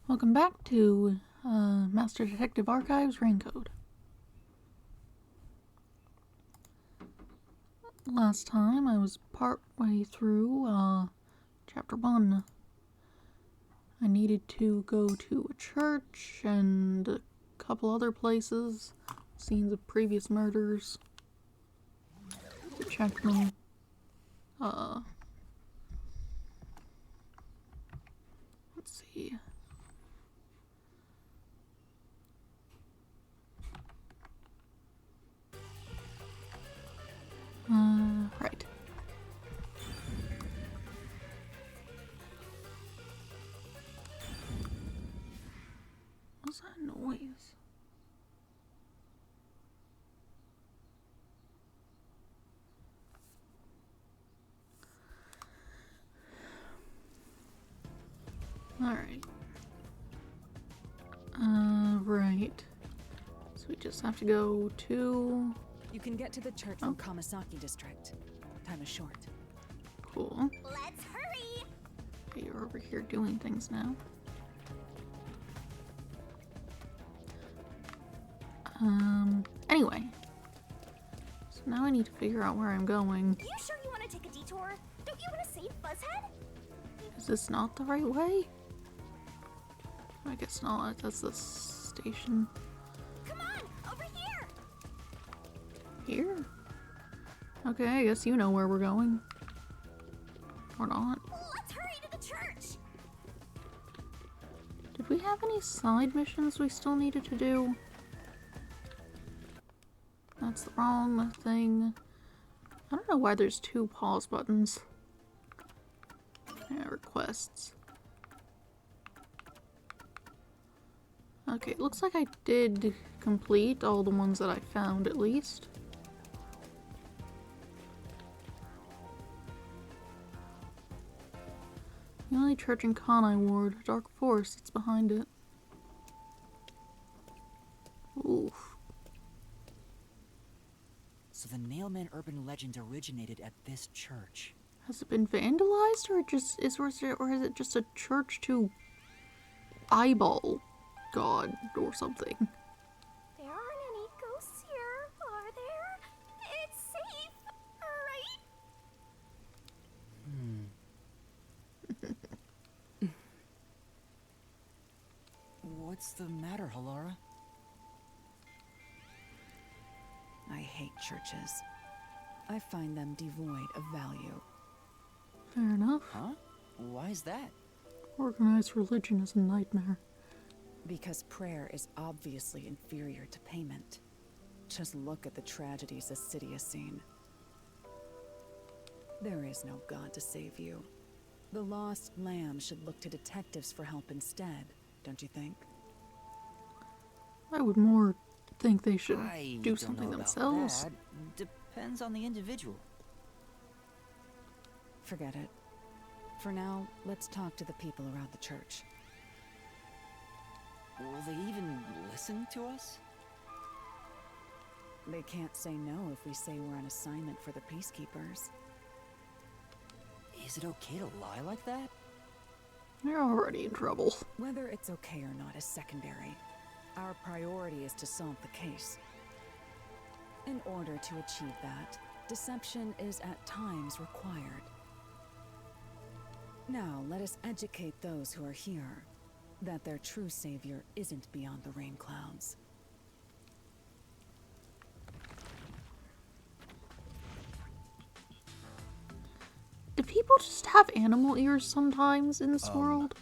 Welcome back to Master Detective Archives Raincode. Last time I was part way through chapter 1. I needed to go to a church and a couple other places, scenes of previous murders, to check them. Let's see. Right. What's that noise? Alright. Right. So we just have to go to... You can get to the church from Kamasaki district. Time is short. Cool. Let's hurry! Okay, you're over here doing things now. Anyway. So now I need to figure out where I'm going. You sure you want to take a detour? Don't you want to save Buzzhead? Is this not the right way? I guess not. That's the station. Come on, over here! Here? Okay, I guess you know where we're going. Or not. Let's hurry to the church! Did we have any side missions we still needed to do? That's the wrong thing. I don't know why there's two pause buttons. Yeah, requests. Okay, it looks like I did complete all the ones that I found, at least. The only church in Kanai Ward, Dark Forest, it's behind it. Oof. So the Nailman urban legend originated at this church. Has it been vandalized, or is it just a church to eyeball God or something? There aren't any ghosts here, are there? It's safe, right? What's the matter, Halara? I hate churches. I find them devoid of value. Fair enough. Huh? Why is that? Organized religion is a nightmare. Because prayer is obviously inferior to payment. Just look at the tragedies the city has seen. There is no God to save you. The lost lamb should look to detectives for help instead, don't you think? I would more think they should I do don't something know about themselves. that. Depends on the individual. Forget it. For now, let's talk to the people around the church. Will they even listen to us? They can't say no if we say we're on assignment for the Peacekeepers. Is it okay to lie like that? They're already in trouble. Whether it's okay or not is secondary. Our priority is to solve the case. In order to achieve that, deception is at times required. Now, let us educate those who are here that their true savior isn't beyond the rain clouds. Do people just have animal ears sometimes in this world?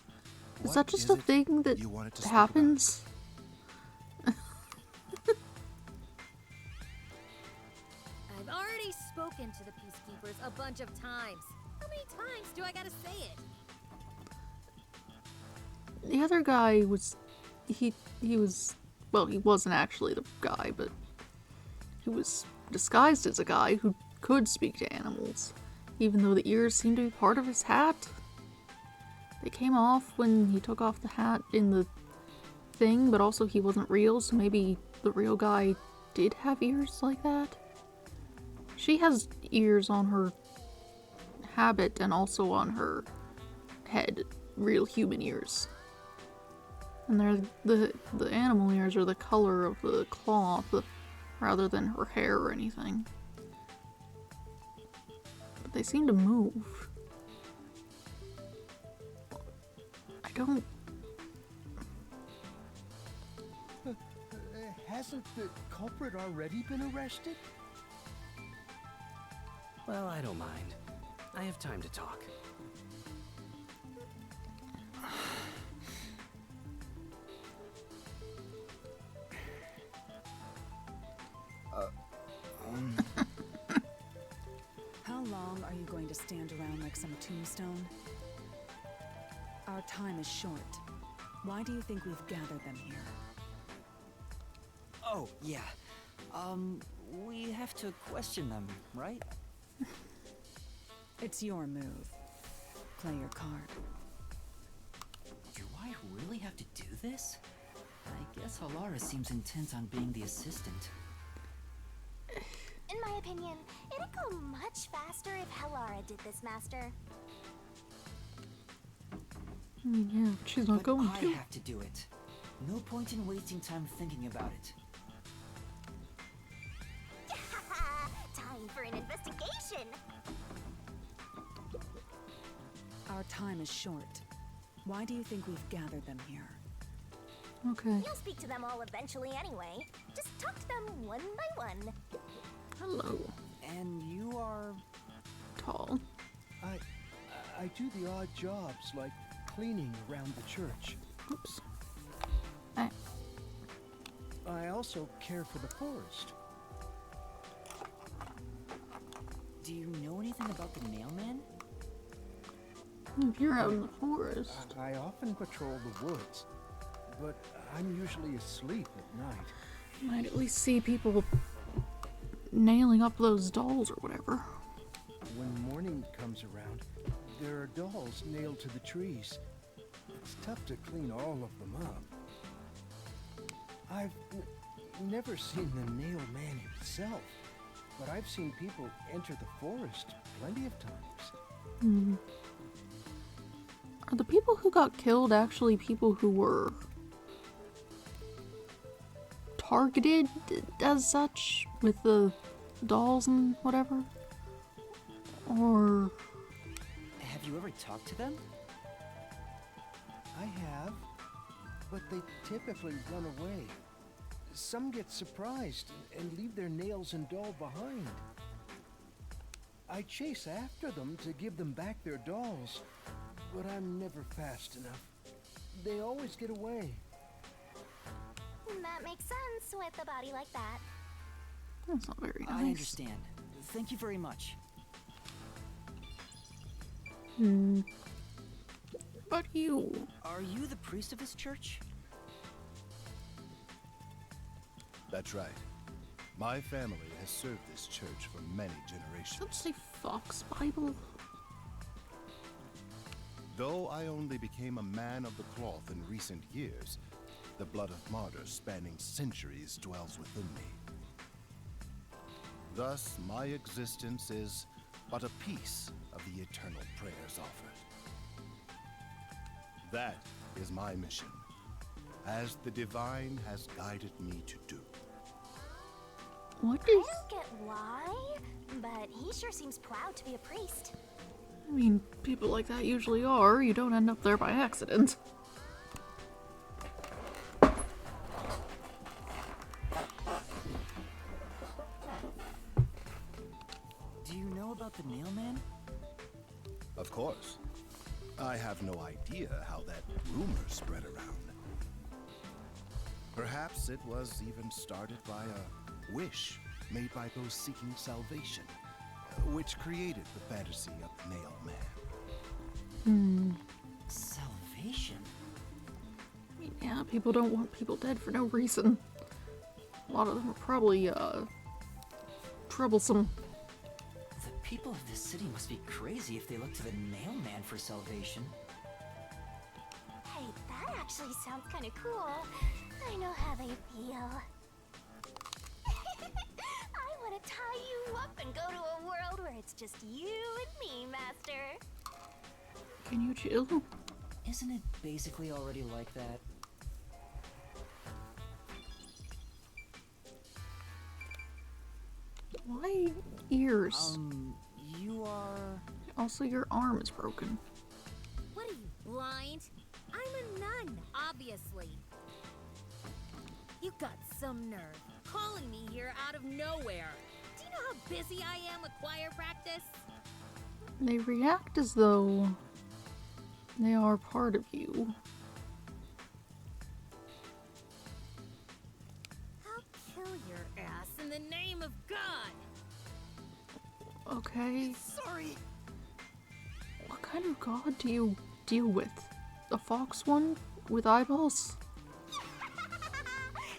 Is that just a thing that happens? I've already spoken to the Peacekeepers a bunch of times. How many times do I gotta say it? The other guy was... He was... Well, he wasn't actually the guy, but... He was disguised as a guy who could speak to animals. Even though the ears seemed to be part of his hat. They came off when he took off the hat in the thing, but also he wasn't real, so maybe the real guy did have ears like that. She has ears on her habit and also on her head. Real human ears. And the animal ears are the color of the cloth rather than her hair or anything. But they seem to move. I don't... Hasn't the culprit already been arrested? Well, I don't mind. I have time to talk. How long are you going to stand around like some tombstone? Our time is short. Why do you think we've gathered them here? Oh, yeah. We have to question them, right? It's your move. Play your card. Do I really have to do this? I guess Halara seems intent on being the assistant. In my opinion, it'd go much faster if Halara did this, Master. Yeah, she's not But going I to. have to do it. No point in wasting time thinking about it. Time for an investigation. Our time is short. Why do you think we've gathered them here? Okay. You'll speak to them all eventually anyway. Just talk to them one by one. Hello. And you are... Tall. I do the odd jobs, like cleaning around the church. Oops. I also care for the forest. Do you know anything about the mailman? If you're out in the forest. I often patrol the woods, but I'm usually asleep at night. You might at least see people nailing up those dolls or whatever. When morning comes around, there are dolls nailed to the trees. It's tough to clean all of them up. I've never seen the nail man himself, but I've seen people enter the forest plenty of times. Are the people who got killed actually people who were targeted as such with the dolls and whatever? Or... Have you ever talked to them? I have, but they typically run away. Some get surprised and leave their nails and doll behind. I chase after them to give them back their dolls, but I'm never fast enough. They always get away. That makes sense with a body like that. That's not very nice. I understand. Thank you very much. But you... Are you the priest of this church? That's right. My family has served this church for many generations. Does that say Fox Bible? Though I only became a man of the cloth in recent years, the blood of martyrs spanning centuries dwells within me. Thus, my existence is but a piece of the eternal prayers offered. That is my mission, as the divine has guided me to do. What I is... don't get why, but he sure seems proud to be a priest. I mean, people like that usually are. You don't end up there by accident. Do you know about the nailman? Of course. I have no idea how that rumor spread around. Perhaps it was even started by a wish made by those seeking salvation, which created the fantasy of the Nail Man. Salvation? Yeah, people don't want people dead for no reason. A lot of them are probably, troublesome. The people of this city must be crazy if they look to the nailman for salvation. Hey, that actually sounds kind of cool. I know how they feel. I want to tie you up and go to a world where it's just you and me, Master. Can you chill? Isn't it basically already like that? Why ears? You are... Also, your arm is broken. What are you, blind? I'm a nun, obviously. You got some nerve calling me here out of nowhere. Do you know how busy I am with choir practice? They react as though they are part of you. I'll kill your ass in the name of God. Okay. Sorry. What kind of god do you deal with? A fox one with eyeballs?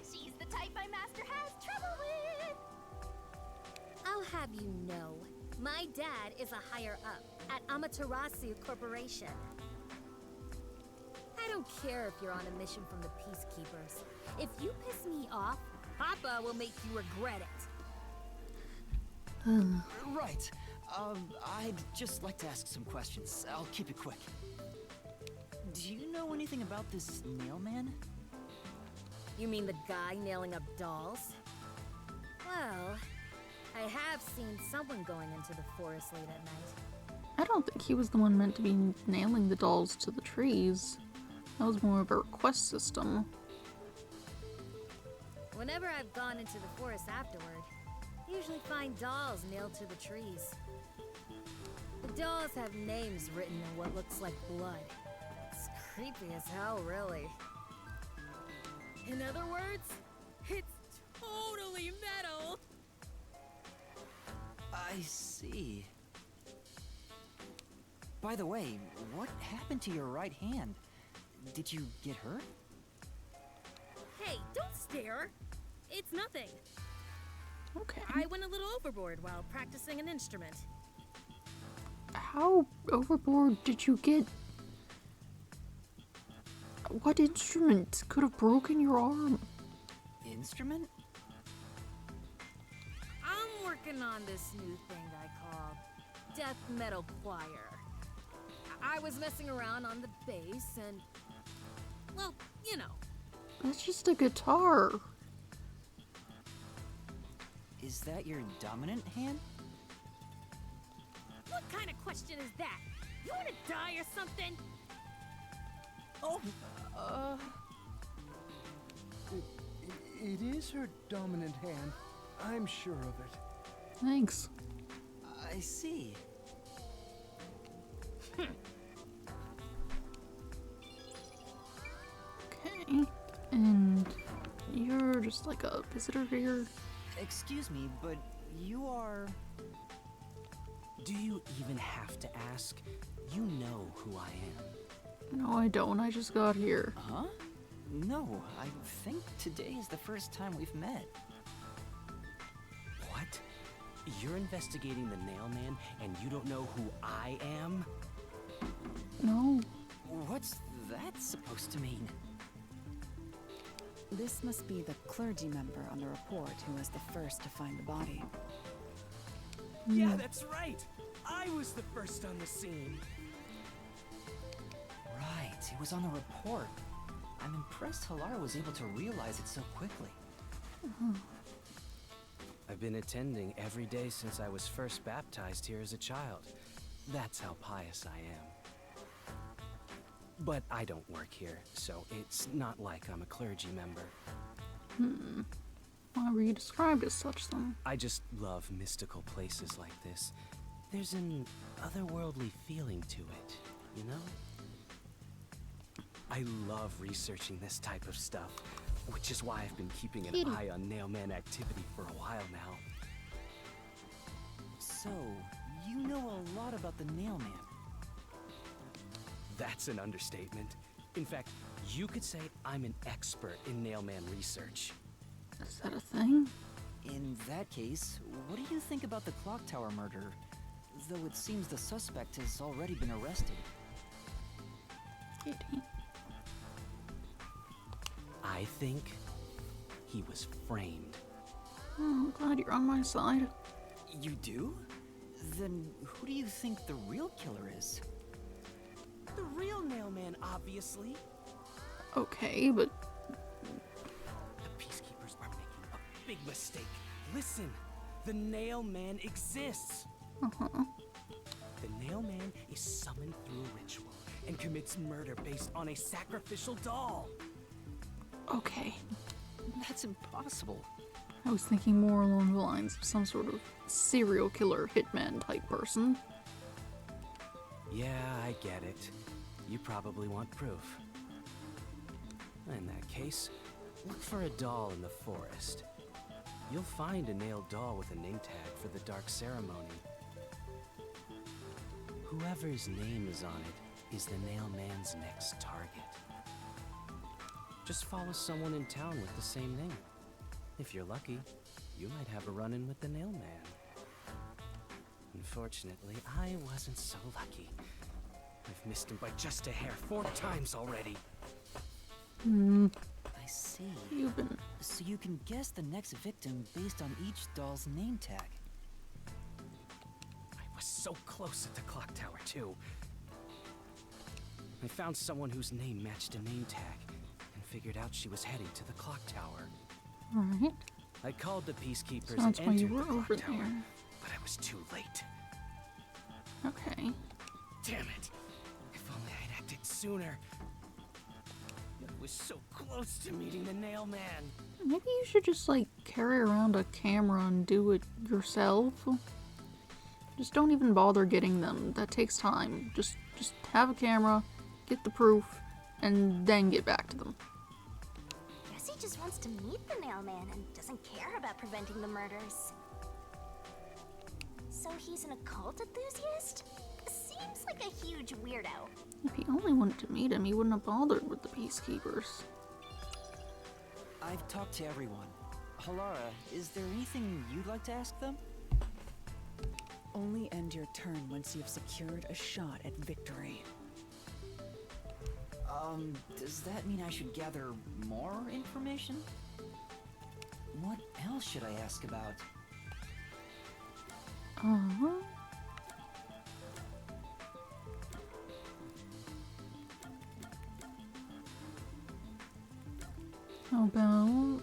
She's the type my master has trouble with. I'll have you know, my dad is a higher up at Amaterasu Corporation. I don't care if you're on a mission from the Peacekeepers. If you piss me off, Papa will make you regret it. Right. I'd just like to ask some questions. I'll keep it quick. Do you know anything about this nail man? You mean the guy nailing up dolls? Well, I have seen someone going into the forest late at night. I don't think he was the one meant to be nailing the dolls to the trees. That was more of a request system. Whenever I've gone into the forest afterward, I usually find dolls nailed to the trees. The dolls have names written in what looks like blood. It's creepy as hell, really. In other words, it's totally metal! I see. By the way, what happened to your right hand? Did you get hurt? Hey, don't stare! It's nothing. Okay. I went a little overboard while practicing an instrument. How overboard did you get? What instrument could have broken your arm? Instrument? I'm working on this new thing I call death metal choir. I was messing around on the bass and, well, you know. That's just a guitar. Is that your dominant hand? What kind of question is that? You want to die or something? Oh, It is her dominant hand. I'm sure of it. Thanks. I see. Okay. And you're just like a visitor here? Excuse me, but you are... Do you even have to ask? You know who I am. No, I don't. I just got here. Huh? No, I think today is the first time we've met. What? You're investigating the nail man and you don't know who I am? No. What's that supposed to mean? This must be the clergy member on the report who was the first to find the body. Yeah, that's right. I was the first on the scene. Right, it was on the report. I'm impressed Halara was able to realize it so quickly. I've been attending every day since I was first baptized here as a child. That's how pious I am. But I don't work here, so it's not like I'm a clergy member. Why were you described as such then? I just love mystical places like this. There's an otherworldly feeling to it, you know? I love researching this type of stuff, which is why I've been keeping an eye on Nailman activity for a while now. So, you know a lot about the Nailman. That's an understatement. In fact, you could say I'm an expert in Nailman research. Is that a thing? In that case, what do you think about the Clock Tower murder? Though it seems the suspect has already been arrested. Katie. I think he was framed. Oh, I'm glad you're on my side. You do? Then who do you think the real killer is? The real Nailman, obviously. Okay, but The Peacekeepers are making a big mistake. Listen, The Nail Man exists! Uh-huh. The Nail Man is summoned through a ritual and commits murder based on a sacrificial doll. Okay. That's impossible. I was thinking more along the lines of some sort of serial killer hitman type person. Yeah, I get it. You probably want proof. In that case, look for a doll in the forest. You'll find a nailed doll with a name tag for the Dark Ceremony. Whoever's name is on it is the Nail Man's next target. Just follow someone in town with the same name. If you're lucky, you might have a run-in with the Nail Man. Unfortunately, I wasn't so lucky. I've missed him by just a hair 4 times already. I see. You've been... So you can guess the next victim based on each doll's name tag. I was so close at the clock tower, too. I found someone whose name matched a name tag and figured out she was heading to the clock tower. Alright. I called the peacekeepers Sounds and like you entered were the over clock tower, there. but I was too late. Okay. Damn it! If only I'd acted sooner. I was so close to meeting the Nail Man. Maybe you should just, like, carry around a camera and do it yourself. Just don't even bother getting them. That takes time. Just have a camera, get the proof, and then get back to them. Guess he just wants to meet the Nail Man and doesn't care about preventing the murders. So he's an occult enthusiast? Seems like a huge weirdo. If he only wanted to meet him, he wouldn't have bothered with the peacekeepers. I've talked to everyone. Halara, is there anything you'd like to ask them? Only end your turn once you've secured a shot at victory. Does that mean I should gather more information? What else should I ask about? Uh-huh. How about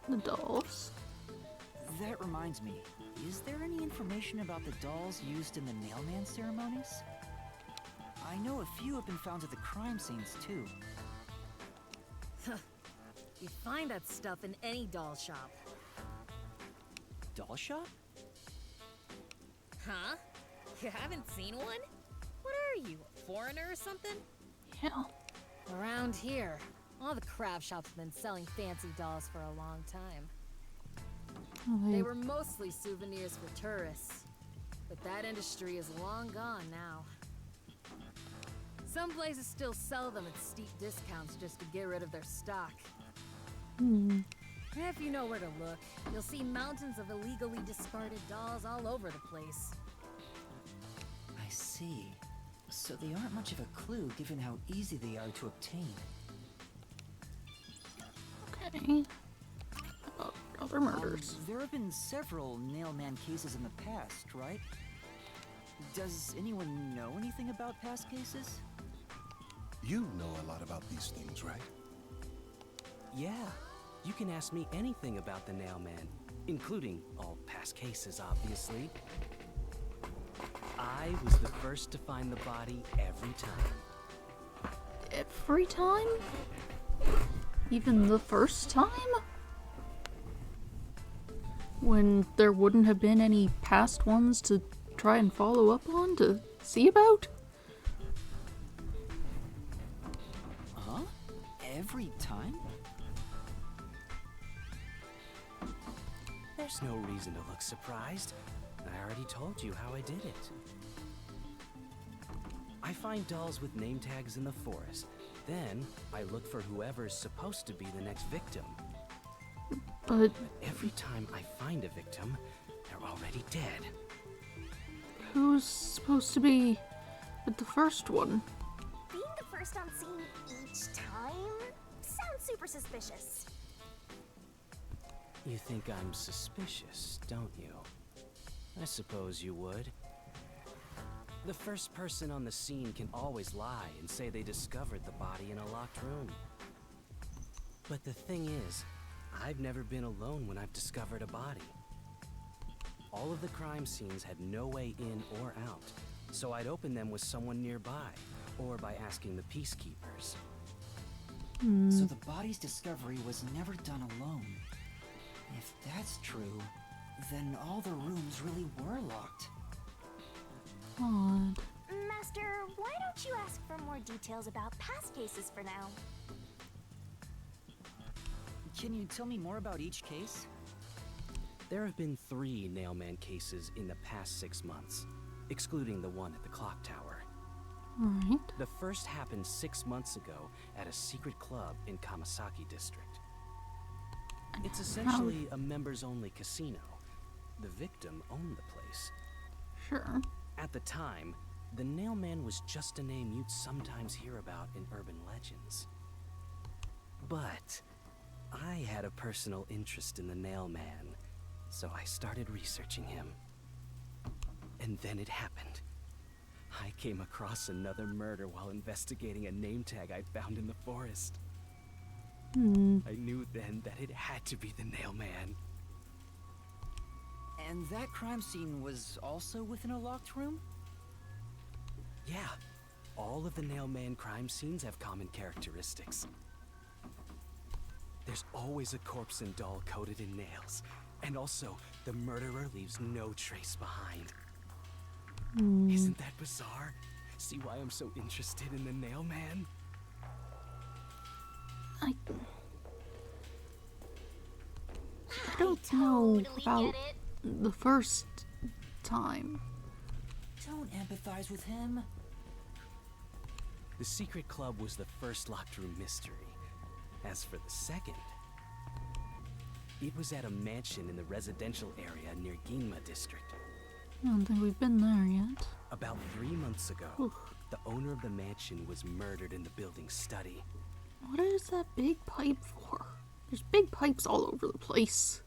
the dolls? That reminds me, is there any information about the dolls used in the Nailman ceremonies? I know a few have been found at the crime scenes too. You find that stuff in any doll shop. Doll shop? Huh? You haven't seen one? What are you, a foreigner or something? Yeah. Around here, all the craft shops have been selling fancy dolls for a long time. They were mostly souvenirs for tourists, but that industry is long gone now. Some places still sell them at steep discounts just to get rid of their stock. If you know where to look, you'll see mountains of illegally discarded dolls all over the place. I see. So they aren't much of a clue given how easy they are to obtain. Okay. About other murders. There have been several Nailman cases in the past, right? Does anyone know anything about past cases? You know a lot about these things, right? Yeah, you can ask me anything about the Nail Man, including all past cases, obviously. I was the first to find the body every time. Every time? Even the first time? When there wouldn't have been any past ones to try and follow up on, to see about? Huh? Every time? There's no reason to look surprised. I already told you how I did it. I find dolls with name tags in the forest. Then, I look for whoever's supposed to be the next victim. But Every time I find a victim, they're already dead. who's supposed to be at the first one? Being the first on scene each time sounds super suspicious. You think I'm suspicious, don't you? I suppose you would. The first person on the scene can always lie and say they discovered the body in a locked room. But the thing is, I've never been alone when I've discovered a body. All of the crime scenes had no way in or out, so I'd open them with someone nearby, or by asking the peacekeepers. So the body's discovery was never done alone. If that's true, then all the rooms really were locked. Odd. Master, why don't you ask for more details about past cases for now? Can you tell me more about each case? There have been 3 Nailman cases in the past 6 months, excluding the one at the clock tower. Alright. The first happened 6 months ago at a secret club in Kamasaki district. It's essentially a members-only casino. The victim owned the place. Sure. At the time, the Nailman was just a name you'd sometimes hear about in urban legends. But I had a personal interest in the Nailman, so I started researching him. And then it happened. I came across another murder while investigating a name tag I found in the forest. I knew then that it had to be the Nailman. And that crime scene was also within a locked room? Yeah, all of the Nailman crime scenes have common characteristics. There's always a corpse and doll coated in nails, and also the murderer leaves no trace behind. Isn't that bizarre? See why I'm so interested in the Nailman? I don't know totally about get it. the first time. Don't empathize with him. The secret club was the first locked room mystery. As for the second, it was at a mansion in the residential area near Ginma district. I don't think we've been there yet. About 3 months ago, Oof. the owner of the mansion was murdered in the building's study. What is that big pipe for? There's big pipes all over the place.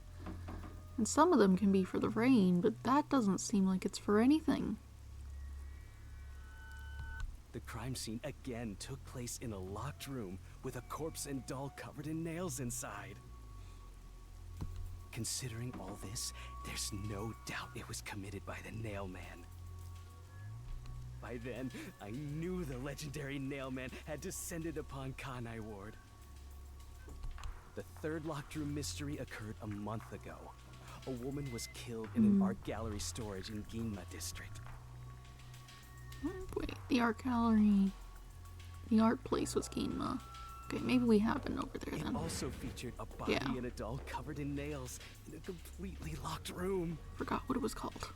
And some of them can be for the rain, but that doesn't seem like it's for anything. The crime scene again took place in a locked room with a corpse and doll covered in nails inside. Considering all this, there's no doubt it was committed by the Nailman. By then, I knew the legendary Nailman had descended upon Kanai Ward. The third locked room mystery occurred a month ago. A woman was killed in an art gallery storage in Ginma district. Wait, the art gallery... The art place was Ginma. Okay, maybe we have been over there It then. also featured a body Yeah. and a doll covered in nails in a completely locked room. Forgot what it was called.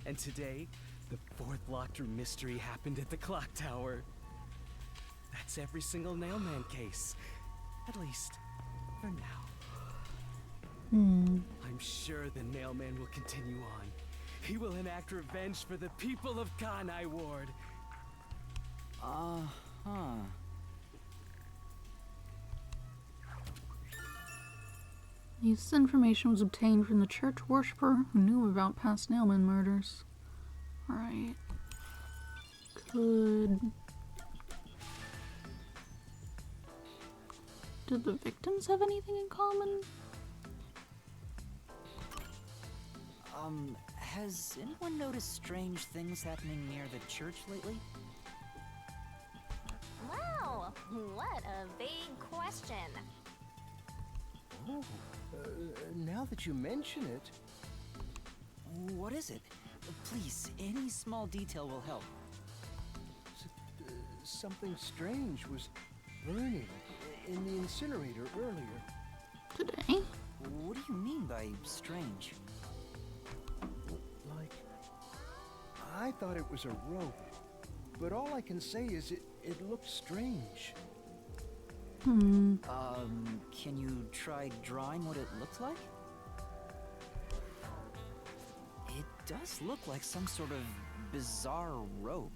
And today, the fourth locked room mystery happened at the clock tower. That's every single Nailman case. At least, for now. I'm sure the Nailman will continue on. He will enact revenge for the people of Kanai Ward. Uh-huh. This information was obtained from the church worshiper who knew about past Nailman murders. Alright. Did the victims have anything in common? Has anyone noticed strange things happening near the church lately? Wow, what a vague question. Oh, now that you mention it, What is it? Please, any small detail will help. something strange was burning in the incinerator earlier. Today? What do you mean by strange? Like, I thought it was a rope, but all I can say is it looked strange. Can you try drawing what it looks like? It does look like some sort of bizarre rope.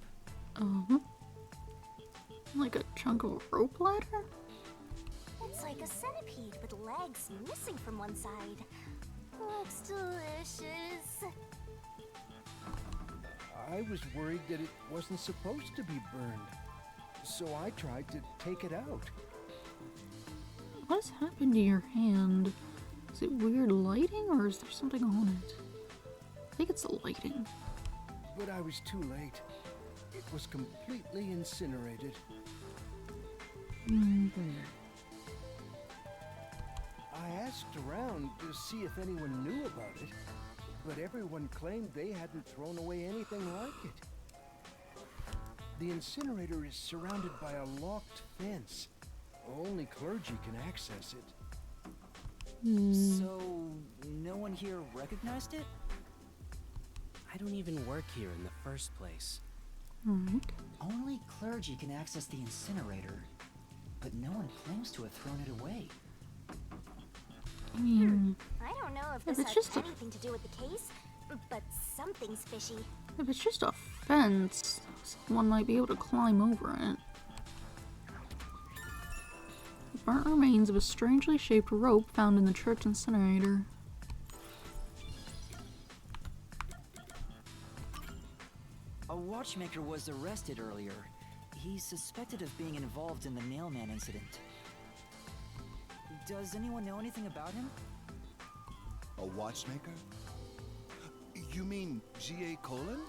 Like a chunk of a rope ladder? It's like a centipede with legs missing from one side. Looks delicious. I was worried that it wasn't supposed to be burned, so I tried to take it out. What has happened to your hand? Is it weird lighting or is there something on it? I think it's the lighting. But I was too late. It was completely incinerated. I asked around to see if anyone knew about it, but everyone claimed they hadn't thrown away anything like it. The incinerator is surrounded by a locked fence. Only clergy can access it. So, no one here recognized it? I don't even work here in the first place. Alright. Only clergy can access the incinerator, but no one claims to have thrown it away. I mean, I don't know if If this it's has just a- anything to do with the case, but something's fishy. if it's just a fence, someone might be able to climb over it. The burnt remains of a strangely shaped rope found in the church incinerator. A watchmaker was arrested earlier. He's suspected of being involved in the Nailman incident. Does anyone know anything about him? A watchmaker? You mean G.A. Colon?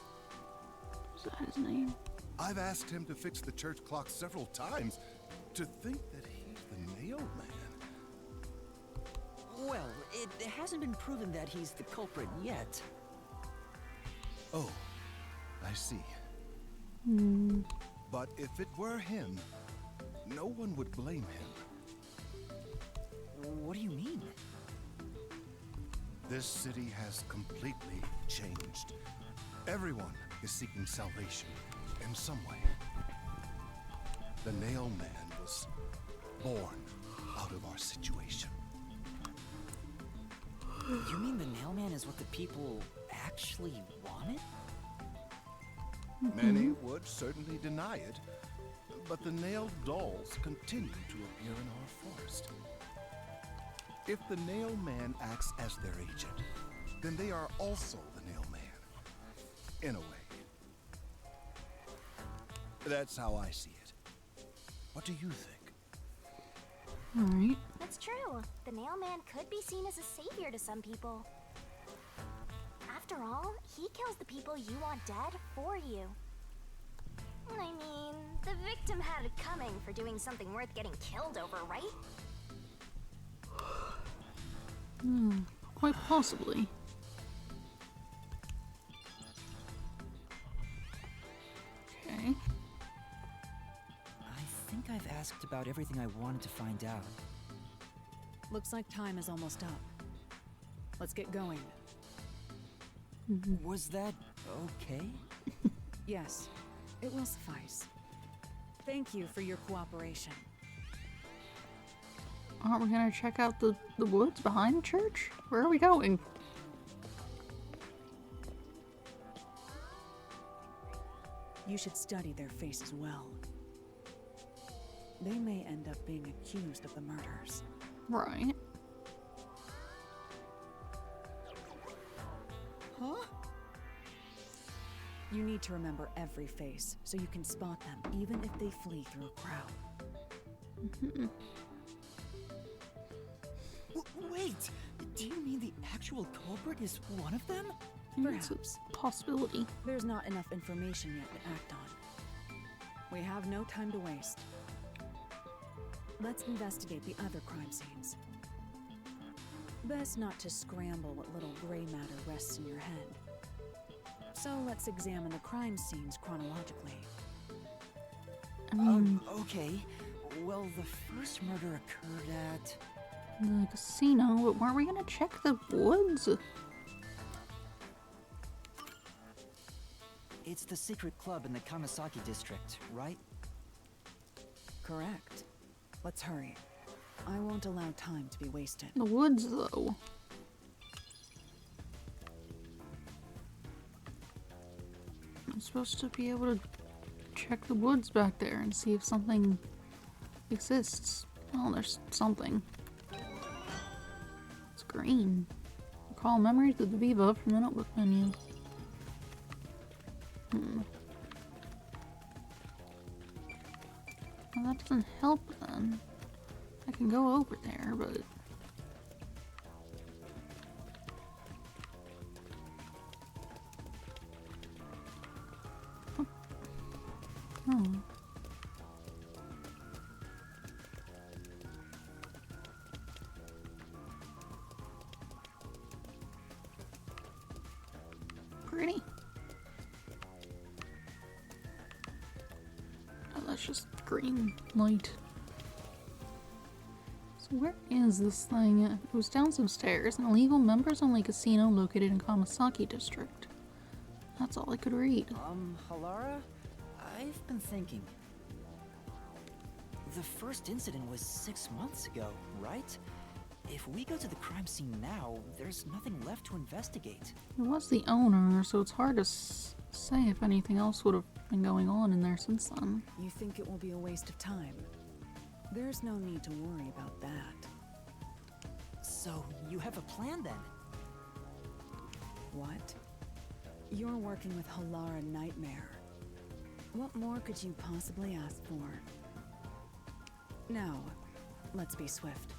Is that his name? I've asked him to fix the church clock several times. To think that he's the Nailman. Well, it hasn't been proven that he's the culprit yet. Oh, I see. But if it were him, no one would blame him. What do you mean? This city has completely changed. Everyone is seeking salvation in some way. The Nailman was born out of our situation. You mean the Nailman is what the people actually wanted? Many would certainly deny it, but the nailed dolls continue to appear in our forest. If the Nailman acts as their agent, then they are also the Nailman, in a way. That's how I see it. What do you think? Alright. That's true. The Nailman could be seen as a savior to some people. After all, he kills the people you want dead for you. I mean, the victim had it coming for doing something worth getting killed over, right? Quite possibly. Okay. I think I've asked about everything I wanted to find out. Looks like time is almost up. Let's get going. Was that okay? Yes, it will suffice. Thank you for your cooperation. Aren't we gonna check out the woods behind the church? Where are we going? You should study their faces well. They may end up being accused of the murders. Right. Huh? You need to remember every face, so you can spot them, even if they flee through a crowd. Wait! Do you mean the actual culprit is one of them? It's a Perhaps. possibility. There's not enough information yet to act on. We have no time to waste. Let's investigate the other crime scenes. Best not to scramble what little gray matter rests in your head. So let's examine the crime scenes chronologically. Okay. Well, the first murder occurred at... The casino, but weren't we gonna check the woods? It's the secret club in the Kamasaki district, right? Correct. Let's hurry. I won't allow time to be wasted. The woods, though. I'm supposed to be able to check the woods back there and see if something exists. Oh, there's something. It's green. Recall memories of the Viva from the notebook menu. Well, that doesn't help then. I can go over there, but... Oh. Pretty. Oh, that's just green light. So where is this thing? It was down some stairs. An illegal members-only casino located in Kamasaki District. That's all I could read. Halara? I've been thinking. The first incident was 6 months ago, right? If we go to the crime scene now, there's nothing left to investigate. It was the owner, so it's hard to say if anything else would have been going on in there since then. You think it will be a waste of time? There's no need to worry about that. So, you have a plan then? What? You're working with Halara Nightmare. What more could you possibly ask for? Now, let's be swift.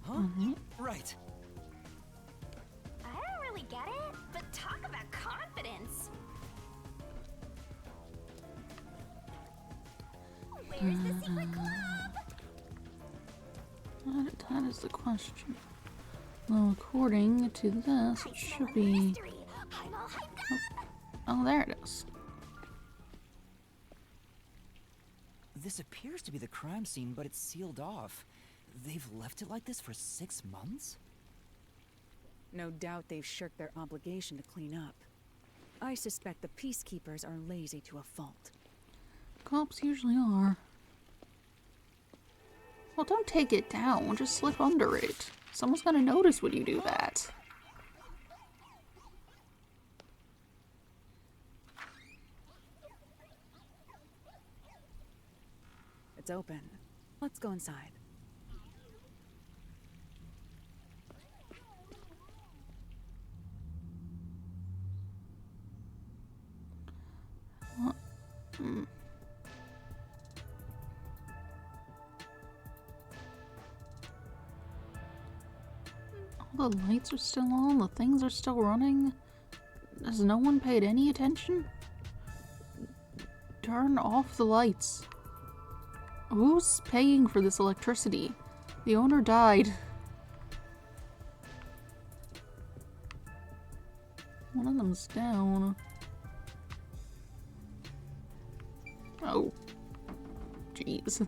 Huh? Right. I don't really get it, but talk about confidence. Where's the secret club? That is the question. Well, according to this, it should be... Mystery. I'm all hyped up. Oh, there it is. This appears to be the crime scene, but it's sealed off. They've left it like this for 6 months? No doubt they've shirked their obligation to clean up. I suspect the peacekeepers are lazy to a fault. Cops usually are. Well, don't take it down. Just slip under it. Someone's gonna notice when you do that. It's open. Let's go inside. All the lights are still on, the things are still running. Has no one paid any attention? Turn off the lights. Who's paying for this electricity? The owner died. One of them's down. Oh. Jeez.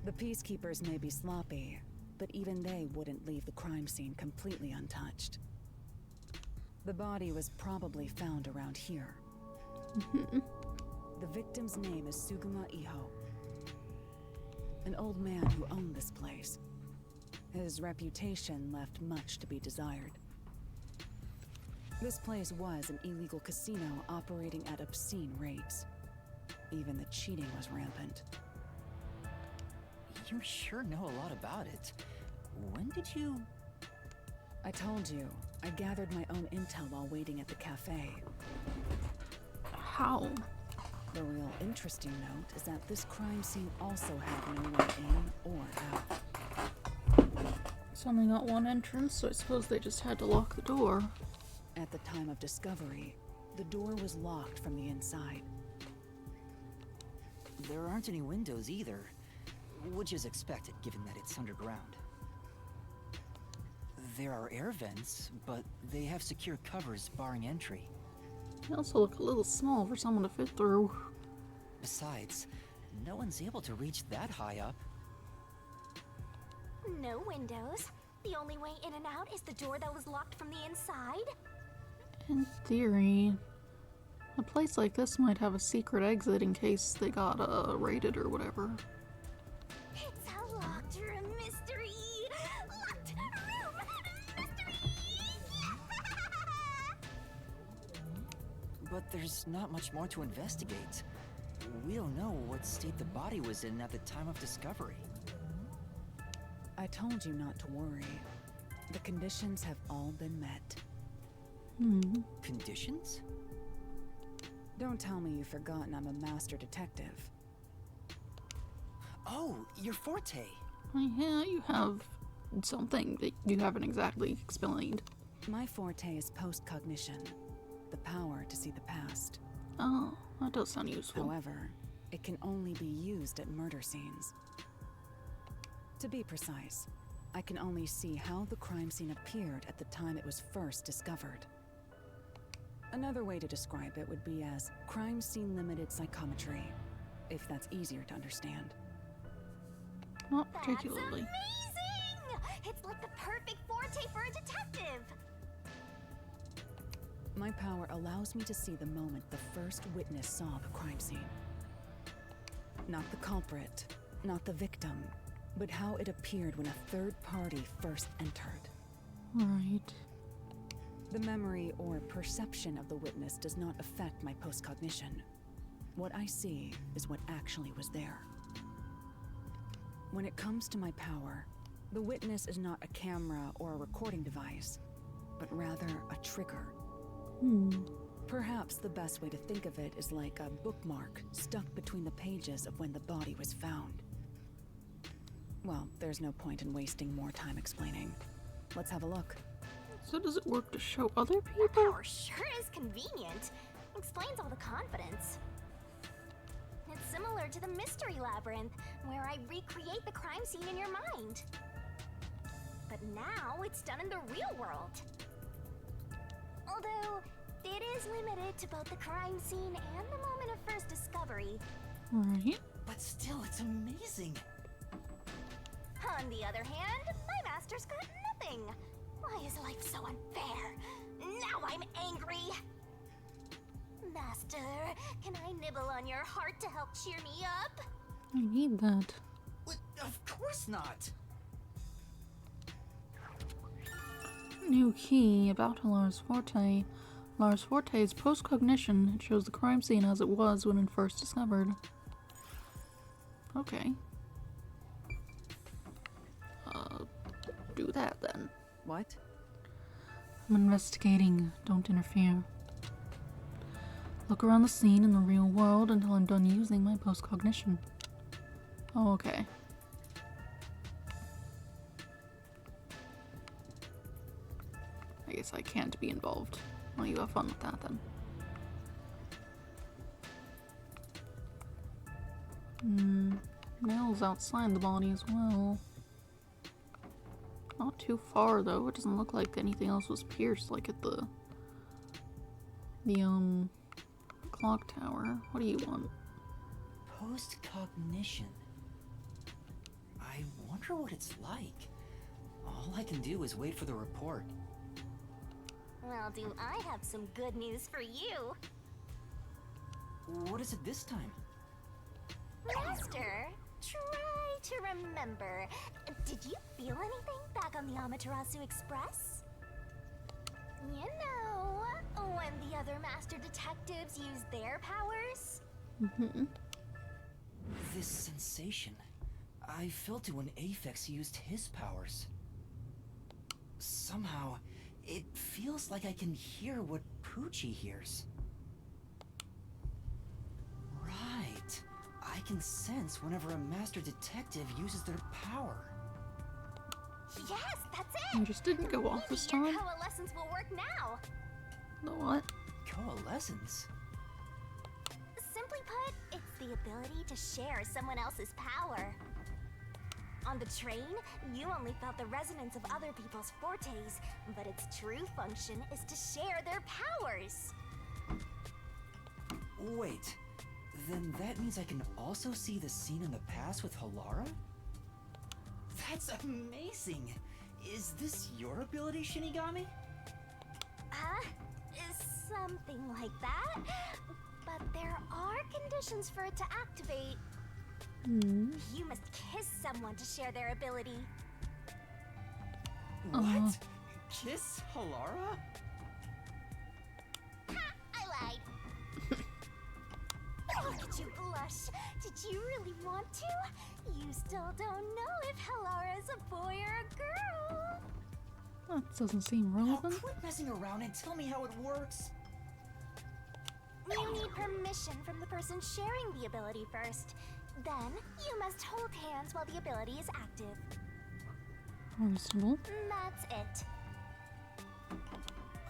The peacekeepers may be sloppy, but even they wouldn't leave the crime scene completely untouched. The body was probably found around here. The victim's name is Suguma Iho, an old man who owned this place. His reputation left much to be desired. This place was an illegal casino operating at obscene rates. Even the cheating was rampant. You sure know a lot about it. When did you... I told you, I gathered my own intel while waiting at the cafe. How? The real interesting note is that this crime scene also had no way in or out. It's only got one entrance, so I suppose they just had to lock the door. At the time of discovery, the door was locked from the inside. There aren't any windows either, which is expected given that it's underground. There are air vents, but they have secure covers barring entry. They also look a little small for someone to fit through. Besides, no one's able to reach that high up. No windows. The only way in and out is the door that was locked from the inside. In theory, a place like this might have a secret exit in case they got raided or whatever. It's a locked room mystery. Locked room mystery. But there's not much more to investigate. We don't know what state the body was in at the time of discovery. I told you not to worry. The conditions have all been met. Conditions? Don't tell me you've forgotten I'm a master detective. Oh, your forte. Yeah, you have something that you haven't exactly explained. My forte is postcognition, the power to see the past. Oh, that does sound useful. However, it can only be used at murder scenes. To be precise, I can only see how the crime scene appeared at the time it was first discovered. Another way to describe it would be as crime scene limited psychometry, if that's easier to understand. Not That's particularly. amazing! It's like the perfect forte for a detective! My power allows me to see the moment the first witness saw the crime scene. Not the culprit, not the victim, but how it appeared when a third party first entered. Right. The memory or perception of the witness does not affect my postcognition. What I see is what actually was there. When it comes to my power, the witness is not a camera or a recording device, but rather a trigger. Perhaps the best way to think of it is like a bookmark stuck between the pages of when the body was found. Well, there's no point in wasting more time explaining. Let's have a look. So does it work to show other That people? power sure is convenient. Explains all the confidence. It's similar to the Mystery Labyrinth, where I recreate the crime scene in your mind. But now it's done in the real world. Although, it is limited to both the crime scene and the moment of first discovery. Right. But still, it's amazing. On the other hand, my master's got nothing. Why is life so unfair? Now I'm angry. Master, can I nibble on your heart to help cheer me up? I need that. What? Of course not. New key about Lars Forte. Lars Forte's postcognition. It shows the crime scene as it was when it first discovered. Okay. Do that then. What? I'm investigating. Don't interfere. Look around the scene in the real world until I'm done using my postcognition. Oh, okay. I guess I can't be involved. Well, you have fun with that then. Nails outside the body as well. Not too far though. It doesn't look like anything else was pierced like at the clock tower. What do you want? Postcognition. I wonder what it's like. All I can do is wait for the report. Well, do I have some good news for you? What is it this time? Master, try to remember. Did you feel anything back on the Amaterasu Express? You know, when the other master detectives used their powers? This sensation. I felt it when Aphex used his powers. Somehow, it feels like I can hear what Poochie hears. Right. I can sense whenever a master detective uses their power. Yes, that's it! I just didn't go off this Maybe time. your coalescence will work now. The what? Coalescence? Simply put, it's the ability to share someone else's power. On the train, you only felt the resonance of other people's fortes, but its true function is to share their powers. Wait, then that means I can also see the scene in the past with Halara? That's amazing! Is this your ability, Shinigami? Something like that. But there are conditions for it to activate. You must kiss someone to share their ability. What? Kiss Halara? Ha! I lied. Look at you blush. Did you really want to? You still don't know if Halara is a boy or a girl. That doesn't seem Oh, relevant. quit messing around and tell me how it works. You need permission from the person sharing the ability first. Then, you must hold hands while the ability is active. Reasonable. That's it.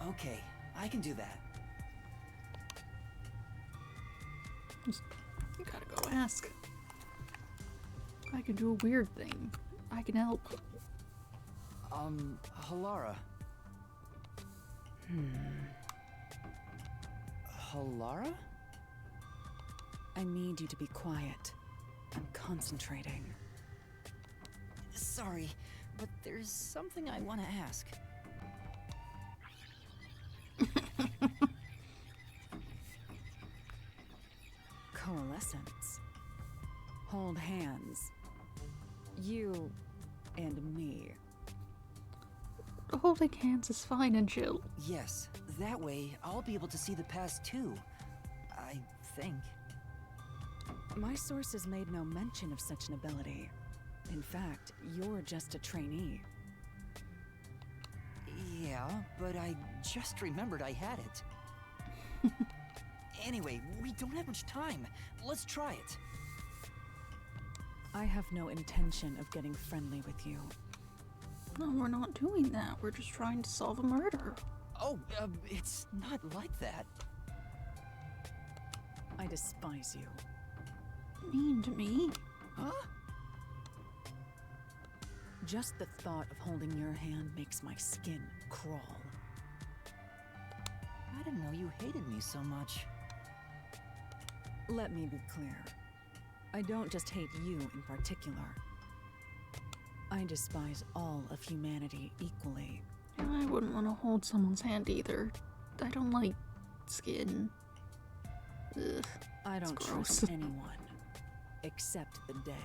Okay, I can do that. You gotta go ask. I can do a weird thing. I can help. Halara. Halara? I need you to be quiet. I'm concentrating. Sorry, but there's something I want to ask. Coalescence. Hold hands. You and me. Holding hands is fine and chill. Yes, that way I'll be able to see the past too. I think. My sources made no mention of such an ability. In fact, you're just a trainee. Yeah, but I just remembered I had it. Anyway, we don't have much time. Let's try it. I have no intention of getting friendly with you. No, we're not doing that. We're just trying to solve a murder. Oh, it's not like that. I despise you. Mean to me? Huh? Just the thought of holding your hand makes my skin crawl. I didn't know you hated me so much. Let me be clear. I don't just hate you in particular. I despise all of humanity equally. I wouldn't want to hold someone's hand either. I don't like skin. Ugh. I don't It's trust gross. anyone. Except the dead.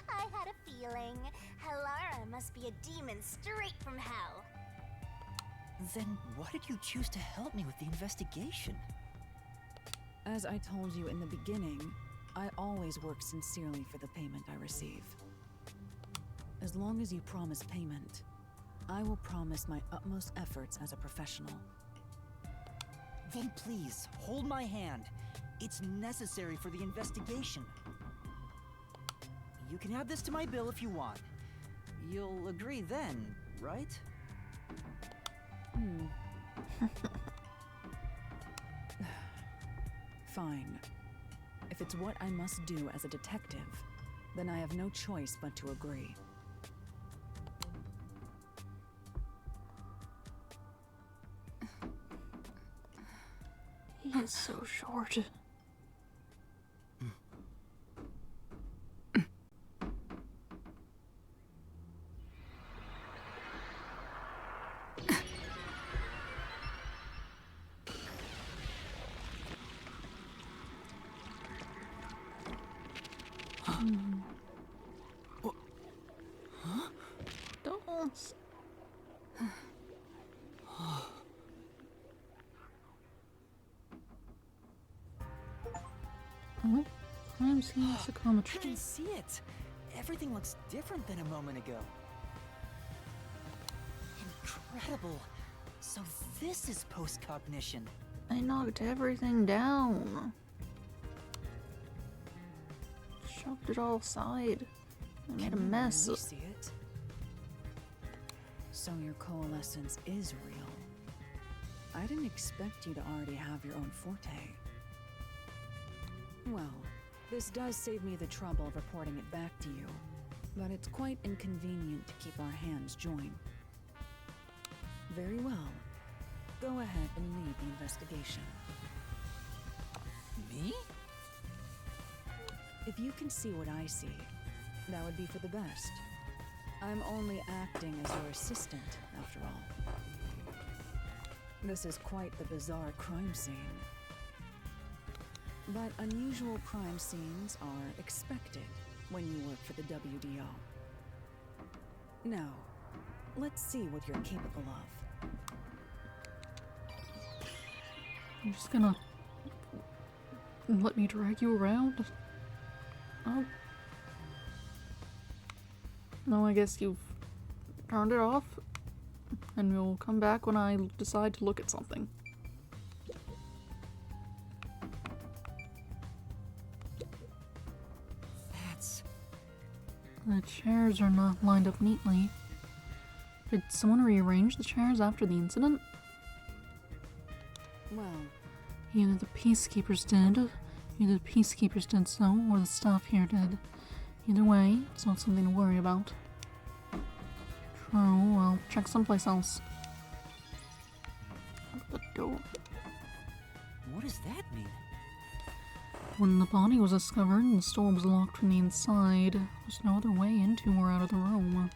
I had a feeling. Halara must be a demon straight from hell. Then why did you choose to help me with the investigation? As I told you in the beginning, I always work sincerely for the payment I receive. As long as you promise payment, I will promise my utmost efforts as a professional. Then please, hold my hand. It's necessary for the investigation. You can add this to my bill if you want. You'll agree then, right? Fine. If it's what I must do as a detective, then I have no choice but to agree. He is so short. Dolls. Huh? Crime scene I psychometry. can see it. Everything looks different than a moment ago. Incredible. So this is post-cognition. I knocked everything down. Shoved it all aside. I made a Can you mess. really see it? So your coalescence is real. I didn't expect you to already have your own forte. Well, this does save me the trouble of reporting it back to you, but it's quite inconvenient to keep our hands joined. Very well. Go ahead and lead the investigation. Me? If you can see what I see, that would be for the best. I'm only acting as your assistant, after all. This is quite the bizarre crime scene. But unusual crime scenes are expected when you work for the WDO. Now, let's see what you're capable of. I'm just gonna let me drag you around. Oh. No, I guess you've turned it off, and we'll come back when I decide to look at something. The chairs are not lined up neatly. Did someone rearrange the chairs after the incident? Well, Either the peacekeepers did so, or the staff here did. Either way, it's not something to worry about. True, well, check someplace else. The door. What does that mean? When the body was discovered and the store was locked from the inside, there's no other way into or out of the room.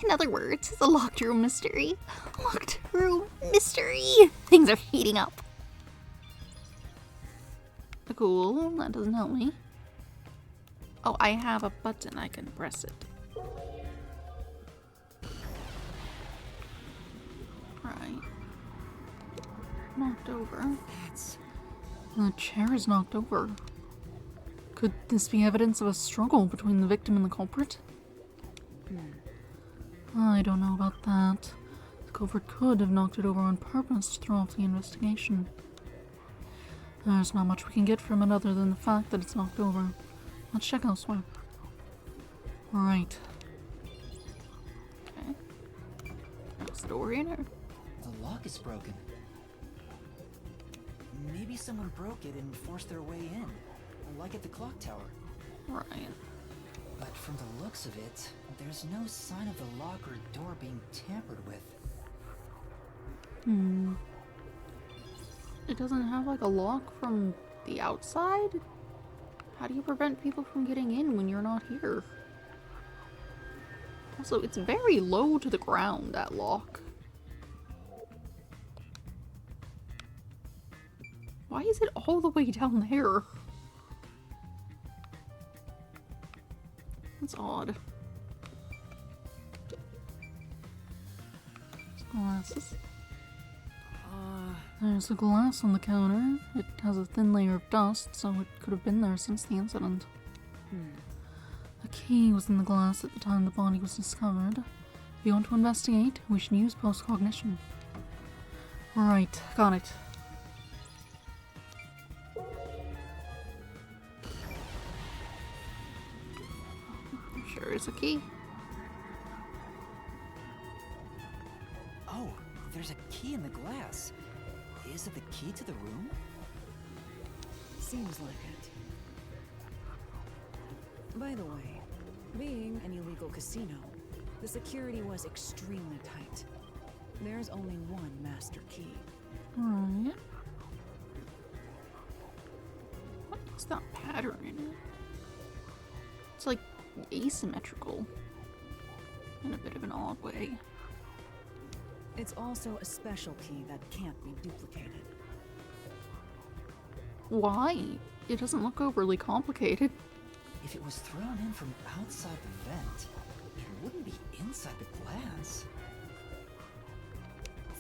In other words, it's a locked room mystery. Locked room mystery! Things are heating up. Cool, that doesn't help me. Oh, I have a button, I can press it. Right. Knocked over. That's... The chair is knocked over. Could this be evidence of a struggle between the victim and the culprit? I don't know about that. The culprit could have knocked it over on purpose to throw off the investigation. There's not much we can get from it other than the fact that it's knocked over. Let's check elsewhere. Right. Okay. There's the door here. The lock is broken. Maybe someone broke it and forced their way in, like at the clock tower. Right. But from the looks of it, there's no sign of the lock or door being tampered with. It doesn't have like a lock from the outside? How do you prevent people from getting in when you're not here? Also, it's very low to the ground, that lock. Why is it all the way down there? That's odd. Glasses. There's a glass on the counter. It has a thin layer of dust, so it could have been there since the incident. A key was in the glass at the time the body was discovered. If you want to investigate, we should use post-cognition. Right, got it. Sure is a key. Oh, there's a key in the glass. Is it the key to the room? seems like it. By the way, being an illegal casino, the security was extremely tight. There's only one master key. Right. What is that pattern in it? It's like asymmetrical in a bit of an odd way. It's also a special key that can't be duplicated. Why? It doesn't look overly complicated. If it was thrown in from outside the vent, it wouldn't be inside the glass.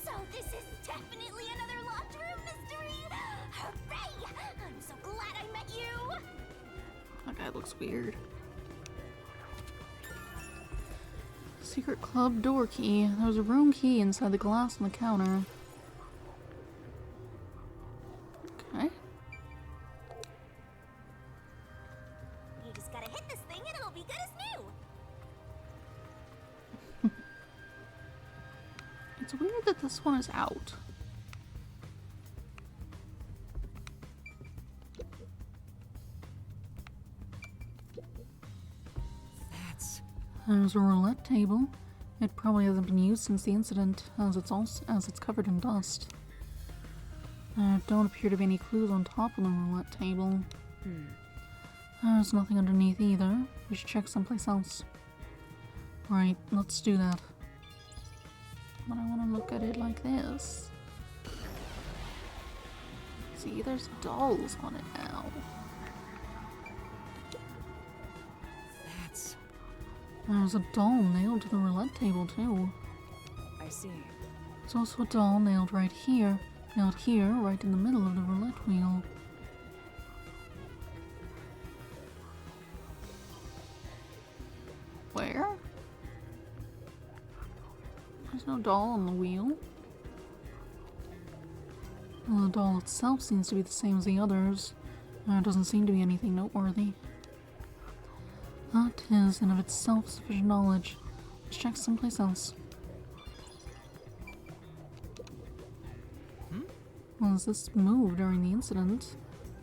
So this is definitely another locked room mystery! Hooray! I'm so glad I met you! That guy looks weird. Secret club door key. There's a room key inside the glass on the counter. Okay. You just gotta hit this thing and it'll be good as new! It's weird that this one is out. That's... There's a roulette table. It probably hasn't been used since the incident, as it's covered in dust. There don't appear to be any clues on top of the roulette table. There's nothing underneath either. We should check someplace else. Right, let's do that. But I want to look at it like this. See, there's dolls on it now. That's... There's a doll nailed to the roulette table too. I see. There's also a doll nailed right here, right in the middle of the roulette wheel. Where? There's no doll on the wheel. Well, the doll itself seems to be the same as the others. There doesn't seem to be anything noteworthy. That is in of itself sufficient knowledge. Let's check someplace else. Well, as this moved during the incident,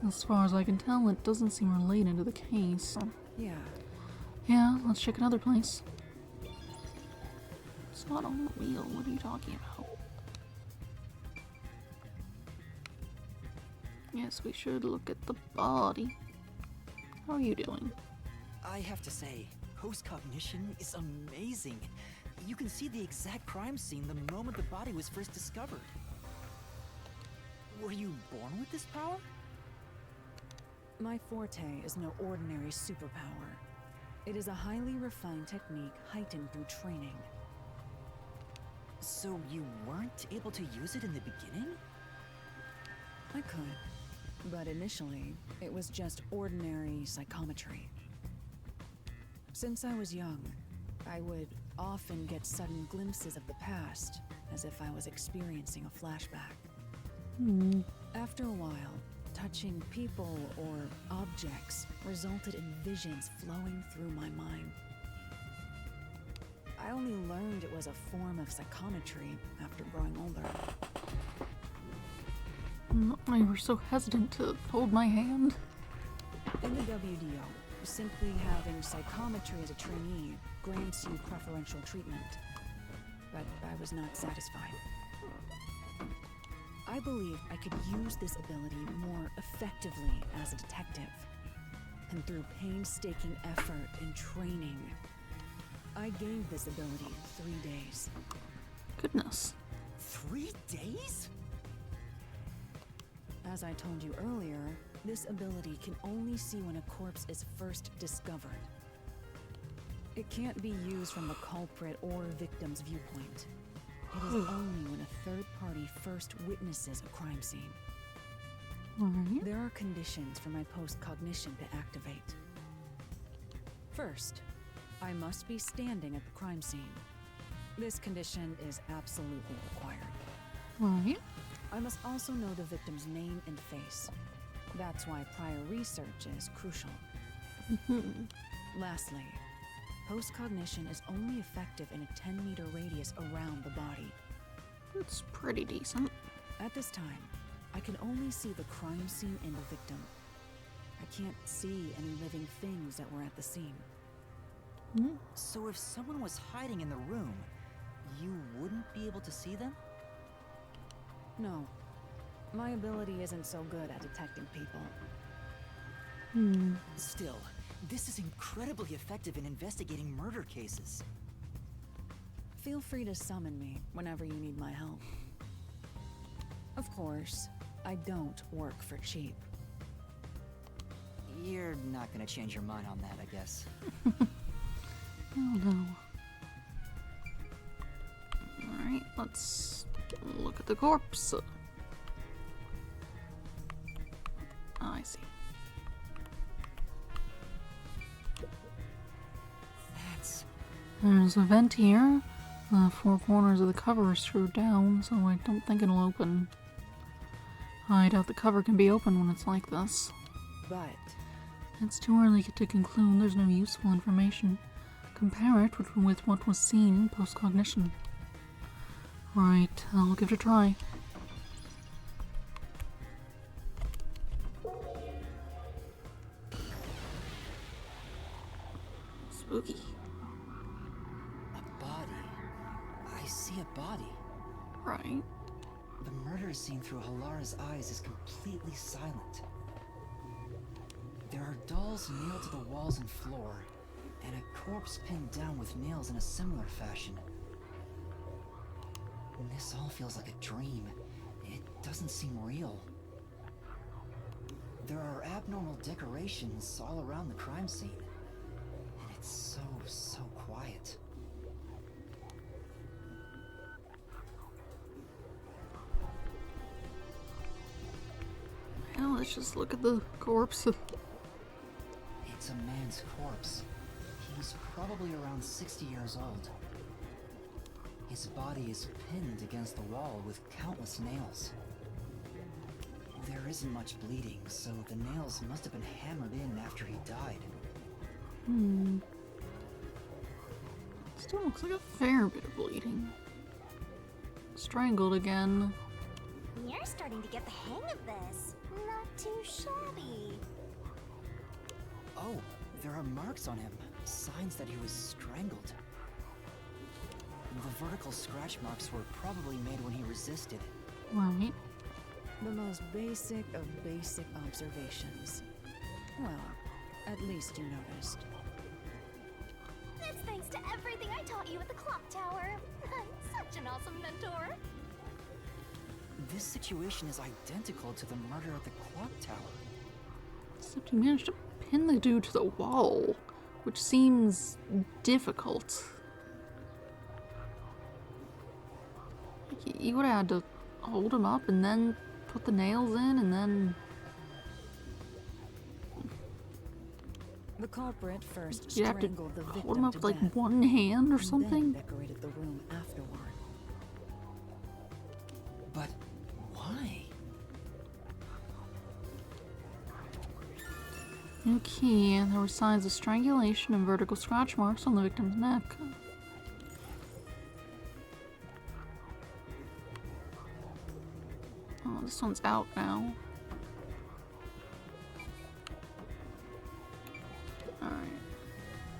as far as I can tell, it doesn't seem related to the case. Yeah. Yeah, let's check another place. It's not on the wheel. What are you talking about? Yes, we should look at the body. How are you doing? I have to say, post-cognition is amazing. You can see the exact crime scene the moment the body was first discovered. Were you born with this power? My forte is no ordinary superpower. It is a highly refined technique heightened through training. So you weren't able to use it in the beginning? I could, but initially, it was just ordinary psychometry. Since I was young, I would often get sudden glimpses of the past, as if I was experiencing a flashback. After a while, touching people or objects resulted in visions flowing through my mind. I only learned it was a form of psychometry after growing older. Why you were so hesitant to hold my hand? In the WDO, simply having psychometry as a trainee grants you preferential treatment. But I was not satisfied. I believed I could use this ability more effectively as a detective. And through painstaking effort and training, I gained this ability in 3 days. Goodness. 3 days? As I told you earlier, this ability can only see when a corpse is first discovered. It can't be used from the culprit or victim's viewpoint. It is only when a third party first witnesses a crime scene. Alright. There are conditions for my post-cognition to activate. First, I must be standing at the crime scene. This condition is absolutely required. Right. I must also know the victim's name and face. That's why prior research is crucial. Lastly, post-cognition is only effective in a 10-meter radius around the body. It's pretty decent. At this time, I can only see the crime scene and the victim. I can't see any living things that were at the scene. So if someone was hiding in the room, you wouldn't be able to see them? No. My ability isn't so good at detecting people. Still, this is incredibly effective in investigating murder cases. Feel free to summon me whenever you need my help. Of course, I don't work for cheap. You're not gonna change your mind on that, I guess. Oh no. Alright, let's look at the corpse. I see. That's... There's a vent here. The four corners of the cover are screwed down, so I don't think it'll open. I doubt the cover can be opened when it's like this. But It's too early to conclude there's no useful information. Compare it with what was seen in post-cognition. Right, I'll give it a try. Spooky. a body. I see a body. Right. The murder scene through Halara's eyes is completely silent. There are dolls nailed to the walls and floor, and a corpse pinned down with nails in a similar fashion. And this all feels like a dream. It doesn't seem real. There are abnormal decorations all around the crime scene, and it's so quiet. Well, let's just look at the corpse. It's a man's corpse. He's probably around 60 years old. His body is pinned against the wall with countless nails. There isn't much bleeding, so the nails must have been hammered in after he died. Still looks like a fair bit of bleeding. Strangled again. You're starting to get the hang of this. Not too shabby. Oh, there are marks on him. Signs that he was strangled. The vertical scratch marks were probably made when he resisted. Right. The most basic of basic observations. Well, at least you noticed. That's thanks to everything I taught you at the clock tower. I'm such an awesome mentor. This situation is identical to the murder at the clock tower. Except he managed to pin the dude to the wall, which seems difficult. You would have had to hold him up and then put the nails in and then... The culprit first You have to strangled the victim hold him up to with like death, one hand or and something? then decorated the room afterward. But why? Okay, there were signs of strangulation and vertical scratch marks on the victim's neck. Oh, this one's out now. Alright.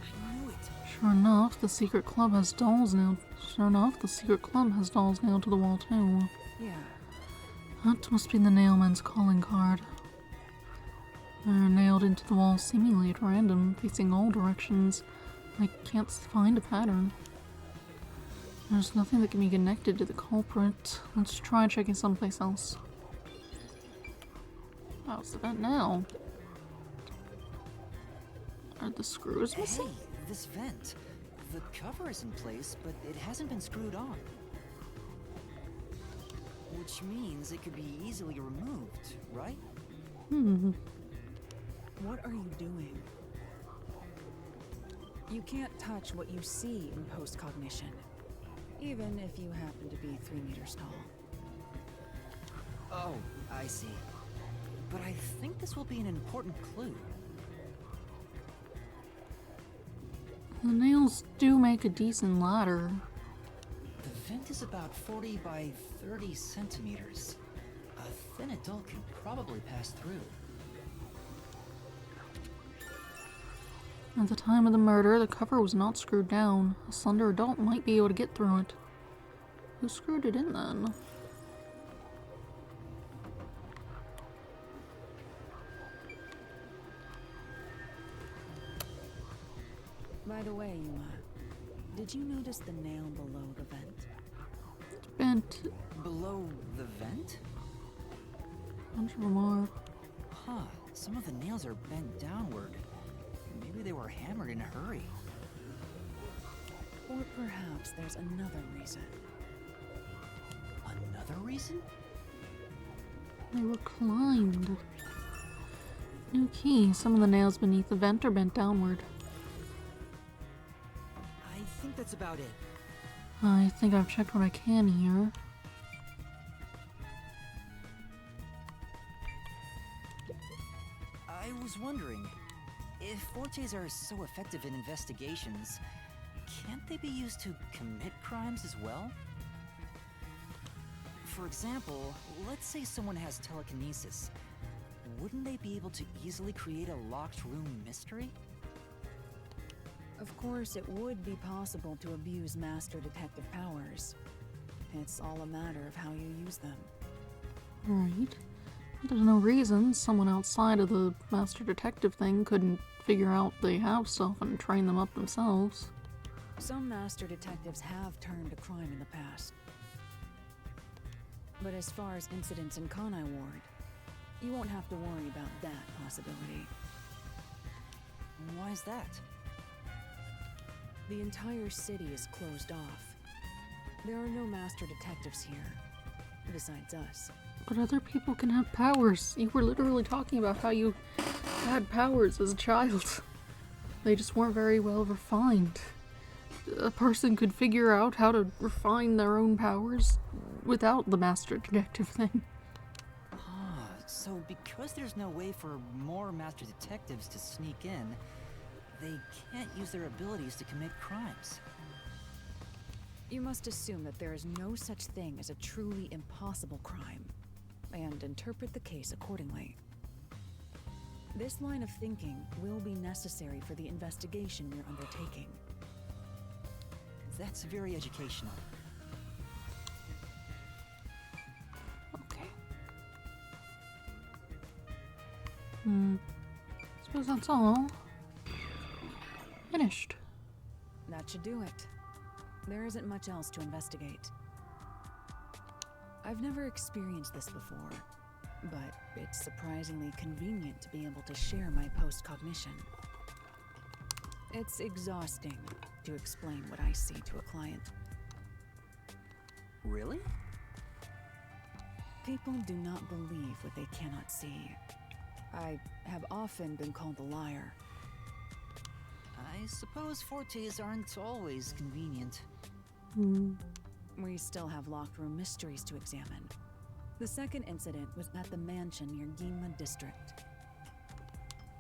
I knew it. Sure enough, the secret club has dolls nailed. Sure enough, the secret club has dolls nailed to the wall too. Yeah, That must be the nailman's calling card. They're nailed into the wall seemingly at random, facing all directions. I can't find a pattern. There's nothing that can be connected to the culprit. Let's try checking someplace else. Oh, it's the vent now. Are the screws missing? Hey, this vent. The cover is in place, but it hasn't been screwed on. Which means it could be easily removed, right? what are you doing? You can't touch what you see in post-cognition, even if you happen to be 3 meters tall. Oh, I see. But I think this will be an important clue. The nails do make a decent ladder. The vent is about 40 by 30 centimeters. A thin adult can probably pass through. At the time of the murder, the cover was not screwed down. A slender adult might be able to get through it. Who screwed it in then? By the way, Yuma, did you notice the nail below the vent? Bent. Below the vent? Bunch of them are. Huh, some of the nails are bent downward. Maybe they were hammered in a hurry. Or perhaps there's another reason. Another reason? They were climbed. New key. Some of the nails beneath the vent are bent downward. I think that's about it. I think I've checked what I can here. I was wondering, if fortes are so effective in investigations, can't they be used to commit crimes as well? For example, let's say someone has telekinesis. Wouldn't they be able to easily create a locked room mystery? Of course, it would be possible to abuse master detective powers. It's all a matter of how you use them. Right. There's no reason someone outside of the master detective thing couldn't figure out they have stuff and train them up themselves. Some master detectives have turned to crime in the past. But as far as incidents in Kanai Ward, you won't have to worry about that possibility. Why is that? The entire city is closed off. There are no master detectives here, besides us. But other people can have powers. You were literally talking about how you had powers as a child. They just weren't very well refined. A person could figure out how to refine their own powers without the master detective thing. Ah, so because there's no way for more master detectives to sneak in, they can't use their abilities to commit crimes. You must assume that there is no such thing as a truly impossible crime, and interpret the case accordingly. This line of thinking will be necessary for the investigation you're undertaking. That's very educational. Okay. Suppose that's all. Finished. That should do it. There isn't much else to investigate. I've never experienced this before, but it's surprisingly convenient to be able to share my post-cognition. It's exhausting to explain what I see to a client. Really? People do not believe what they cannot see. I have often been called a liar. I suppose fortes aren't always convenient. We still have locked room mysteries to examine. The second incident was at the mansion near Ginma District.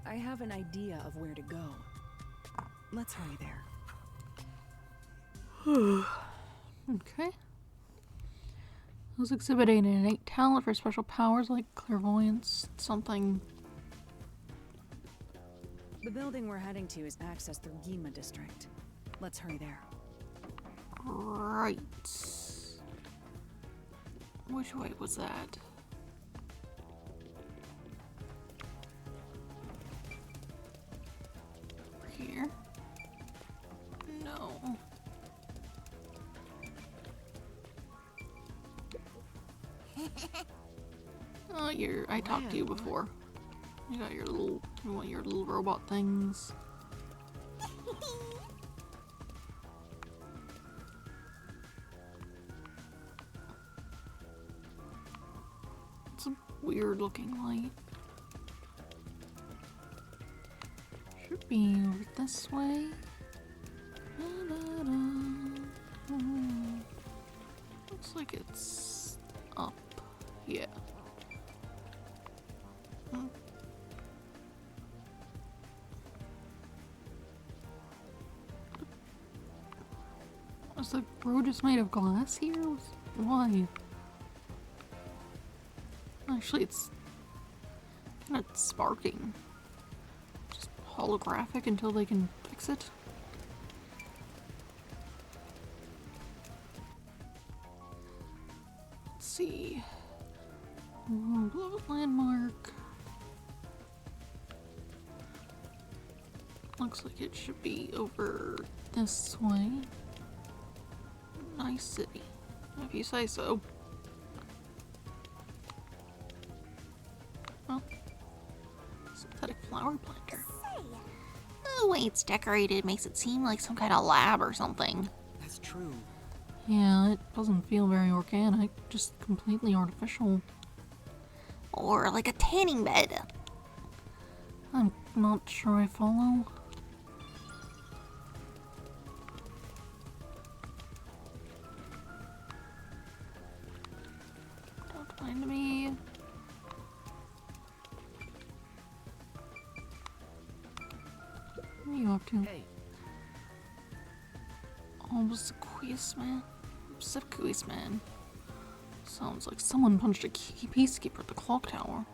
I have an idea of where to go. Let's hurry there. Okay. Who's exhibiting an innate talent for special powers like clairvoyance, something. The building we're heading to is accessed through Ginma District. Let's hurry there. Right. Which way was that? Here? No. Oh, I talked to you before. You got your little, you want your little robot things. It's a weird looking light. Should be over this way. Looks like it's up. Yeah. Was the road just made of glass here? Why? Actually, it's kind of sparking. Just holographic until they can fix it. Let's see. Landmark. Looks like it should be over this way. Nice city, if you say so. Well, synthetic flower planter. The way it's decorated makes it seem like some kind of lab or something. That's true. Yeah, it doesn't feel very organic, just completely artificial. Or like a tanning bed. I'm not sure I follow. Don't mind me. What are you up to? Hey, Obsequious man? Obsequious man. Sounds like someone punched a peacekeeper at the clock tower.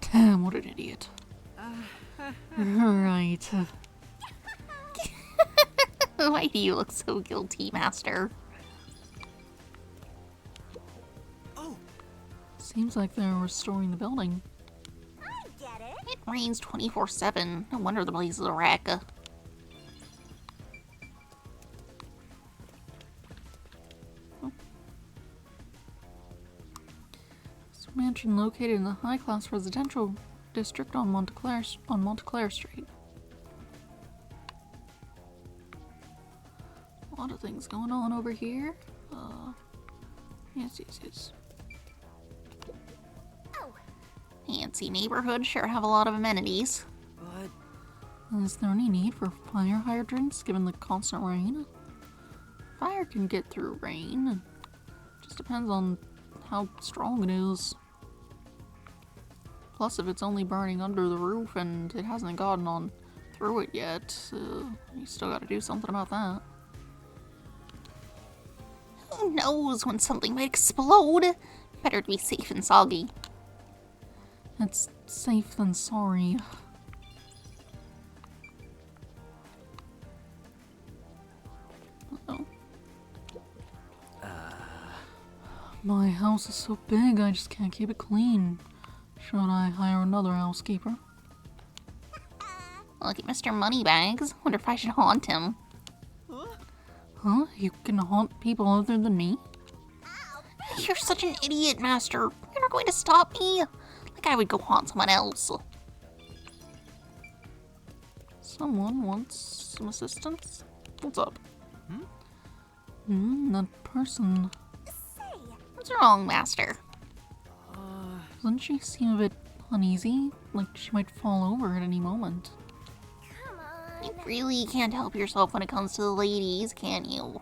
Damn, what an idiot. Right. Why do you look so guilty, Master? oh, Seems like they're restoring the building. I get it. It rains 24/7. No wonder the place is a wreck. This mansion located in the high-class residential district on Montclair Street. A lot of things going on over here. Yes. Oh. Fancy neighborhood, sure have a lot of amenities. but Is there any need for fire hydrants given the constant rain? Fire can get through rain. It just depends on how strong it is. Plus, if it's only burning under the roof and it hasn't gotten on through it yet. You still gotta do something about that. Who knows when something might explode? Better to be safe and soggy. It's safe than sorry. Uh-oh. My house is so big, I just can't keep it clean. Should I hire another housekeeper? Look at Mr. Moneybags. Wonder if I should haunt him. Huh? You can haunt people other than me? You're such an idiot, Master. You're not going to stop me. Like I would go haunt someone else. Someone wants some assistance? What's up? That person. What's wrong, Master? Doesn't she seem a bit uneasy? Like she might fall over at any moment. Come on. You really can't help yourself when it comes to the ladies, can you?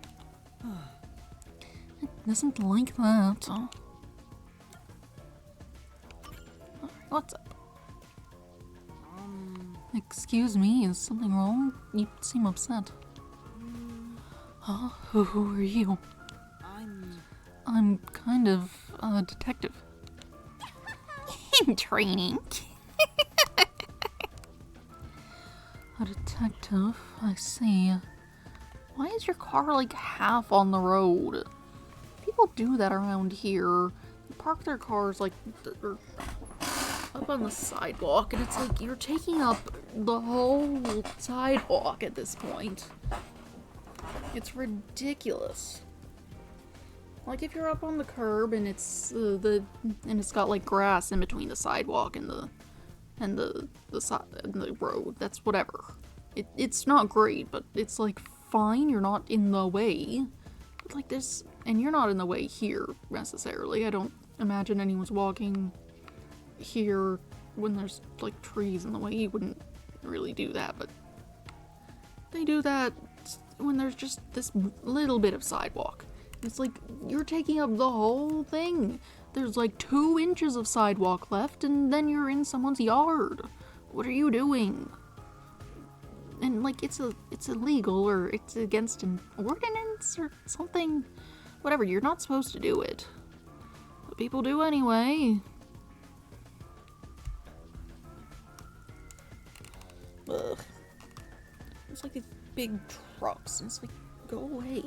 It isn't like that. What's up? Excuse me, is something wrong? You seem upset. Huh? Who are you? I'm kind of a detective. In training. A detective? I see. Why is your car like half on the road? People do that around here. They park their cars like up on the sidewalk, and it's like you're taking up the whole sidewalk at this point. It's ridiculous. Like if you're up on the curb and it's it's got like grass in between the sidewalk and the road. That's whatever. It's not great, but it's like fine. You're not in the way. But like this, and you're not in the way here necessarily. I don't imagine anyone's walking here when there's like trees in the way. You wouldn't really do that, but they do that when there's just this little bit of sidewalk. It's like you're taking up the whole thing. There's like 2 inches of sidewalk left, and then you're in someone's yard. What are you doing? And like it's illegal, or it's against an ordinance or something. Whatever, you're not supposed to do it. But people do anyway. Ugh. It's like these big trucks, and it's like, go away.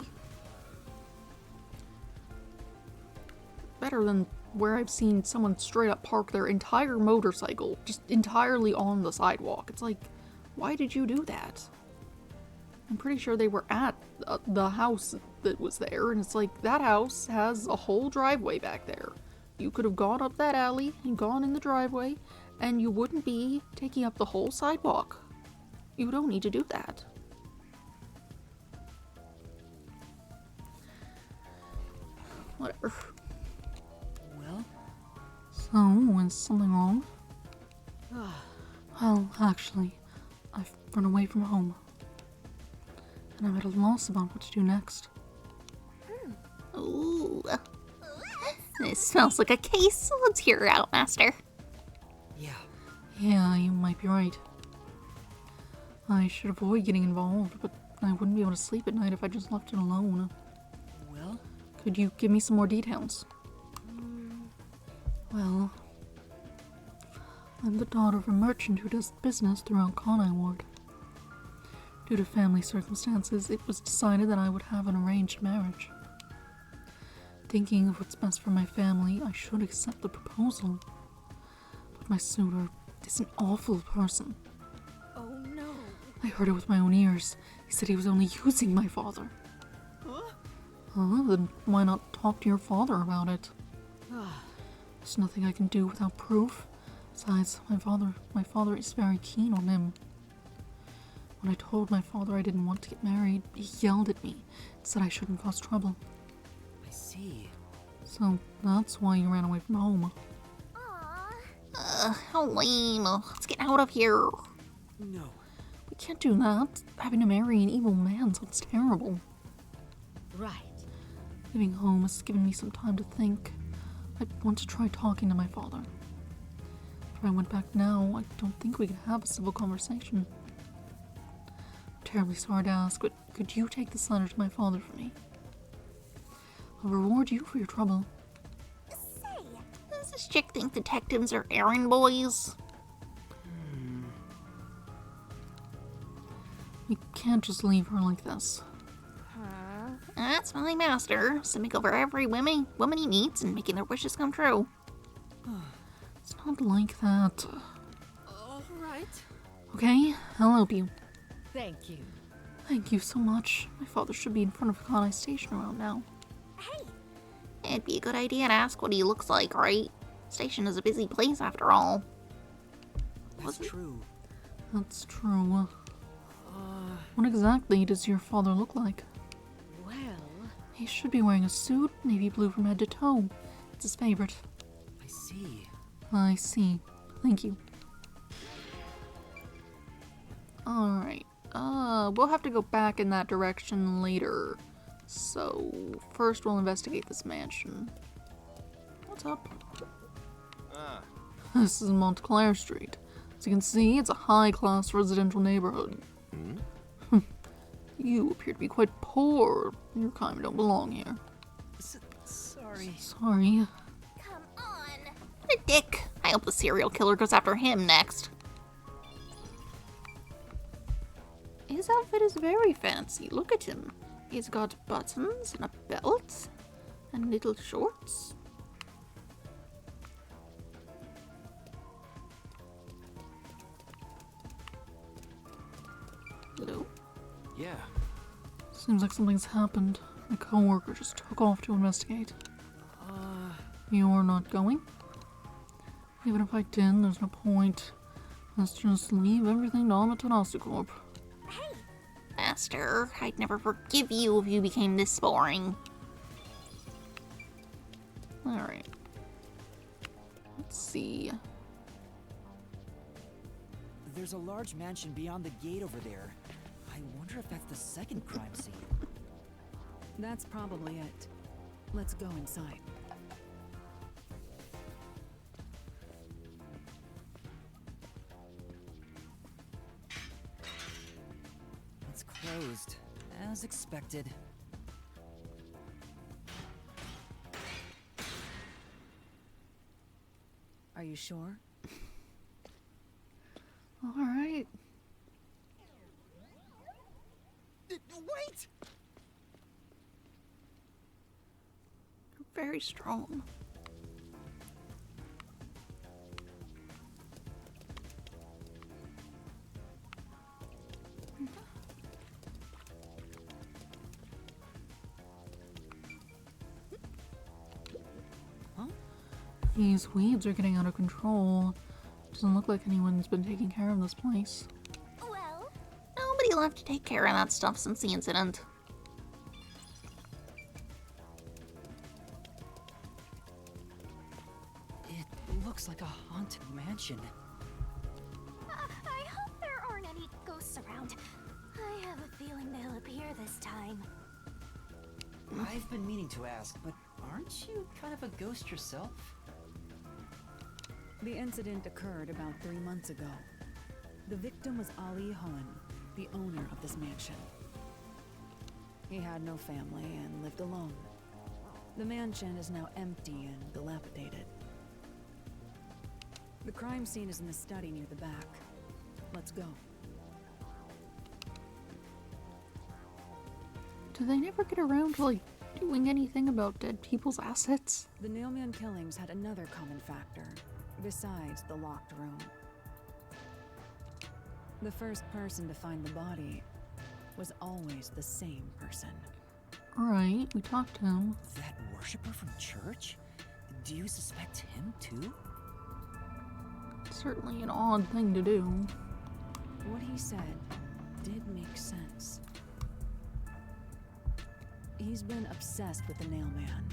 Better than where I've seen someone straight up park their entire motorcycle just entirely on the sidewalk. It's like, why did you do that? I'm pretty sure they were at the house that was there, and it's like, that house has a whole driveway back there. You could have gone up that alley and gone in the driveway, and you wouldn't be taking up the whole sidewalk. You don't need to do that. Whatever. Well? So, is something wrong? Well, actually, I've run away from home. And I'm at a loss about what to do next. Ooh. This smells like a case. Let's hear it out, Master. Yeah, you might be right. I should avoid getting involved, but I wouldn't be able to sleep at night if I just left it alone. Well? Could you give me some more details? Well, I'm the daughter of a merchant who does business throughout Conai Ward. Due to family circumstances, it was decided that I would have an arranged marriage. Thinking of what's best for my family, I should accept the proposal. But my suitor is an awful person. Oh no. I heard it with my own ears. He said he was only using my father. Then why not talk to your father about it? There's nothing I can do without proof. Besides, my father is very keen on him. When I told my father I didn't want to get married, he yelled at me and said I shouldn't cause trouble. I see. So that's why you ran away from home. Aww. How lame. Let's get out of here. No. We can't do that. Having to marry an evil man sounds terrible. Right. Leaving home has given me some time to think. I want to try talking to my father. If I went back now, I don't think we could have a civil conversation. terribly sorry to ask, but could you take this letter to my father for me? I'll reward you for your trouble. Say, Does this chick think detectives are errand boys? We can't just leave her like this. That's my master, swimming over every woman he meets and making their wishes come true. It's not like that. All right. Okay, I'll help you. Thank you. Thank you so much. My father should be in front of Kanai Station around now. hey, It'd be a good idea to ask what he looks like, right? Station is a busy place after all. That's true. That's true. What exactly does your father look like? Well, He should be wearing a suit, navy blue from head to toe. It's his favorite. I see. I see. Thank you. Alright. We'll have to go back in that direction later. So, first we'll investigate this mansion. What's up? This is Montclair Street. As you can see, it's a high-class residential neighborhood. You appear to be quite poor. Your kind don't belong here. Sorry. Sorry. come on. What a dick. I hope the serial killer goes after him next. His outfit is very fancy. Look at him. He's got buttons and a belt and little shorts. Hello? Yeah. Seems like something's happened. My coworker just took off to investigate. You're not going? Even if I did, there's no point. Let's just leave everything to Amaterasu Corp. Master, I'd never forgive you if you became this boring. Alright. Let's see. There's a large mansion beyond the gate over there. I wonder if that's the second crime scene. That's probably it. Let's go inside. It's closed, as expected. Are you sure? Alright. Wait! You're very strong. These weeds are getting out of control. Doesn't look like anyone's been taking care of this place. Well, Nobody left to take care of that stuff since the incident. It looks like a haunted mansion. I hope there aren't any ghosts around. I have a feeling they'll appear this time. I've been meaning to ask, but aren't you kind of a ghost yourself? The incident occurred about 3 months ago. The victim was Ali Hohen, the owner of this mansion. He had no family and lived alone. The mansion is now empty and dilapidated. The crime scene is in the study near the back. Let's go. Do they never get around to, like, doing anything about dead people's assets? The Nailman killings had another common factor, besides the locked room. The first person to find the body was always the same person. Right, we talked to him. That worshiper from church? Do you suspect him too? Certainly an odd thing to do. What he said did make sense. He's been obsessed with the Nailman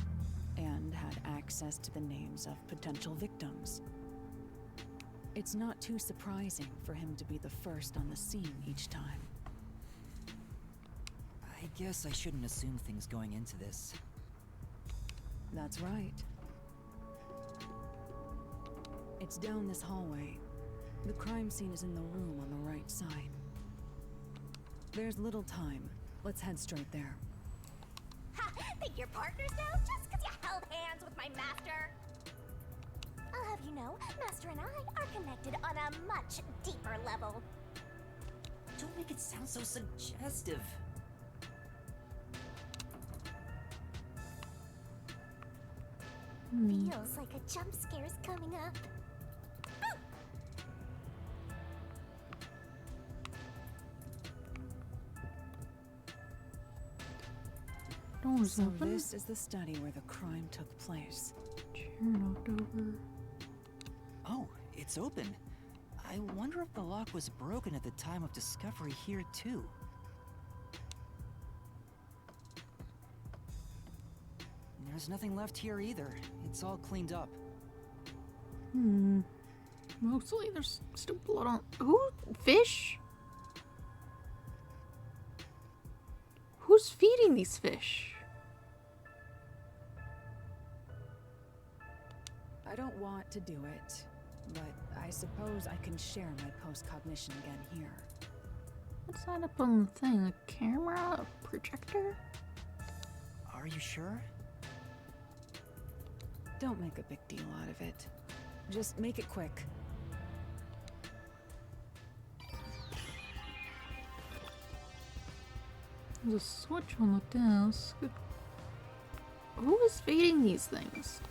and had access to the names of potential victims. It's not too surprising for him to be the first on the scene each time. I guess I shouldn't assume things going into this. That's right. It's down this hallway. The crime scene is in the room on the right side. There's little time. Let's head straight there. Ha! Think you're partners now just because you held hands with my master? I'll have you know, Master and I are connected on a much deeper level. Don't make it sound so suggestive. Feels like a jump scare's coming up. Doors So open. this is the study where the crime took place. Chair knocked over. Oh, it's open. I wonder if the lock was broken at the time of discovery here, too. There's nothing left here either. It's all cleaned up. Mostly there's still blood on. Who? Fish? Who's feeding these fish? I don't want to do it, but I suppose I can share my post-cognition again here. What's that up on the thing? A camera? A projector? Are you sure? Don't make a big deal out of it. Just make it quick. There's a switch on the desk. Who is feeding these things?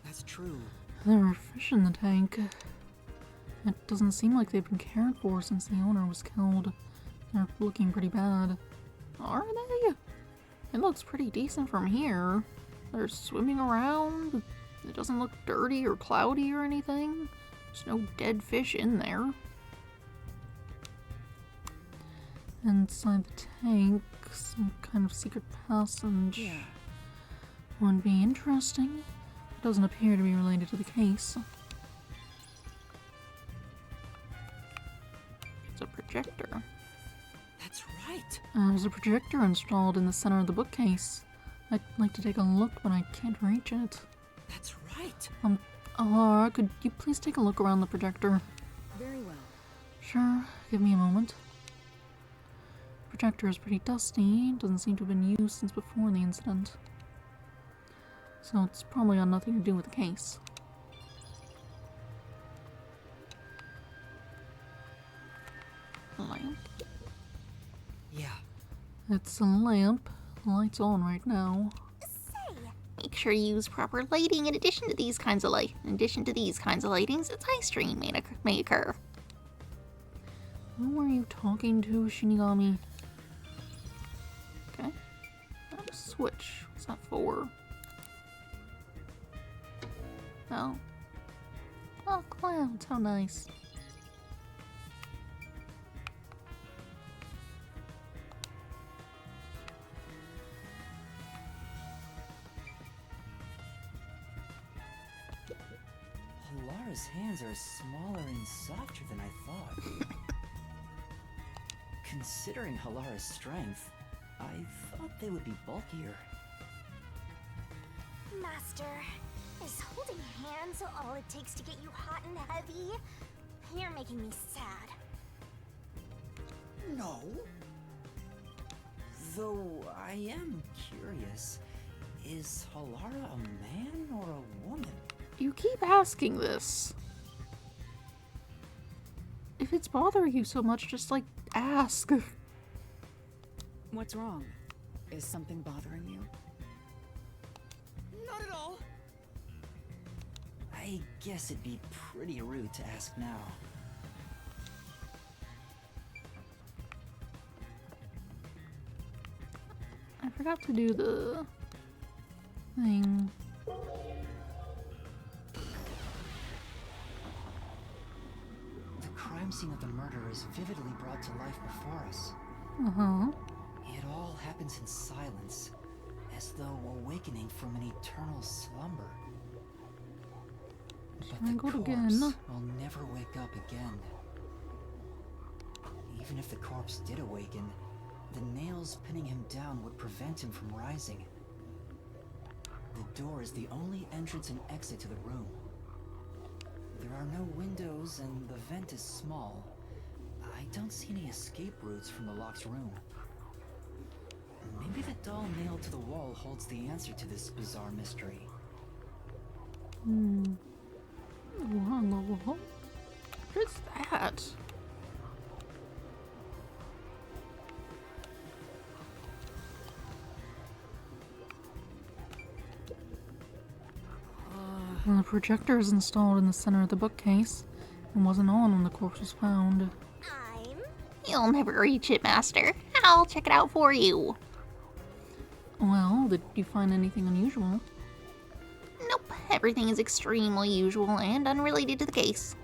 That's true. There are fish in the tank. It doesn't seem like they've been cared for since the owner was killed. They're looking pretty bad. Are they? It looks pretty decent from here. They're swimming around. It doesn't look dirty or cloudy or anything. There's no dead fish in there. Inside the tank, some kind of secret passage. Yeah. Would be interesting. It doesn't appear to be related to the case. It's a projector. That's right. There's a projector installed in the center of the bookcase. I'd like to take a look, but I can't reach it. That's right. Could you please take a look around the projector? Very well. Sure, give me a moment. Projector is pretty dusty, doesn't seem to have been used since before the incident. So it's probably got nothing to do with the case. Lamp. Yeah. It's a lamp. The light's on right now. Say, Make sure you use proper lighting in addition to these kinds of lightings, its eye strain may occur. Who are you talking to, Shinigami? Okay. That switch. What's that for? Oh. Oh, clouds. How nice. Halara's hands are smaller and softer than I thought. Considering Halara's strength, I thought they would be bulkier. Master, is holding hands all it takes to get you hot and heavy? You're making me sad. No. Though I am curious, is Halara a man or a woman? You keep asking this. If it's bothering you so much, just like ask. What's wrong? Is something bothering you? Not at all. I guess it'd be pretty rude to ask now. I forgot to do the thing. The crime scene of the murder is vividly brought to life before us. Uh-huh. It all happens in silence, as though awakening from an eternal slumber. But the Strangled corpse again. will never wake up again. Even if the corpse did awaken, the nails pinning him down would prevent him from rising. The door is the only entrance and exit to the room. There are no windows and the vent is small. I don't see any escape routes from the locked room. Maybe the doll nailed to the wall holds the answer to this bizarre mystery. On the wall? What is that? The projector is installed in the center of the bookcase and wasn't on when the corpse was found. You'll never reach it, Master. I'll check it out for you. Well, did you find anything unusual? Nope, everything is extremely usual and unrelated to the case.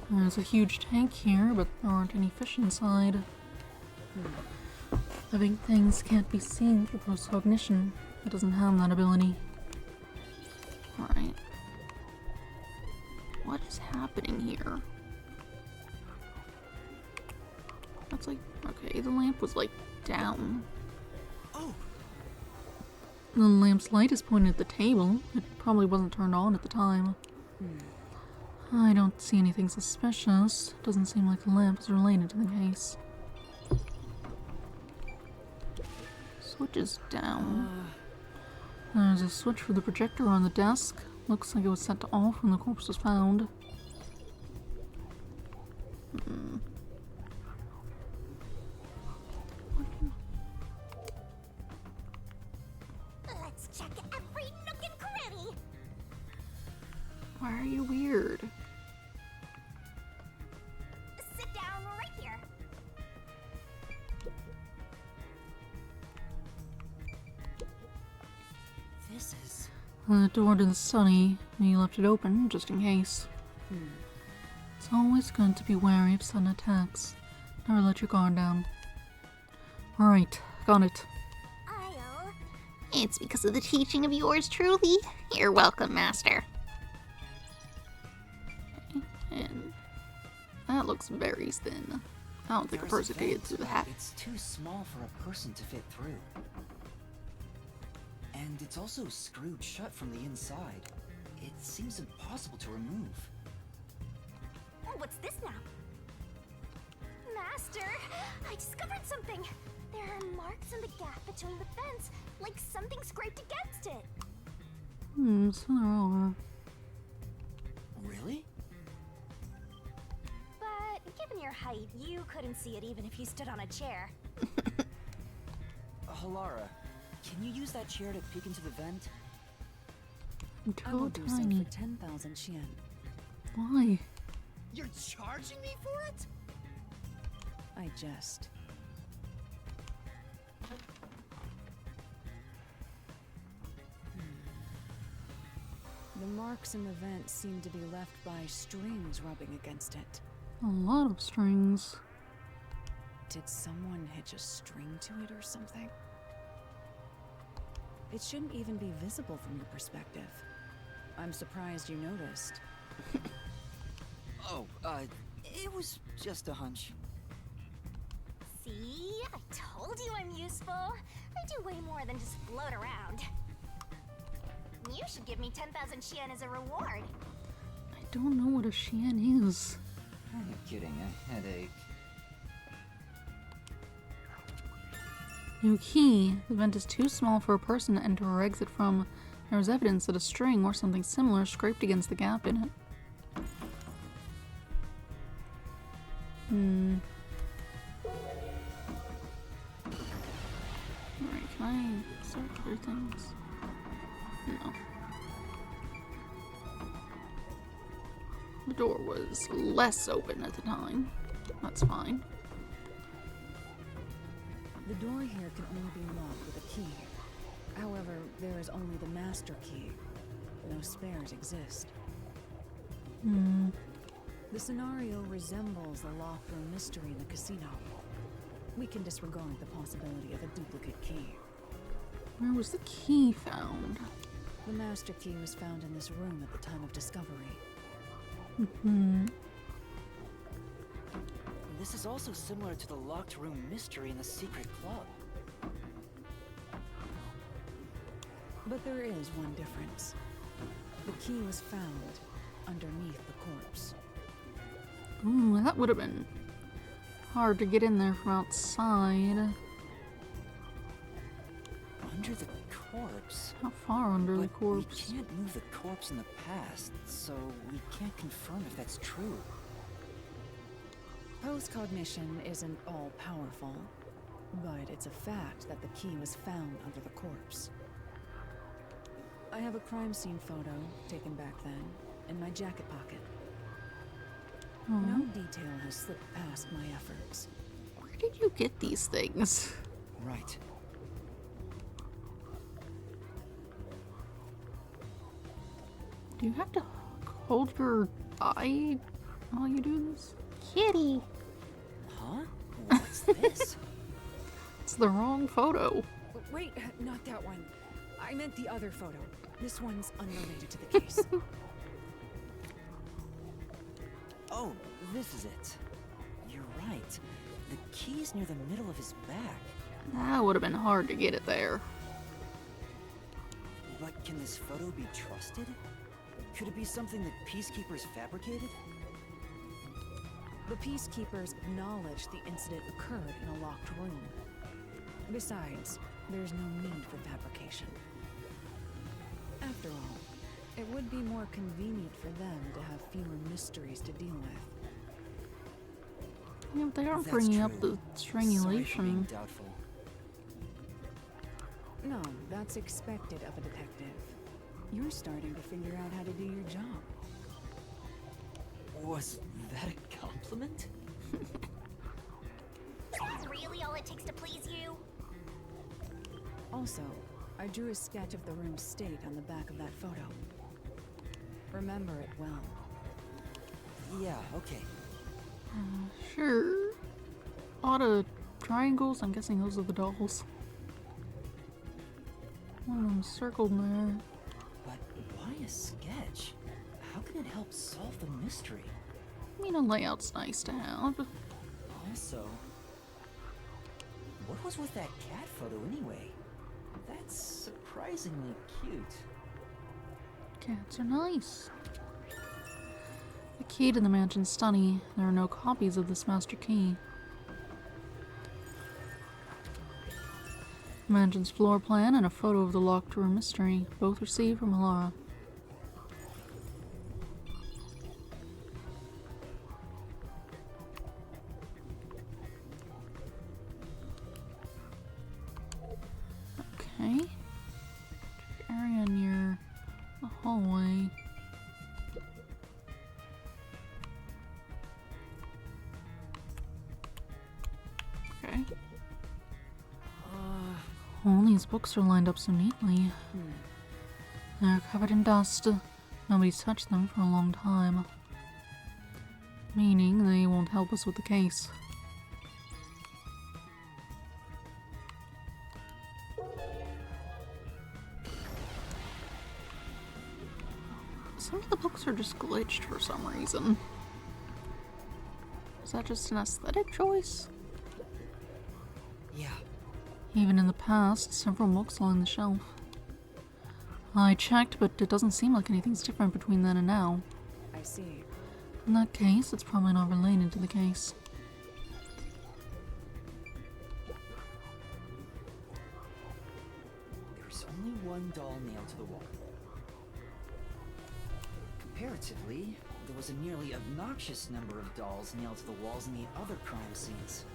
There's a huge tank here, but there aren't any fish inside. Living things can't be seen through post-cognition. It doesn't have that ability. Alright. What is happening here? That's like... okay, the lamp was like down. Oh, The lamp's light is pointed at the table. It probably wasn't turned on at the time. I don't see anything suspicious. Doesn't seem like the lamp is related to the case. Switch is down. There's a switch for the projector on the desk. Looks like it was set to off when the corpse was found. Let's check every nook and cranny. Why are you weird? Sit down right here. This is... The door to the study, you left it open just in case. It's always good to be wary of sudden attacks. Never let your guard down. Alright, got it. I'll... It's because of the teaching of yours truly. You're welcome, Master. And that looks very thin. I don't think a There's person could get vent, through but that. It's too small for a person to fit through. And it's also screwed shut from the inside. It seems impossible to remove. What's this now? Master, I discovered something. There are marks in the gap between the vents, like something scraped against it. So there are. Really? But given your height, you couldn't see it even if you stood on a chair. Halara, can you use that chair to peek into the vent? I'm I so will do so tiny. for 10,000 Xian. Why? you're charging me for it? I jest. The marks in the vent seem to be left by strings rubbing against it. A lot of strings. Did someone hitch a string to it or something? It shouldn't even be visible from your perspective. I'm surprised you noticed. Oh, it was just a hunch. See? I told you I'm useful. I do way more than just float around. You should give me 10,000 Xian as a reward. I don't know what a Xian is. I'm getting a headache. New key. The vent is too small for a person to enter or exit from. There is evidence that a string or something similar scraped against the gap in it. Alright, can I search for things? No. The door was less open at the time. That's fine. The door here can only be locked with a key. However, there is only the master key. No spares exist. The scenario resembles the locked room mystery in the casino. We can disregard the possibility of a duplicate key. Where was the key found? The master key was found in this room at the time of discovery. This is also similar to the locked room mystery in the secret club. But there is one difference. The key was found underneath the corpse. Ooh, that would have been hard to get in there from outside. Under the corpse? How far under the But corpse? we can't move the corpse in the past, so we can't confirm if that's true. Post-cognition isn't all-powerful, but it's a fact that the key was found under the corpse. I have a crime scene photo, taken back then, in my jacket pocket. No detail has slipped past my efforts. Where did you get these things? Right. Do you have to hold your eye while you do this? Kitty! Huh? What's this? It's the wrong photo. Wait, not that one. I meant the other photo. This one's unrelated to the case. Oh, this is it. You're right. The key's near the middle of his back. That would have been hard to get it there. But can this photo be trusted? Could it be something that peacekeepers fabricated? The peacekeepers acknowledged the incident occurred in a locked room. Besides, there's no need for fabrication. After all, it would be more convenient for them to have fewer mysteries to deal with. Yeah, but they aren't That's bringing up true. the Sorry for being strangulation. doubtful. No, that's expected of a detective. You're starting to figure out how to do your job. Was that a compliment? Is that really all it takes to please you? Also, I drew a sketch of the room's state on the back of that photo. Remember it well. Yeah, okay. Sure. A lot of triangles. I'm guessing those are the dolls. One of them circled there. But why a sketch? How can it help solve the mystery? I mean, a layout's nice to have. Also, what was with that cat photo anyway? That's surprisingly cute. Cats are nice. The key to the mansion's study. There are no copies of this master key. The mansion's floor plan and a photo of the locked room mystery, both received from Alara. Okay. Area near the hallway. Okay. All these books are lined up so neatly. They're covered in dust. Nobody's touched them for a long time. Meaning they won't help us with the case. Some of the books are just glitched for some reason. Is that just an aesthetic choice? Yeah. Even in the past, several books line the shelf. I checked, but it doesn't seem like anything's different between then and now. I see. In that case, it's probably not related to the case. There's only one doll nailed to the wall. Comparatively, there was a nearly obnoxious number of dolls nailed to the walls in the other crime scenes.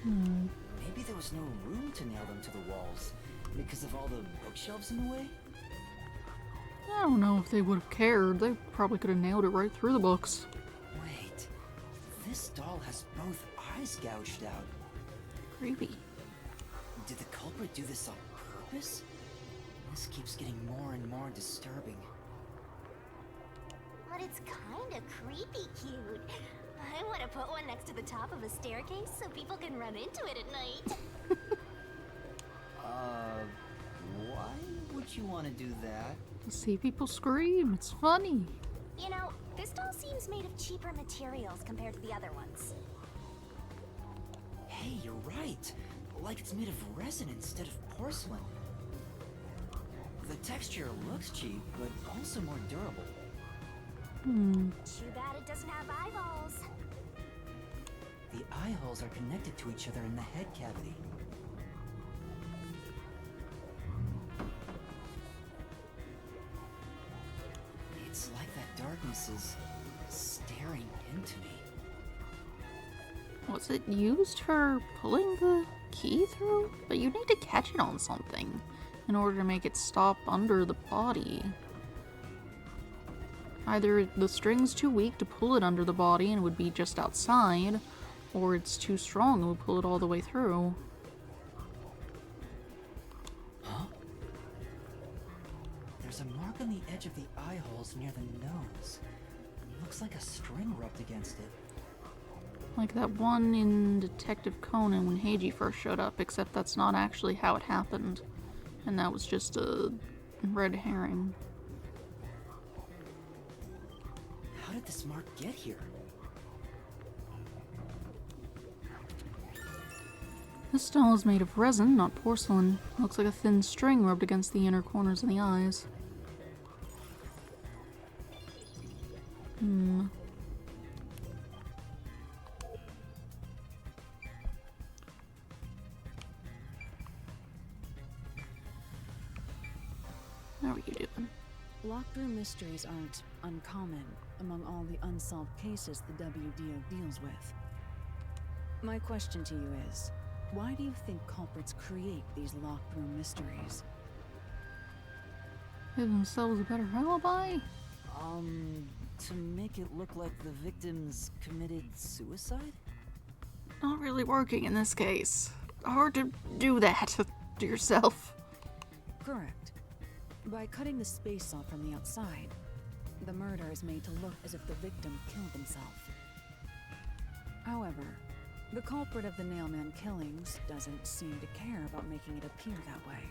Maybe there was no room to nail them to the walls because of all the bookshelves in the way? I don't know if they would have cared. They probably could have nailed it right through the books. Wait, this doll has both eyes gouged out. Creepy. Did the culprit do this on purpose? This keeps getting more and more disturbing. But it's kinda creepy cute. I want to put one next to the top of a staircase so people can run into it at night. Why would you want to do that? To see people scream. It's funny. You know, this doll seems made of cheaper materials compared to the other ones. Hey, you're right. Like it's made of resin instead of porcelain. The texture looks cheap, but also more durable. Too bad it doesn't have eyeballs. The eye holes are connected to each other in the head cavity. It's like that darkness is staring into me. Was it used for pulling the key through? But you need to catch it on something in order to make it stop under the body. Either the string's too weak to pull it under the body and would be just outside, or it's too strong and would pull it all the way through. Huh? There's a mark on the edge of the eye holes near the nose. Looks like a string rubbed against it. Like that one in Detective Conan when Heiji first showed up, except that's not actually how it happened. And that was just a red herring. How did this mark get here? This doll is made of resin, not porcelain. Looks like a thin string rubbed against the inner corners of the eyes. How are you doing? Locked room mysteries aren't uncommon among all the unsolved cases the WDO deals with. My question to you is, why do you think culprits create these locked room mysteries? Give themselves a better alibi? To make it look like the victims committed suicide? Not really working in this case. Hard to do that to yourself. Correct. By cutting the space off from the outside, the murder is made to look as if the victim killed himself. However, the culprit of the Nailman killings doesn't seem to care about making it appear that way.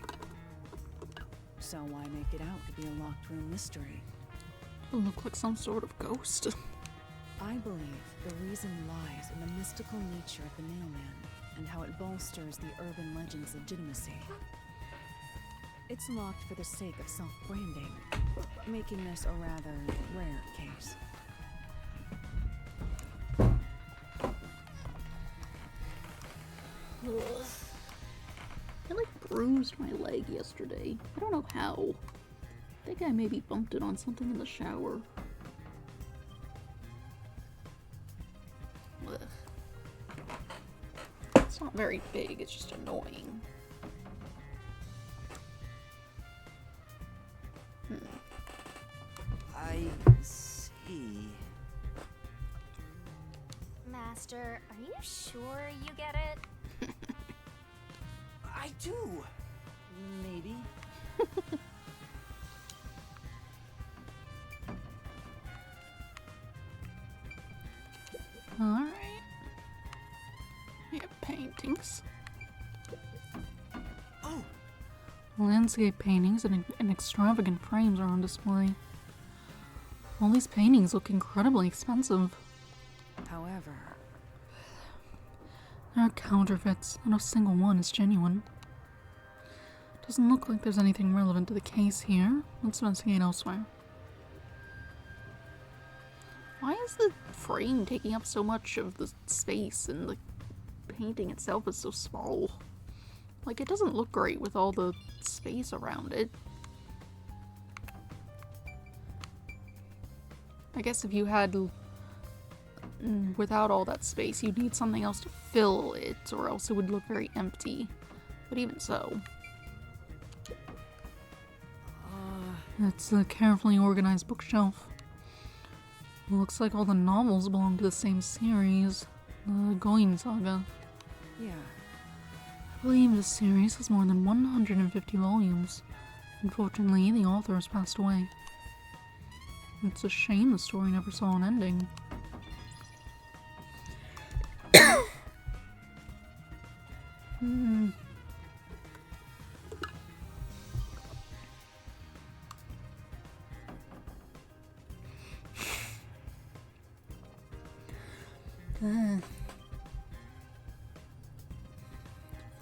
So why make it out to be a locked room mystery? It'll look like some sort of ghost. I believe the reason lies in the mystical nature of the Nailman and how it bolsters the urban legend's legitimacy. It's locked for the sake of self-branding, making this a rather rare case. Ugh. I bruised my leg yesterday. I don't know how. I think I maybe bumped it on something in the shower. Ugh. It's not very big, it's just annoying. I see. Master, are you sure you get it? I do. Maybe. Alright. We have paintings. Oh, Landscape paintings and extravagant frames are on display. All these paintings look incredibly expensive. However, There are counterfeits, and not a single one is genuine. Doesn't look like there's anything relevant to the case here. Let's investigate elsewhere. Why is the frame taking up so much of the space and the painting itself is so small? Like, it doesn't look great with all the space around it. I guess if you had, without all that space, you'd need something else to fill it, or else it would look very empty. But even so. It's a carefully organized bookshelf. It looks like all the novels belong to the same series, the Goin Saga. yeah, I believe this series has more than 150 volumes. Unfortunately, the author has passed away. It's a shame the story never saw an ending.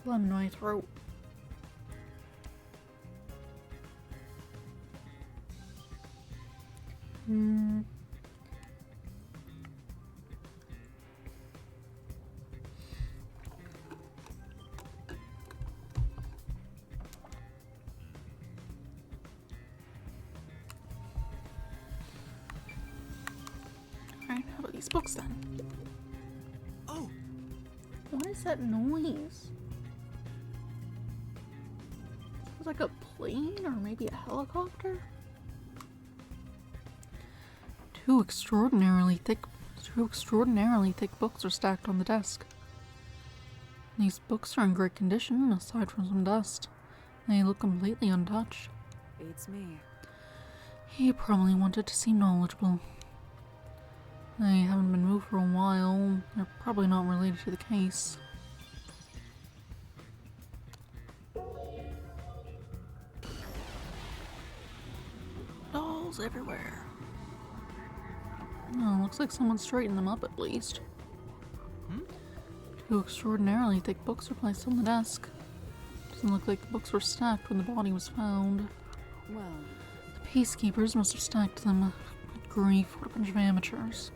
Phlegm in my throat. Alright, how about these books then? Oh, What is that noise? It's like a plane or maybe a helicopter? Two extraordinarily thick books are stacked on the desk. These books are in great condition, aside from some dust. They look completely untouched. Beats me. He probably wanted to seem knowledgeable. They haven't been moved for a while. They're probably not related to the case. Dolls everywhere. Oh, looks like someone straightened them up at least. Two extraordinarily thick books are placed on the desk. Doesn't look like the books were stacked when the body was found. Well, The peacekeepers must have stacked them. Good grief, what a bunch of amateurs.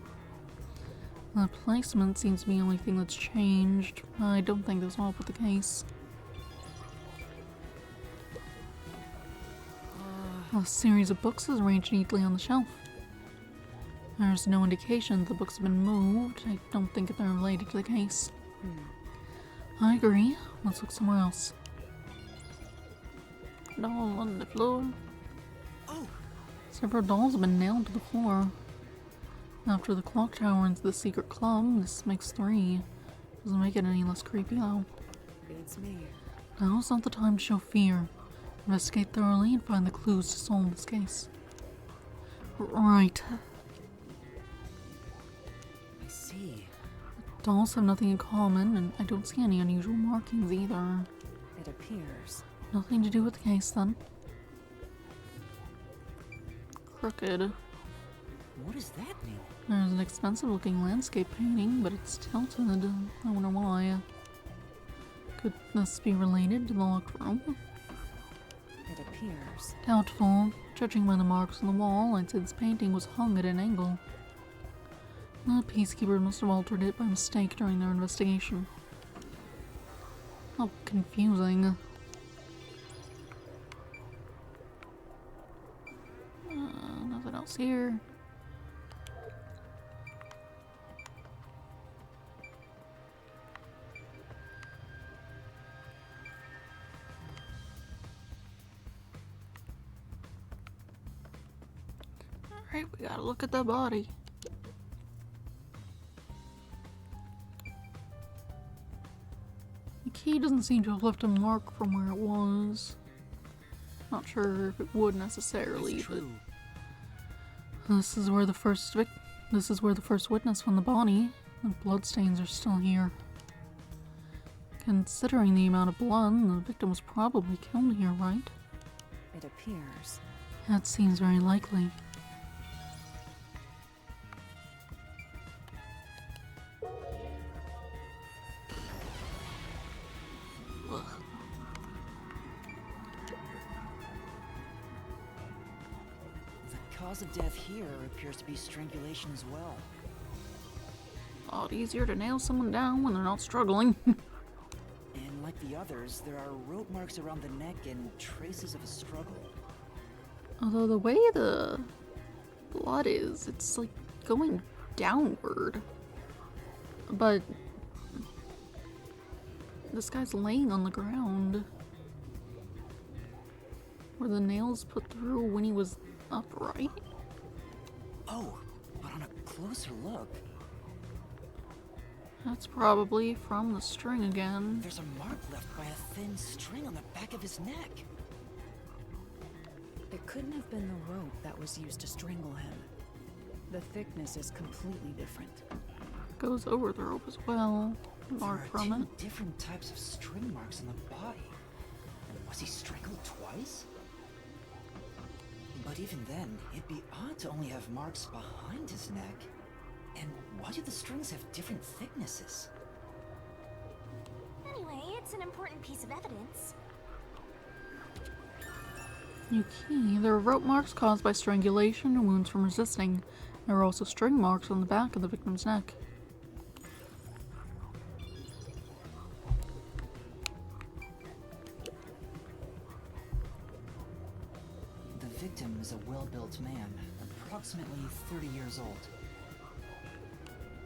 The placement seems to be the only thing that's changed. I don't think this will help with the case. A series of books is arranged neatly on the shelf. There's no indication that the books have been moved. I don't think they're related to the case. I agree. Let's look somewhere else. Doll on the floor. oh, Several dolls have been nailed to the floor. After the clock tower into the secret club, this makes 3. Doesn't make it any less creepy though. beats me. Now's not the time to show fear. Investigate thoroughly and find the clues to solve this case. Right. I see. Dolls have nothing in common, and I don't see any unusual markings either. It appears. Nothing to do with the case then. Crooked. What does that mean? There's an expensive looking landscape painting, but it's tilted. I wonder why. Could this be related to the locked room? It appears. Doubtful. Judging by the marks on the wall, I'd say this painting was hung at an angle. The peacekeeper must have altered it by mistake during their investigation. How confusing. Nothing else here. Alright, we gotta look at the body. The key doesn't seem to have left a mark from where it was. Not sure if it would necessarily, that's but true. this is where the first witness found the body. The bloodstains are still here. Considering the amount of blood, the victim was probably killed here, right? It appears. That seems very likely. The cause of death here appears to be strangulation as well. A lot easier to nail someone down when they're not struggling. And like the others, there are rope marks around the neck and traces of a struggle. Although the way the blood is, it's like going downward. But this guy's laying on the ground. Were the nails put through when he was upright? Oh, but on a closer look, That's probably from the string again. there's a mark left by a thin string on the back of his neck. It couldn't have been the rope that was used to strangle him. The thickness is completely different. Goes over the rope as well. Mark There are from two it. different types of string marks on the body. Was he strangled twice? But even then, it'd be odd to only have marks behind his neck. And why do the strings have different thicknesses? Anyway, it's an important piece of evidence. Yuki, there are rope marks caused by strangulation and wounds from resisting. There are also string marks on the back of the victim's neck. The victim is a well-built man, approximately 30 years old.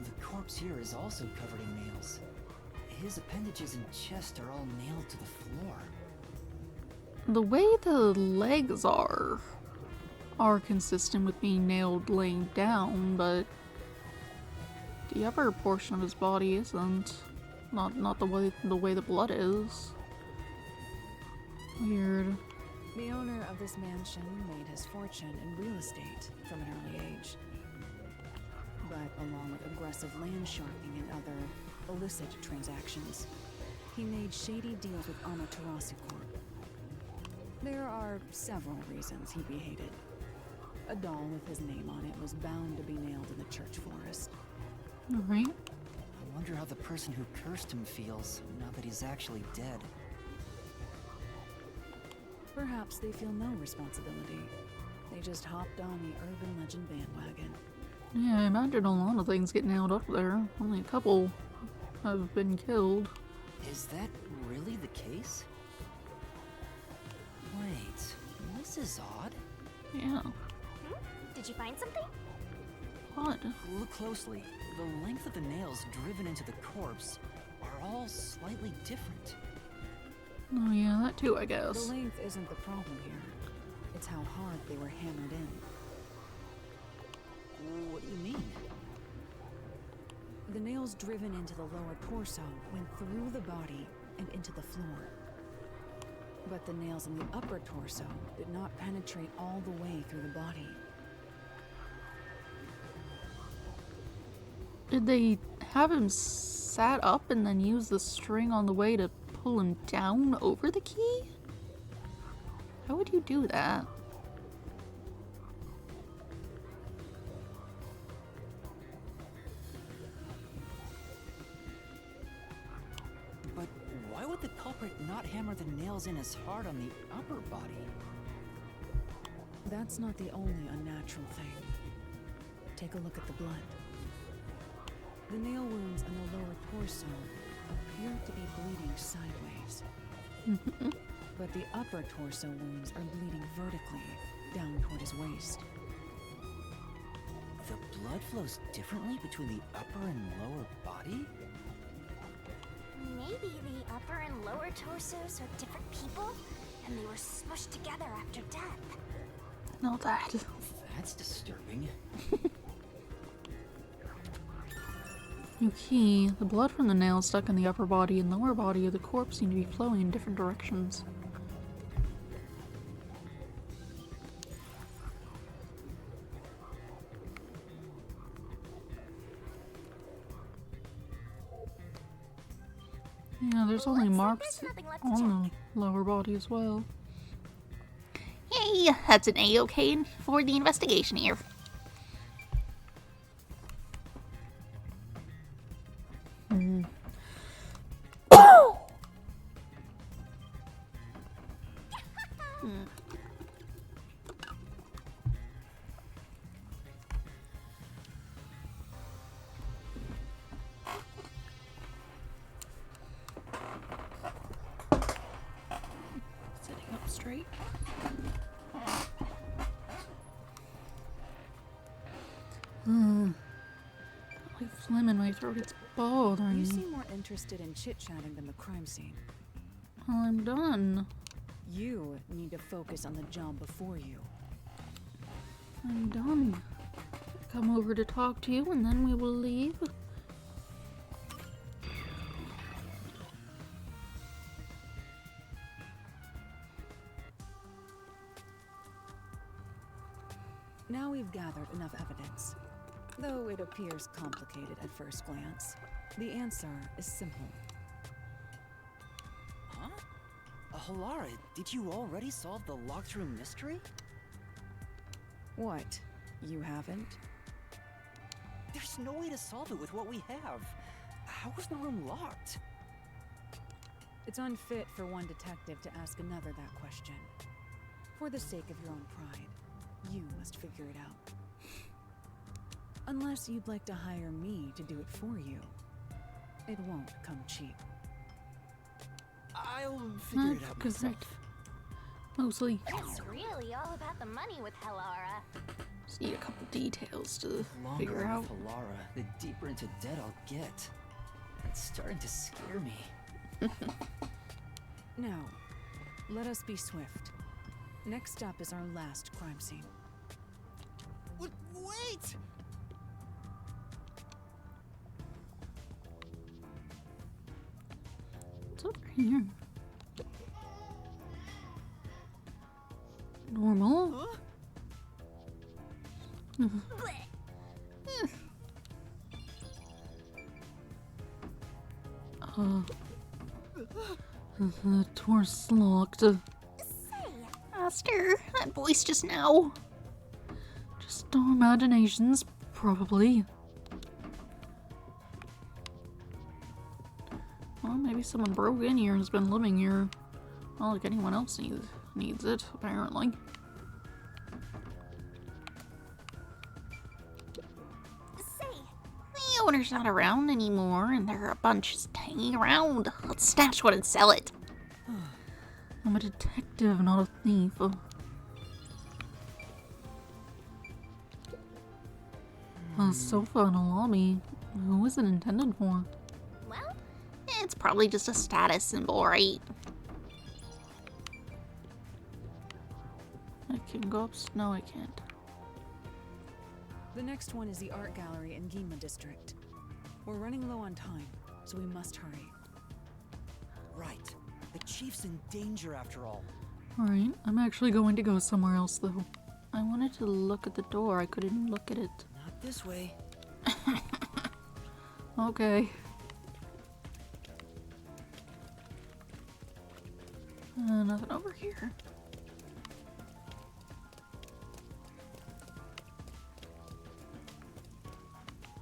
The corpse here is also covered in nails. His appendages and chest are all nailed to the floor. The way the legs are consistent with being nailed laying down, but the upper portion of his body isn't. Not the way the blood is. Weird. The owner of this mansion made his fortune in real estate from an early age. But along with aggressive land sharking and other illicit transactions, he made shady deals with Amaterasu Corp. There are several reasons he behaved. A doll with his name on it was bound to be nailed in the church forest. Alright. I wonder how the person who cursed him feels now that he's actually dead. Perhaps they feel no responsibility. They just hopped on the urban legend bandwagon. Yeah, I imagine a lot of things get nailed up there. Only a couple have been killed. Is that really the case? Wait, this is odd. Yeah. Did you find something? What? Look closely. The length of the nails driven into the corpse are all slightly different. Oh yeah, that too, I The guess. length isn't the problem here. It's how hard they were hammered in. What do you mean? The nails driven into the lower torso went through the body and into the floor. But the nails in the upper torso did not penetrate all the way through the body. Did they have him sat up and then use the string on the way to pull him down over the key? How would you do that? But why would the culprit not hammer the nails in as hard on the upper body? That's not the only unnatural thing. Take a look at the blood. The nail wounds on the lower torso appear to be bleeding sideways. But the upper torso wounds are bleeding vertically, down toward his waist. The blood flows differently between the upper and lower body? Maybe the upper and lower torsos are different people, and they were smushed together after death. Not that. That's disturbing. Yuki, the blood from the nails stuck in the upper body and lower body of the corpse seem to be flowing in different directions. Yeah, there's only Looks like marks there's nothing left to on the lower body as well. Hey, that's an A-OK for the investigation here. Sitting up straight. Like phlegm in my throat, it's bothering You me. seem more interested in chit-chatting than the crime scene. Well, I'm done. You need to focus on the job before you. I'm done. Come over to talk to you and then we will leave. Now we've gathered enough evidence. Though it appears complicated at first glance, the answer is simple. Huh? Halara, did you already solve the locked room mystery? What? You haven't? There's no way to solve it with what we have. How was the room locked? It's unfit for one detective to ask another that question. For the sake of your own pride, you must figure it out. Unless you'd like to hire me to do it for you. It won't come cheap. I'll figure it out myself. Mostly. It's really all about the money with Helara. Just need a couple details to The longer figure I'm out. with Helara, the deeper into debt I'll get. It's starting to scare me. Now, let us be swift. Next up is our last crime scene. Wait! What's over here? Normal. The door's locked. Master, that voice just now. Just our imaginations, probably. Well, maybe someone broke in here and has been living here. Not like anyone else needs it, apparently. The owner's not around anymore, and there are a bunch just hanging around. Let's snatch one and sell it. I'm a detective, not a thief. A sofa in a lobby. Who is it intended for? Well, It's probably just a status symbol, right? I can go up. No, I can't. The next one is the art gallery in Ginma district. We're running low on time, so we must hurry. Right. The chief's in danger after all. Alright, I'm actually going to go somewhere else though. I wanted to look at the door, I couldn't look at it. Not this way. Okay. Nothing over here.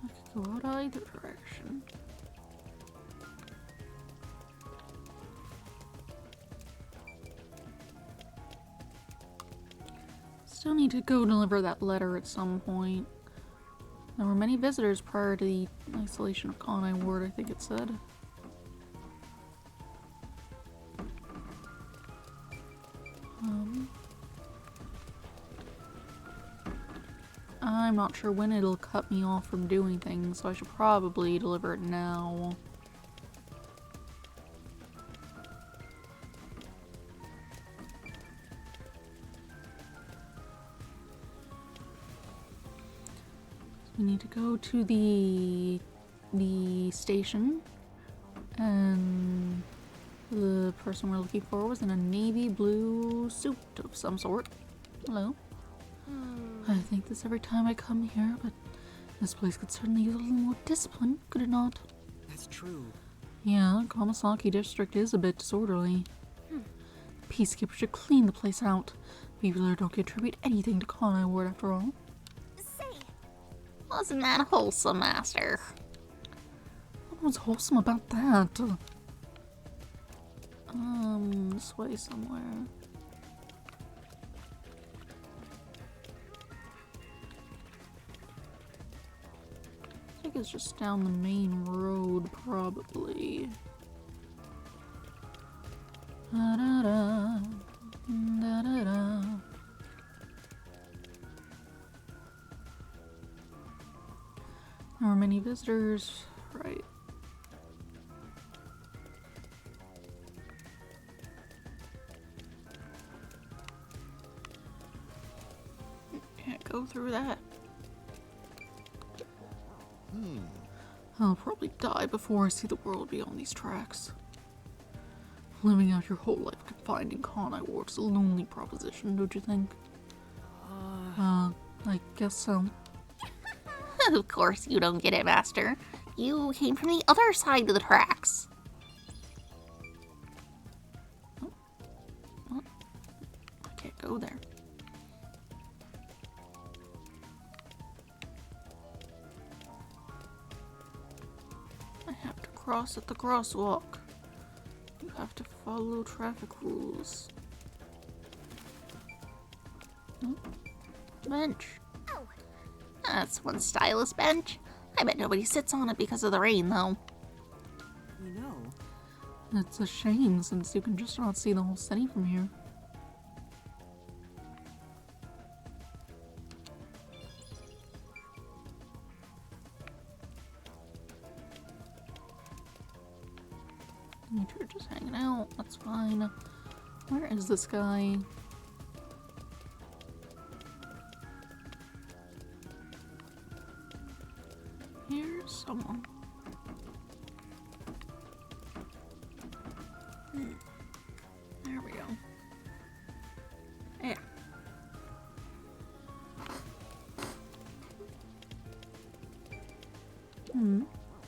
I could go out either direction. Still need to go deliver that letter at some point. There were many visitors prior to the isolation of Kanai Ward, I think it said. I'm not sure when it'll cut me off from doing things, so I should probably deliver it now. We need to go to the station, and the person we're looking for was in a navy blue suit of some sort. Hello. I think this every time I come here, but this place could certainly use a little more discipline, could it not? That's true. Yeah, Kamasaki district is a bit disorderly. Peacekeepers should clean the place out. People here don't contribute anything to Kanai Ward after all. say, Wasn't that wholesome, Master? What was wholesome about that? This way somewhere. I think it's just down the main road, probably. Da-da-da, da-da-da. There were many visitors, right? Can't go through that. I'll probably die before I see the world beyond these tracks. Living out your whole life confined in Kanai Ward is a lonely proposition, don't you think? I guess so. Of course you don't get it, Master. You came from the other side of the tracks. Oh. Well, I can't go there. I have to cross at the crosswalk. You have to follow traffic rules. Bench. Oh, That's one stylish bench. I bet nobody sits on it because of the rain, though. You know, It's a shame since you can just about see the whole city from here. You're just hanging out. That's fine. Where is this guy? Here's someone. There we go. Yeah.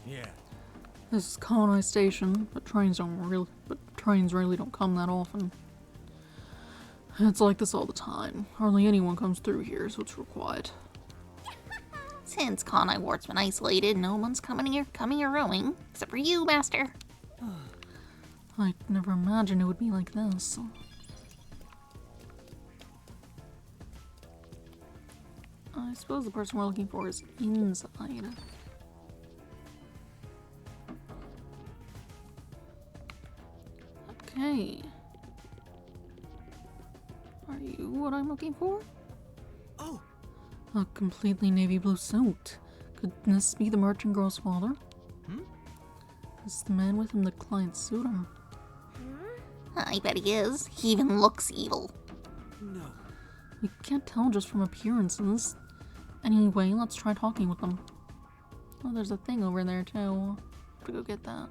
Yeah. This is Conai Station, but trains really don't come that often. It's like this all the time. Hardly anyone comes through here, so it's real quiet. Since Conai Ward's been isolated, no one's coming or going, except for you, Master. I never imagined it would be like this. I suppose the person we're looking for is inside. Okay. Are you what I'm looking for? Oh, A completely navy blue suit. Could this be the merchant girl's father? Is the man with him the client's suitor? I bet he is. He even looks evil. no. We can't tell just from appearances. Anyway, let's try talking with them. Oh, there's a thing over there too. Have to go get that.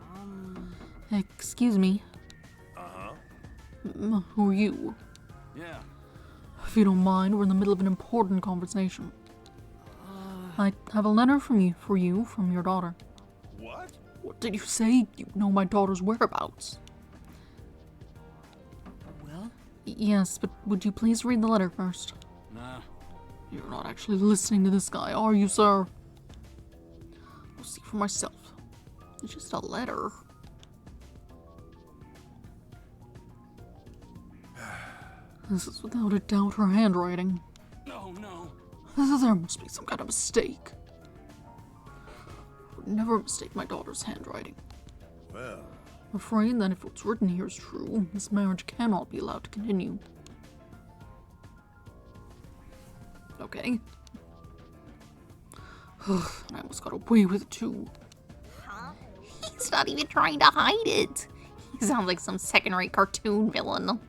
Excuse me. Who are you? Yeah. If you don't mind, we're in the middle of an important conversation. I have a letter from you from your daughter. What? What did you say? You know my daughter's whereabouts. well, Yes, but would you please read the letter first? Nah. You're not actually listening to this guy, are you, sir? I'll see for myself. It's just a letter. This is without a doubt her handwriting. No, no. There must be some kind of mistake. I would never mistake my daughter's handwriting. Well, I'm afraid that if what's written here is true, this marriage cannot be allowed to continue. Okay. I almost got away with it too. He's not even trying to hide it. He sounds like some second-rate cartoon villain. No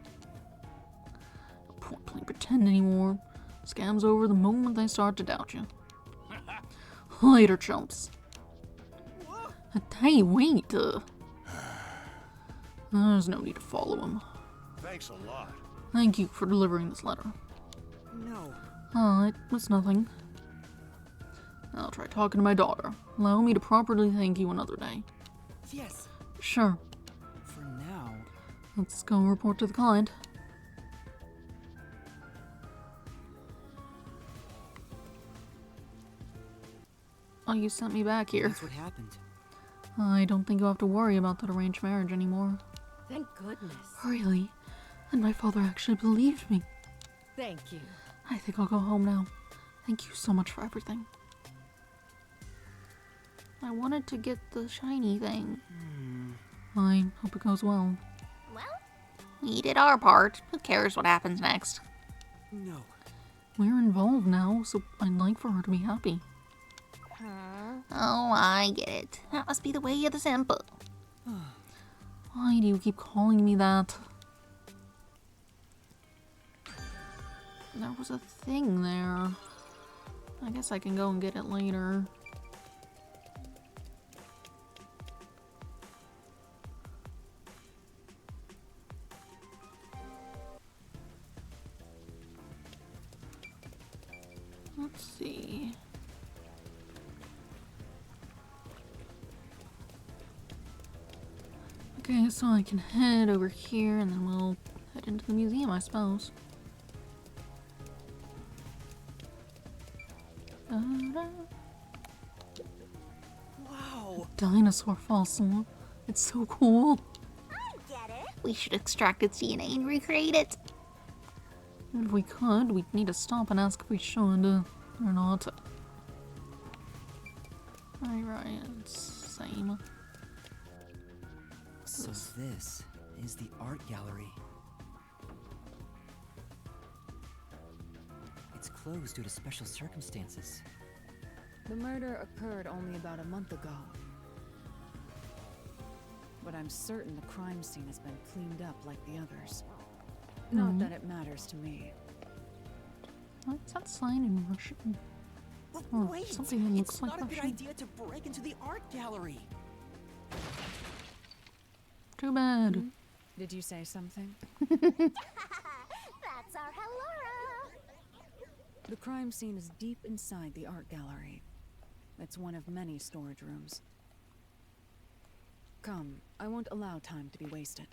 point playing pretend anymore. Scam's over the moment they start to doubt you. Later, chumps. Hey, wait. There's no need to follow him. thanks a lot. Thank you for delivering this letter. No. It was nothing. I'll try talking to my daughter. Allow me to properly thank you another day. Yes. Sure. for now. Let's go report to the client. Oh, you sent me back here. That's what happened. I don't think you'll have to worry about that arranged marriage anymore. Thank goodness. Really? And my father actually believed me. Thank you. I think I'll go home now. Thank you so much for everything. I wanted to get the shiny thing. I hope it goes well. Well, We did our part. Who cares what happens next? No. We're involved now, so I'd like for her to be happy. Oh, I get it. That must be the way of the simple. Why do you keep calling me that? There was a thing there. I guess I can go and get it later. Let's see. Okay, so I can head over here and then we'll head into the museum, I suppose. Da-da. Wow. Dinosaur fossil. It's so cool. I get it. We should extract its DNA and recreate it. If we could, we'd need to stop and ask if we should, or not. Right, it's same. So this is the art gallery. It's closed due to special circumstances. The murder occurred only about a month ago. But I'm certain the crime scene has been cleaned up like the others. Not that it matters to me. What's that sign in Russian? Or Wait! something that looks It's like not a good Russian. idea to break into the art gallery! Too bad. Did you say something? That's our Halora. The crime scene is deep inside the art gallery. It's one of many storage rooms. Come, I won't allow time to be wasted.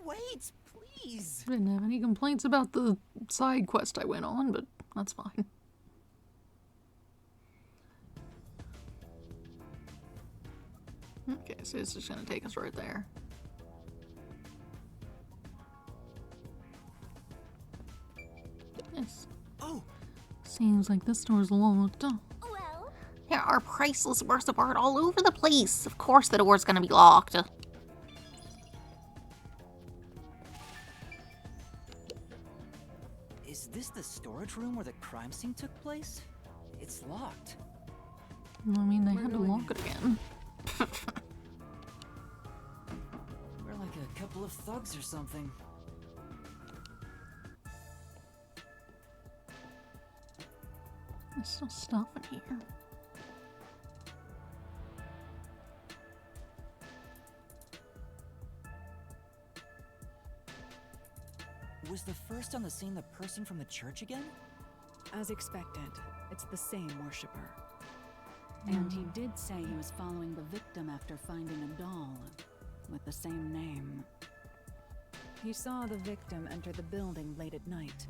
Wait, please! I didn't have any complaints about the side quest I went on, but that's fine. Okay, so it's just gonna take us right there. Yes. Oh! Seems like this door's locked. Well, There are priceless works of art all over the place. Of course the door's gonna be locked. Is this the storage room where the crime scene took place? It's locked. I mean, they We're had to going lock in. it again. We're like a couple of thugs or something. There's still stuff in here. Was the first on the scene the person from the church again? As expected, it's the same worshipper. And he did say he was following the victim after finding a doll with the same name. He saw the victim enter the building late at night.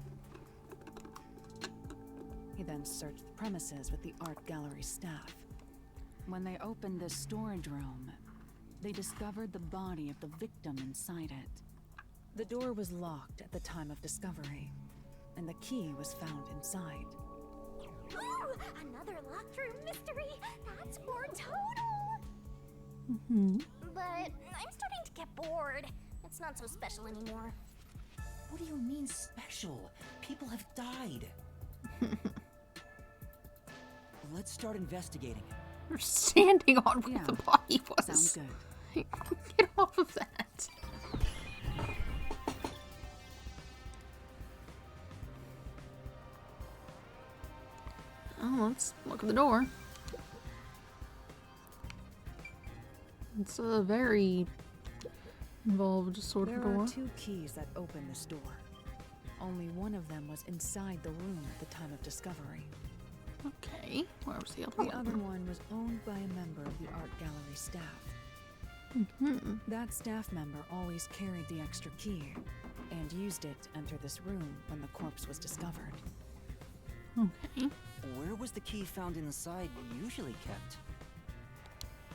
He then searched the premises with the art gallery staff. When they opened the storage room, they discovered the body of the victim inside it. The door was locked at the time of discovery, and the key was found inside. woo! Another locked room mystery. That's more total. But I'm starting to get bored. It's not so special anymore. What do you mean special? People have died. Let's start investigating. You're standing on where Yeah, the body was. Sounds good. Get off of that. Oh, let's look at the door. It's a very involved sort There of door. are 2 keys that open this door. Only one of them was inside the room at the time of discovery. Okay, where was the other The one? other one was owned by a member of the art gallery staff. That staff member always carried the extra key and used it to enter this room when the corpse was discovered. Okay. Where was the key found inside usually kept?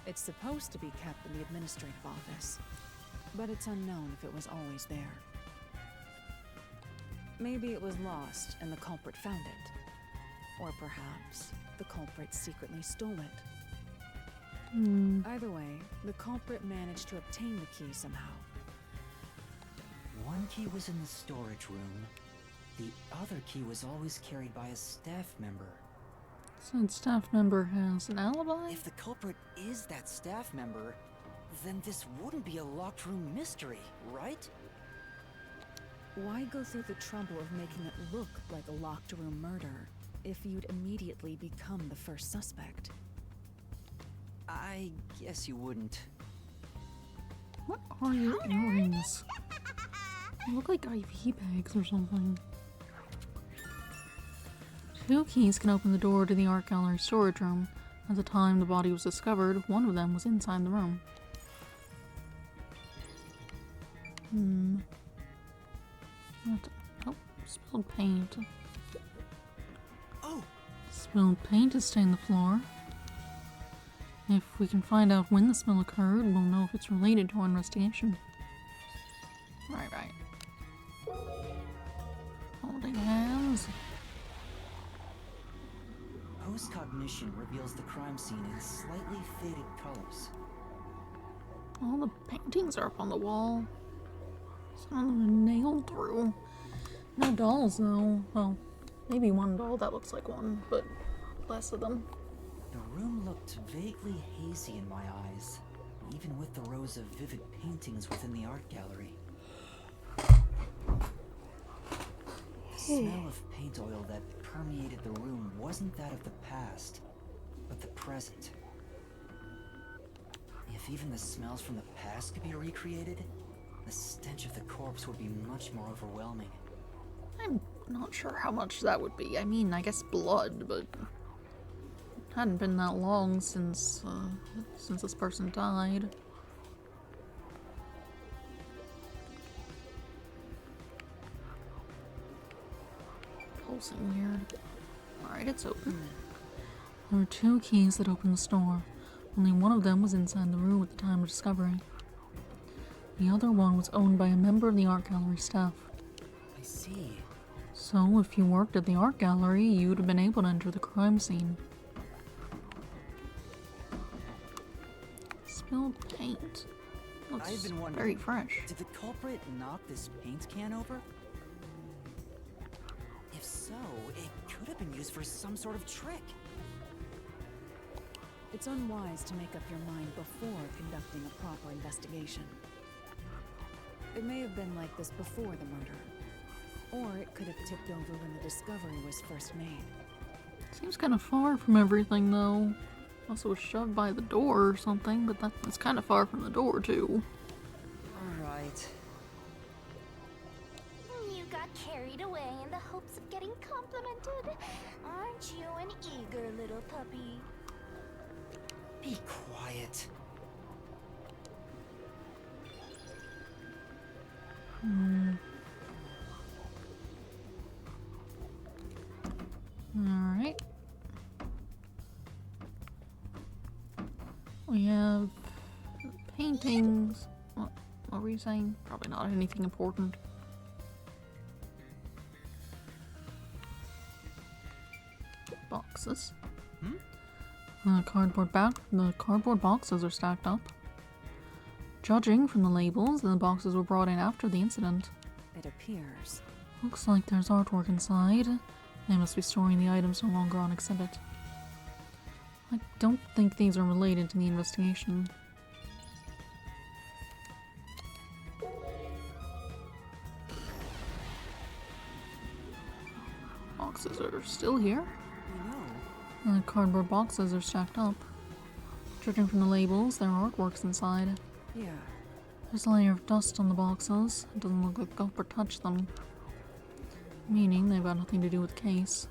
It's supposed to be kept in the administrative office, but it's unknown if it was always there. Maybe it was lost and the culprit found it. Or perhaps the culprit secretly stole it. Either way, the culprit managed to obtain the key somehow. One key was in the storage room. The other key was always carried by a staff member. So the staff member has an alibi? If the culprit is that staff member, then this wouldn't be a locked room mystery, right? Why go through the trouble of making it look like a locked room murder if you'd immediately become the first suspect? I guess you wouldn't. What are your earrings? They look like IV bags or something. 2 keys can open the door to the art gallery storage room. At the time the body was discovered, one of them was inside the room. What? Oh, spilled paint. Oh! Spilled paint has stained the floor. If we can find out when the spill occurred, we'll know if it's related to our investigation. Right. Holding hands. Post-cognition reveals the crime scene in slightly faded colors. All the paintings are up on the wall. Some of them are nailed through. No dolls, though. Well, maybe one doll that looks like one, but less of them. The room looked vaguely hazy in my eyes, even with the rows of vivid paintings within the art gallery. The smell of paint oil that permeated the room wasn't that of the past, but the present. If even the smells from the past could be recreated, the stench of the corpse would be much more overwhelming. I'm not sure how much that would be. I mean, I guess blood, but it hadn't been that long since this person died. Pulsing weird. Alright, it's open. There were 2 keys that opened the door. Only one of them was inside the room at the time of discovery. The other one was owned by a member of the art gallery staff. I see. So, if you worked at the art gallery, you'd have been able to enter the crime scene. Spilled paint. Looks I've been wondering, very fresh. did the culprit knock this paint can over? If so, it could have been used for some sort of trick. It's unwise to make up your mind before conducting a proper investigation. It may have been like this before the murder, or it could have tipped over when the discovery was first made. Seems kind of far from everything, though. Also was shoved by the door or something, but that's kind of far from the door, too. Alright. You got carried away in the hopes of getting complimented. Aren't you an eager little puppy? Be quiet. Alright. We have paintings. What were you saying? Probably not anything important. Boxes. The cardboard boxes are stacked up. Judging from the labels, the boxes were brought in after the incident. It appears. Looks like there's artwork inside. They must be storing the items no longer on exhibit. I don't think these are related to the investigation. Boxes are still here. No. The cardboard boxes are stacked up. Judging from the labels, there are artworks inside. Yeah. There's a layer of dust on the boxes. It doesn't look like Gulper touched them. Meaning they've got nothing to do with the case.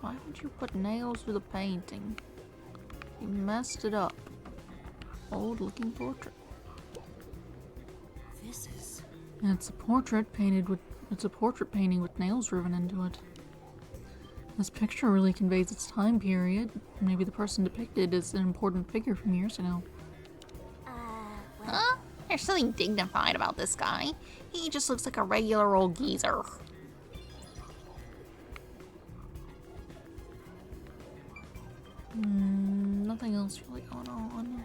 Why would you put nails through the painting? You messed it up. Old looking portrait. This is... It's a portrait painting with nails driven into it. This picture really conveys its time period. Maybe the person depicted is an important figure from years ago. Well, Huh? There's something dignified about this guy. He just looks like a regular old geezer. Nothing else really going on.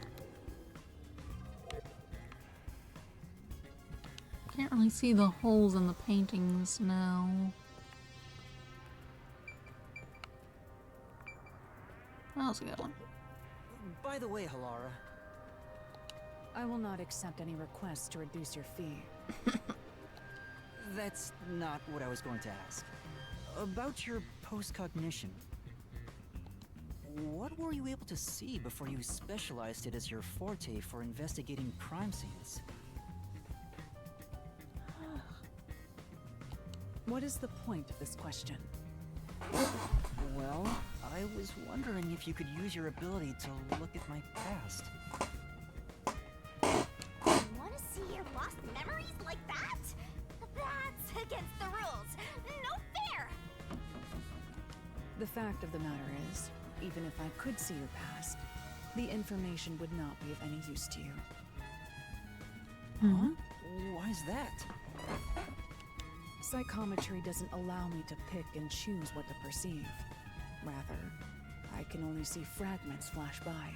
Can't really see the holes in the paintings now. That was a good one. By the way, Halara, I will not accept any requests to reduce your fee. that's not what I was going to ask. About your post-cognition. What were you able to see before you specialized it as your forte for investigating crime scenes? What is the point of this question? Well, I was wondering if you could use your ability to look at my past. you want to see your lost memories like that? That's against the rules. No fair! The fact of the matter is, even if I could see your past, the information would not be of any use to you. Huh? Why is that? Psychometry doesn't allow me to pick and choose what to perceive. Rather, I can only see fragments flash by.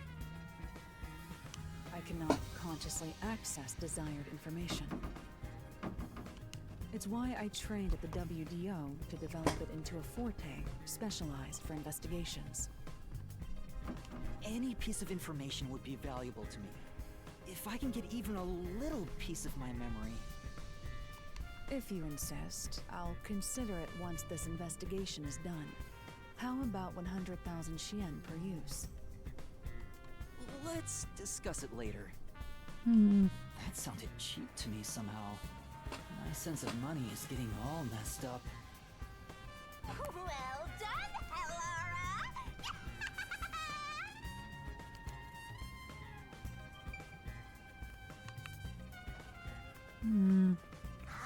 I cannot consciously access desired information. It's why I trained at the WDO to develop it into a forte specialized for investigations. Any piece of information would be valuable to me. If I can get even a little piece of my memory. If you insist, I'll consider it once this investigation is done. How about 100,000 Xian per use? Let's discuss it later. That sounded cheap to me somehow. My sense of money is getting all messed up. Well done, Elara!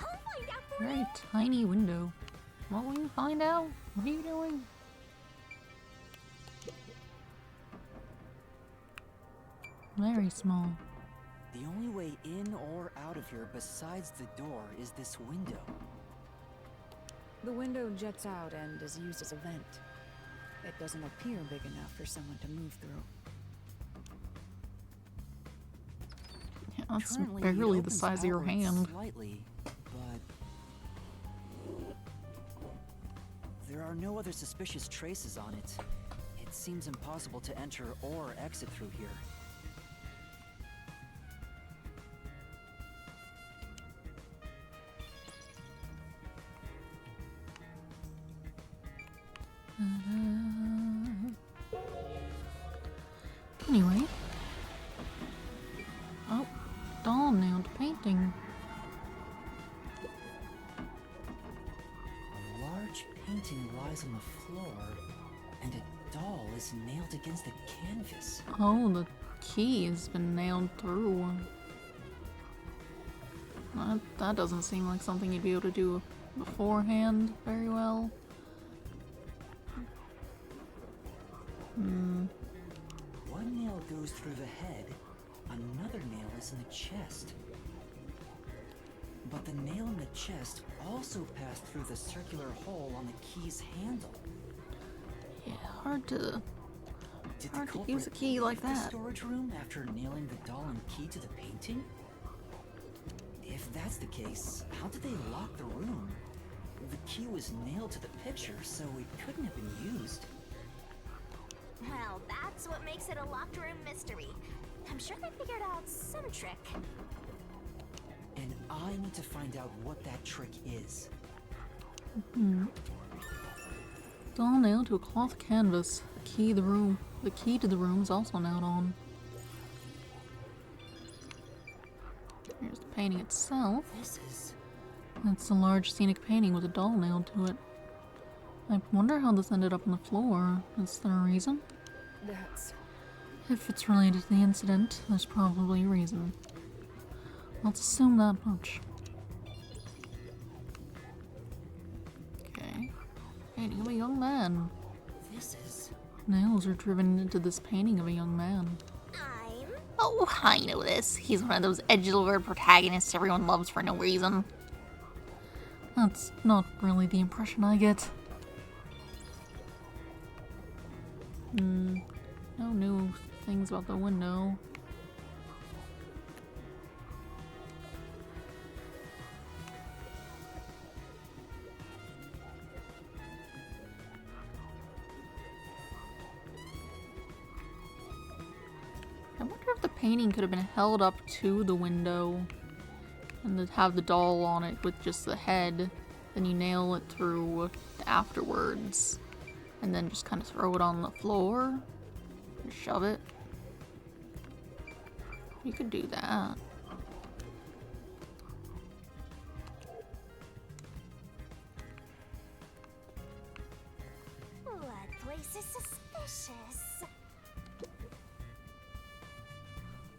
I'll find out for Very you. tiny window. What will you find out? What are you doing? Very small. The only way in or out of here besides the door is this window. The window jets out and is used as a vent. It doesn't appear big enough for someone to move through. Yeah, that's Currently, it barely the opens size of your outward hand. Slightly, but there are no other suspicious traces on it. It seems impossible to enter or exit through here. Anyway. Oh, doll nailed painting. A large painting lies on the floor, and a doll is nailed against the canvas. Oh, the key has been nailed through. That doesn't seem like something you'd be able to do beforehand very well. One nail goes through the head, another nail is in the chest. But the nail in the chest also passed through the circular hole on the key's handle. Yeah, hard to Did Hard the to culprit use a key like leave the that. storage room after nailing the doll and key to the painting? If that's the case, how did they lock the room? The key was nailed to the picture, so it couldn't have been used. Well, that's what makes it a locked room mystery. I'm sure they figured out some trick. And I need to find out what that trick is. doll nailed to a cloth canvas. The key to the room is also nailed on. Here's the painting itself. This is... It's a large scenic painting with a doll nailed to it. I wonder how this ended up on the floor. Is there a reason? That's... If it's related to the incident, there's probably a reason. Let's assume that much. Okay. Painting of a young man. This is... Nails are driven into this painting of a young man. I'm... Oh, I know this. He's one of those edgelord protagonists everyone loves for no reason. That's not really the impression I get. No new things about the window. I wonder if the painting could have been held up to the window and to have the doll on it with just the head, then you nail it through afterwards, and then just kind of throw it on the floor and shove it. You could do that. That place is suspicious.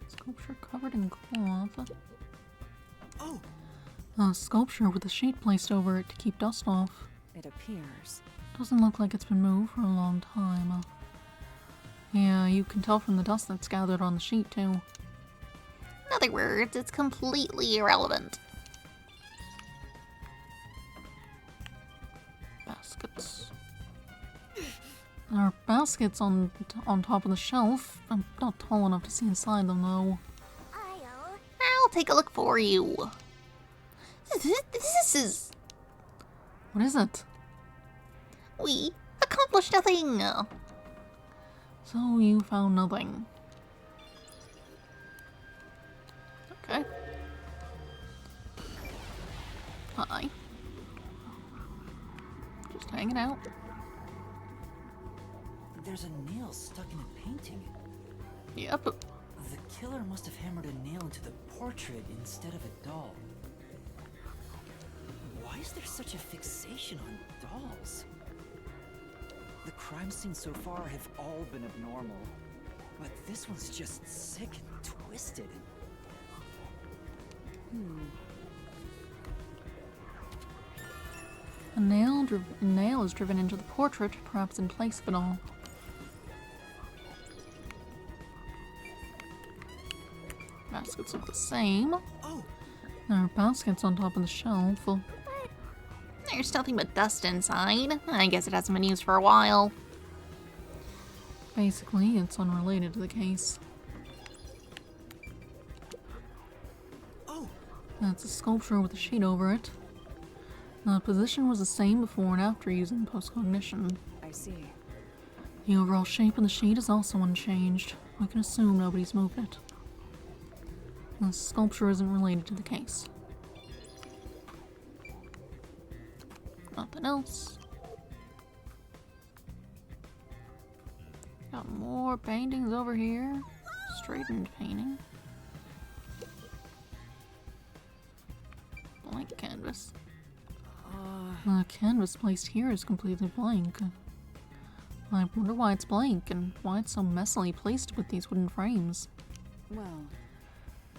Sculpture covered in cloth. Oh! A sculpture with a sheet placed over it to keep dust off. It appears. Doesn't look like it's been moved for a long time. Yeah, you can tell from the dust that's gathered on the sheet, too. In other words, it's completely irrelevant. baskets. There are baskets on top of the shelf. I'm not tall enough to see inside them, though. I'll take a look for you. This is... What is it? We accomplished nothing. So you found nothing. Okay. Hi. Just hanging out. There's a nail stuck in a painting. Yep. The killer must have hammered a nail into the portrait instead of a doll. Why is there such a fixation on dolls? The crime scenes so far have all been abnormal, but this one's just sick and twisted. A nail is driven into the portrait, perhaps in place of it all. Baskets look the same. Oh, There are baskets on top of the shelf. There's nothing but dust inside. I guess it hasn't been used for a while. Basically, it's unrelated to the case. oh, That's a sculpture with a sheet over it. The position was the same before and after using postcognition. I see. The overall shape of the sheet is also unchanged. We can assume nobody's moved it. The sculpture isn't related to the case. Nothing else. Got more paintings over here. Straightened painting. Blank canvas. The canvas placed here is completely blank. I wonder why it's blank and why it's so messily placed with these wooden frames. Well,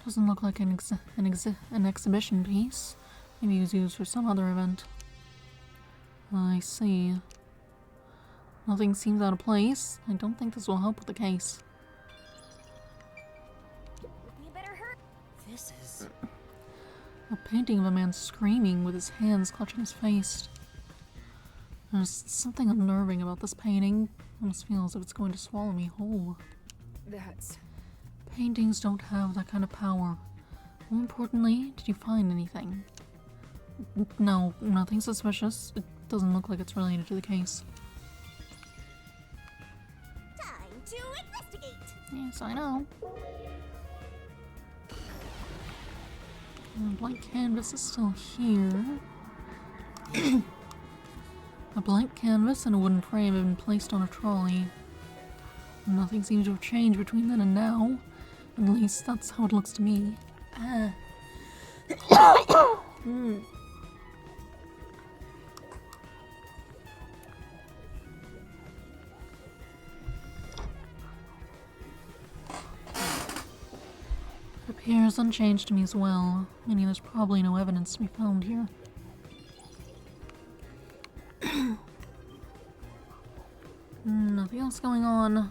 Doesn't look like an exhibition piece. Maybe it was used for some other event. I see. Nothing seems out of place. I don't think this will help with the case. You better hurry. this is... A painting of a man screaming with his hands clutching his face. There's something unnerving about this painting. It almost feels as if it's going to swallow me whole. that's... Paintings don't have that kind of power. More importantly, did you find anything? No, nothing suspicious. It doesn't look like it's related to the case. Time to investigate. Yes, I know. The blank canvas is still here. A blank canvas and a wooden frame have been placed on a trolley. Nothing seems to have changed between then and now. At least that's how it looks to me. It appears unchanged to me as well, meaning there's probably no evidence to be found here. Nothing else going on.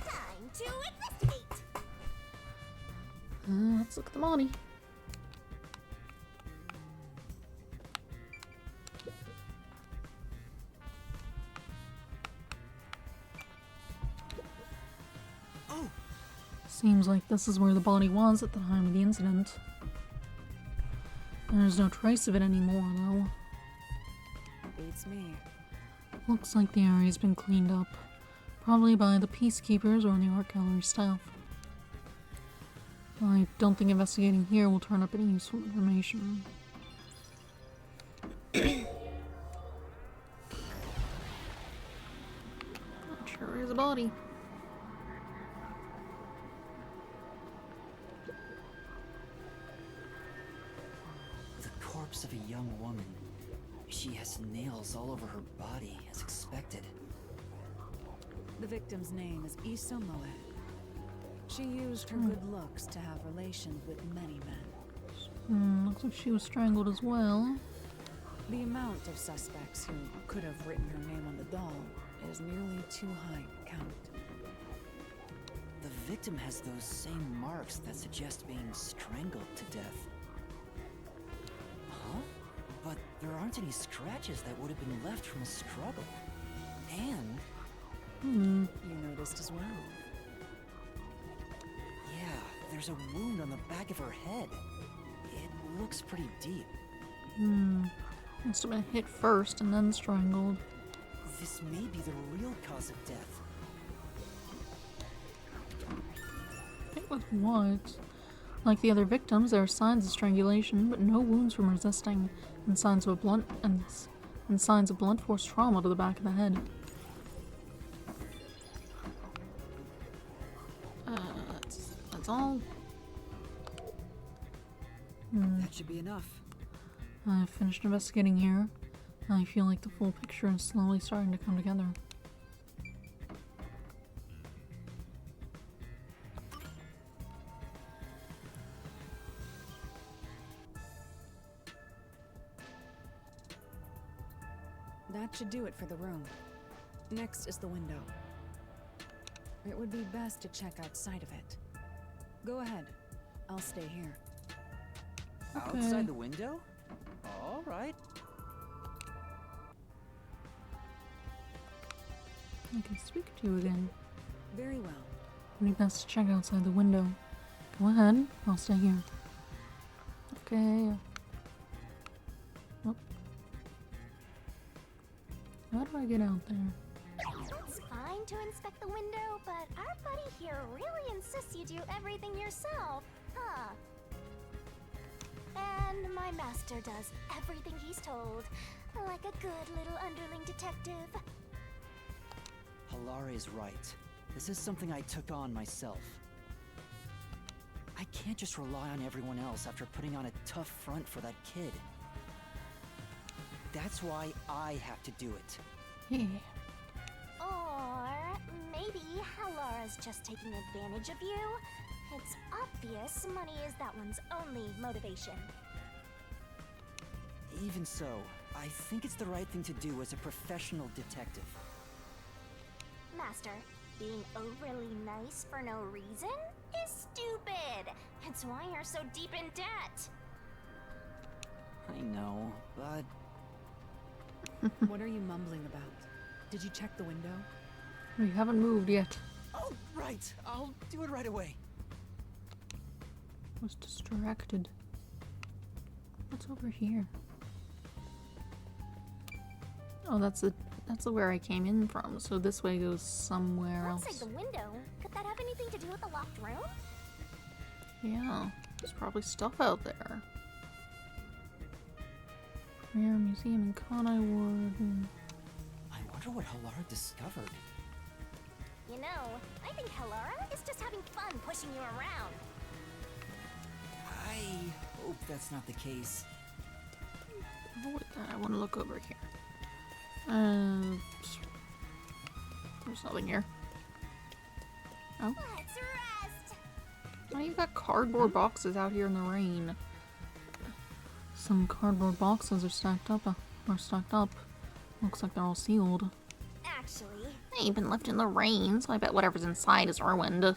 Time to investigate. Let's look at the body. Oh, Seems like this is where the body was at the time of the incident. There's no trace of it anymore, though. beats me. Looks like the area's been cleaned up. Probably by the peacekeepers or the art gallery staff. I don't think investigating here will turn up any useful information. That sure is a body. the corpse of a young woman. She has nails all over her body, as expected. The victim's name is Issa Moet. She used her good looks to have relations with many men. Looks like she was strangled as well. The amount of suspects who could have written her name on the doll is nearly too high to count. The victim has those same marks that suggest being strangled to death. Huh? But there aren't any scratches that would have been left from a struggle. And You noticed as well. yeah, there's a wound on the back of her head. It looks pretty deep. Must have been hit first and then strangled. This may be the real cause of death. Hit with what? Like the other victims, there are signs of strangulation, but no wounds from resisting, and signs of blunt force trauma to the back of the head. That's all. That should be enough. I've finished investigating here. I feel like the full picture is slowly starting to come together. That should do it for the room. Next is the window. It would be best to check outside of it. Go ahead. I'll stay here. Okay. Outside the window? All right. I can speak to you again. Very well. It would be best to check outside the window. Go ahead, I'll stay here. Okay. Oh. How do I get out there? It's fine to inspect the window, but our buddy here really insists you do everything yourself, huh? And my master does everything he's told, like a good little underling detective. Halara is right. This is something I took on myself. I can't just rely on everyone else after putting on a tough front for that kid. That's why I have to do it. Yeah. Or maybe Halara's just taking advantage of you. It's obvious money is that one's only motivation. Even so, I think it's the right thing to do as a professional detective. Master, being overly nice for no reason is stupid. It's why you're so deep in debt. I know, but What are you mumbling about? Did you check the window? We haven't moved yet. oh, right. I'll do it right away. I was distracted. What's over here? Oh, that's the where I came in from. So this way goes somewhere Outside else. the window, could that have anything to do with the locked room? Yeah, there's probably stuff out there. Rare museum in Kanai Ward. I wonder what Halara discovered. You know, I think Halara is just having fun pushing you around. I hope that's not the case. I want to look over here. There's nothing here. Oh. Let's rest. Oh, you got cardboard boxes out here in the rain. Some cardboard boxes are stacked up. Looks like they're all sealed. Actually, They've been left in the rain, so I bet whatever's inside is ruined.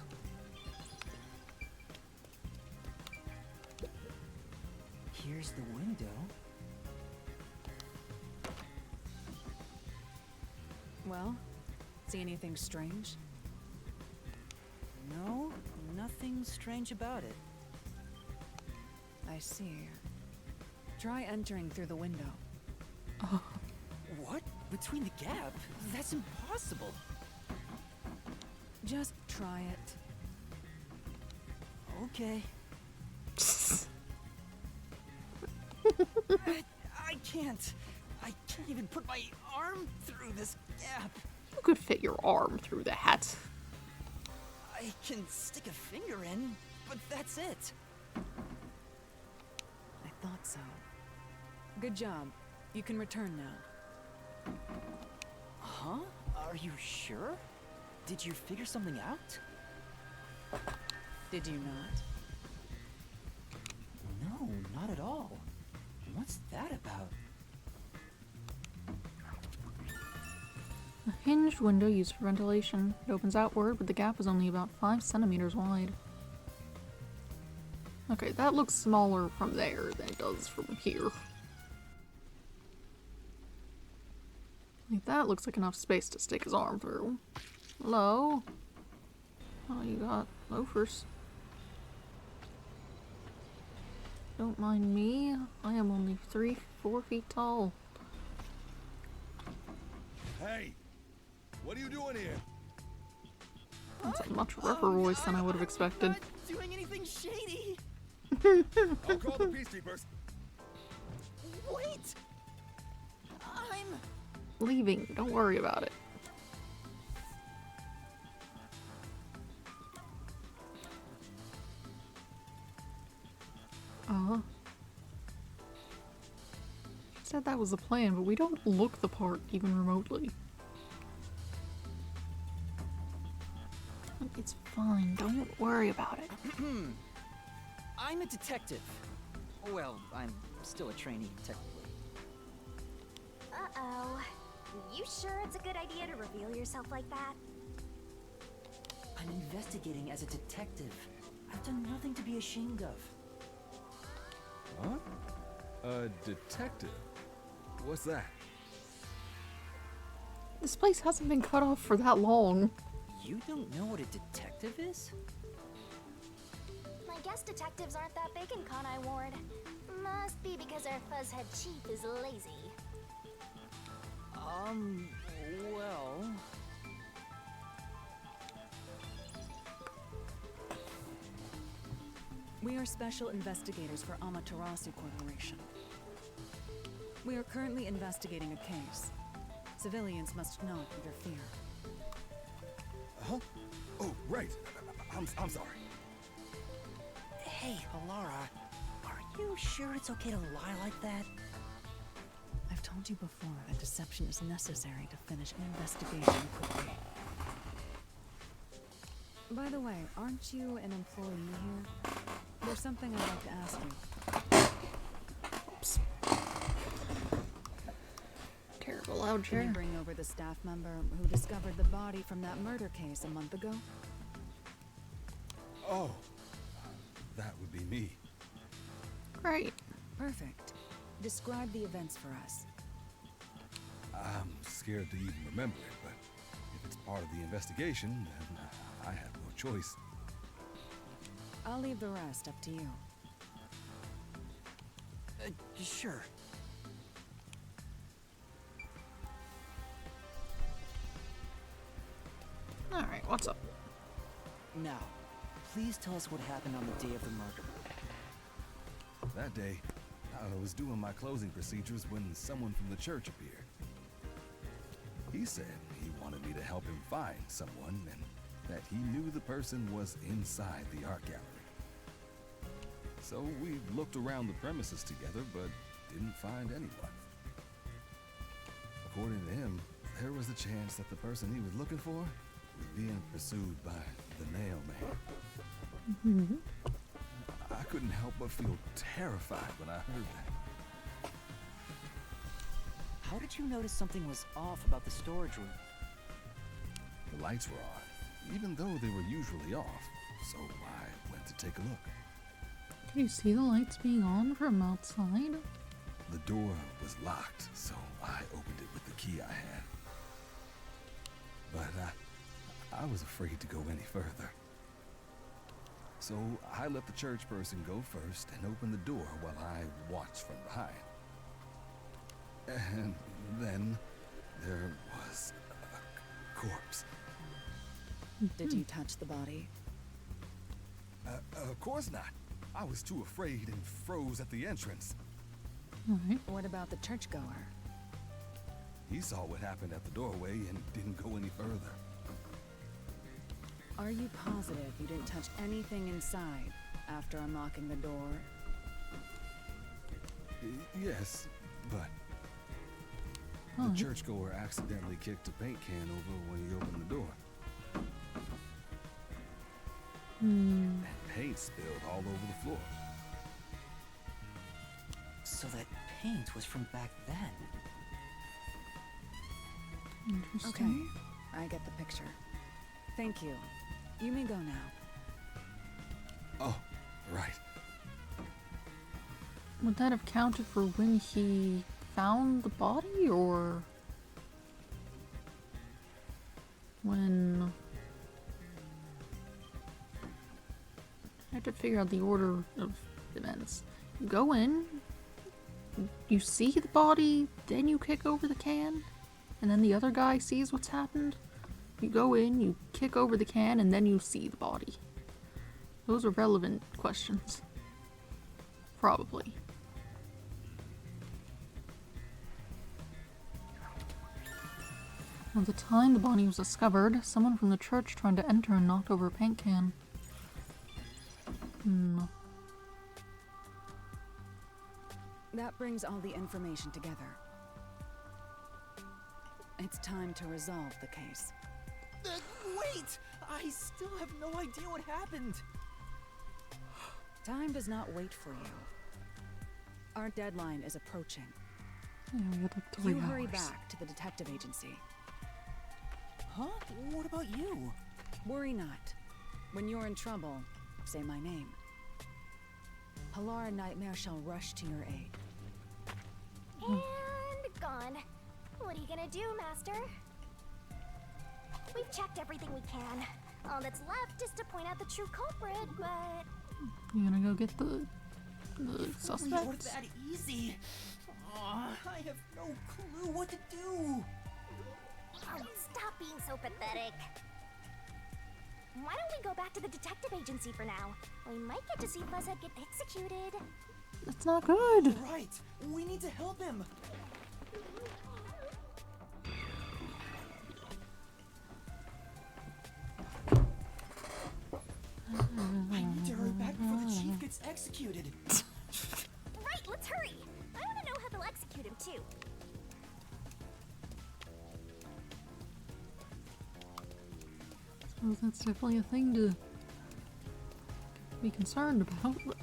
Here's the window. Well, see anything strange? No, nothing strange about it. I see. Try entering through the window. What? Between the gap? That's impossible. Just try it. Okay. I can't. I can't even put my arm through this gap. You could fit your arm through that. I can stick a finger in, but that's it. I thought so. Good job. You can return now. Huh? Are you sure? Did you figure something out? Did you not? No, not at all. What's that about? Hinged window used for ventilation. It opens outward, but the gap is only about 5 centimeters wide. Okay, that looks smaller from there than it does from here. Like, that looks like enough space to stick his arm through. Hello? Oh, you got loafers. Don't mind me. I am only 4 feet tall. Hey! What are you doing here? That's a much rougher voice than I would have expected. Not doing anything shady. I'll call the peacekeepers. Wait. I'm. Leaving. Don't worry about it. Said that was the plan, but we don't look the part even remotely. It's fine. Don't worry about it. I'm a detective. Well, I'm still a trainee, technically. Uh-oh. You sure it's a good idea to reveal yourself like that? I'm investigating as a detective. I've done nothing to be ashamed of. Huh? A detective? What's that? This place hasn't been cut off for that long. You don't know what a detective is? I guess detectives aren't that big in Conai Ward. Must be because our fuzzhead chief is lazy. Well... We are special investigators for Amaterasu Corporation. We are currently investigating a case. Civilians must not interfere. Huh? Oh, right. I'm sorry. Hey, Alara. Are you sure it's okay to lie like that? I've told you before that deception is necessary to finish an investigation quickly. By the way, aren't you an employee here? There's something I'd like to ask you. Oops. Terrible loud Can you chair. bring over the staff member who discovered the body from that murder case a month ago? Oh, that would be me. Great. Perfect. Describe the events for us. I'm scared to even remember it, but if it's part of the investigation, then I have no choice. I'll leave the rest up to you. Sure. Alright, what's up? Now, please tell us what happened on the day of the murder. That day, I was doing my closing procedures when someone from the church appeared. He said he wanted me to help him find someone and that he knew the person was inside the art gallery. So we looked around the premises together, but didn't find anyone. According to him, there was a chance that the person he was looking for was being pursued by the Nail Man. I couldn't help but feel terrified when I heard that. How did you notice something was off about the storage room? The lights were on, even though they were usually off, so I went to take a look. Can you see the lights being on from outside? The door was locked, so I opened it with the key I had. But I was afraid to go any further. So I let the church person go first and open the door while I watched from behind. And then there was a corpse. Did you touch the body? Of course not. I was too afraid and froze at the entrance. Alright. What about the churchgoer? He saw what happened at the doorway and didn't go any further. Are you positive you didn't touch anything inside after unlocking the door? Yes, but Oh, the churchgoer accidentally kicked a paint can over when he opened the door. And paint spilled all over the floor. So that paint was from back then. Interesting. Okay, I get the picture. Thank you. You may go now. Oh, right. Would that have counted for when he found the body, or when... I have to figure out the order of events. You go in, you see the body, then you kick over the can, and then the other guy sees what's happened. You go in, you kick over the can, and then you see the body. Those are relevant questions. Probably. At the time the body was discovered, someone from the church tried to enter and knocked over a paint can. That brings all the information together. It's time to resolve the case. Wait! I still have no idea what happened. Time does not wait for you. Our deadline is approaching. Yeah, we had like 3 You hours. hurry back to the detective agency. Huh? What about you? Worry not. When you're in trouble, say my name. Halara Nightmare shall rush to your aid. And gone. What are you gonna do, Master? We've checked everything we can. All that's left is to point out the true culprit, but... You gonna go get the If only it were suspects? that easy. Aw, I have no clue what to do. Oh, stop being so pathetic. Why don't we go back to the detective agency for now? We might get to see Fuzzhead get executed. That's not good. Right. We need to help him. I need to hurry back before the chief gets executed. Right, let's hurry. I want to know how they'll execute him too. Suppose that's definitely a thing to be concerned about. But...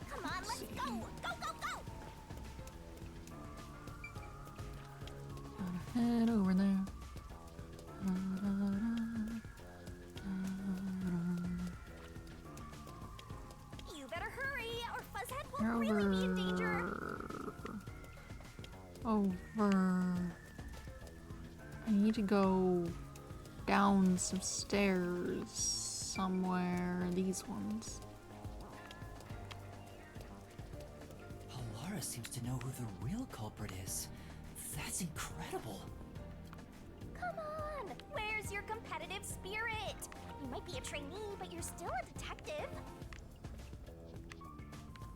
Come on, let's go. Go, go, go. Gotta head over there. You better hurry, or Fuzzhead They're will really be in danger. Over. I need to go down some stairs somewhere. These ones. Halara seems to know who the real culprit is. That's incredible. Come on, where's your competitive spirit? You might be a trainee, but you're still a detective.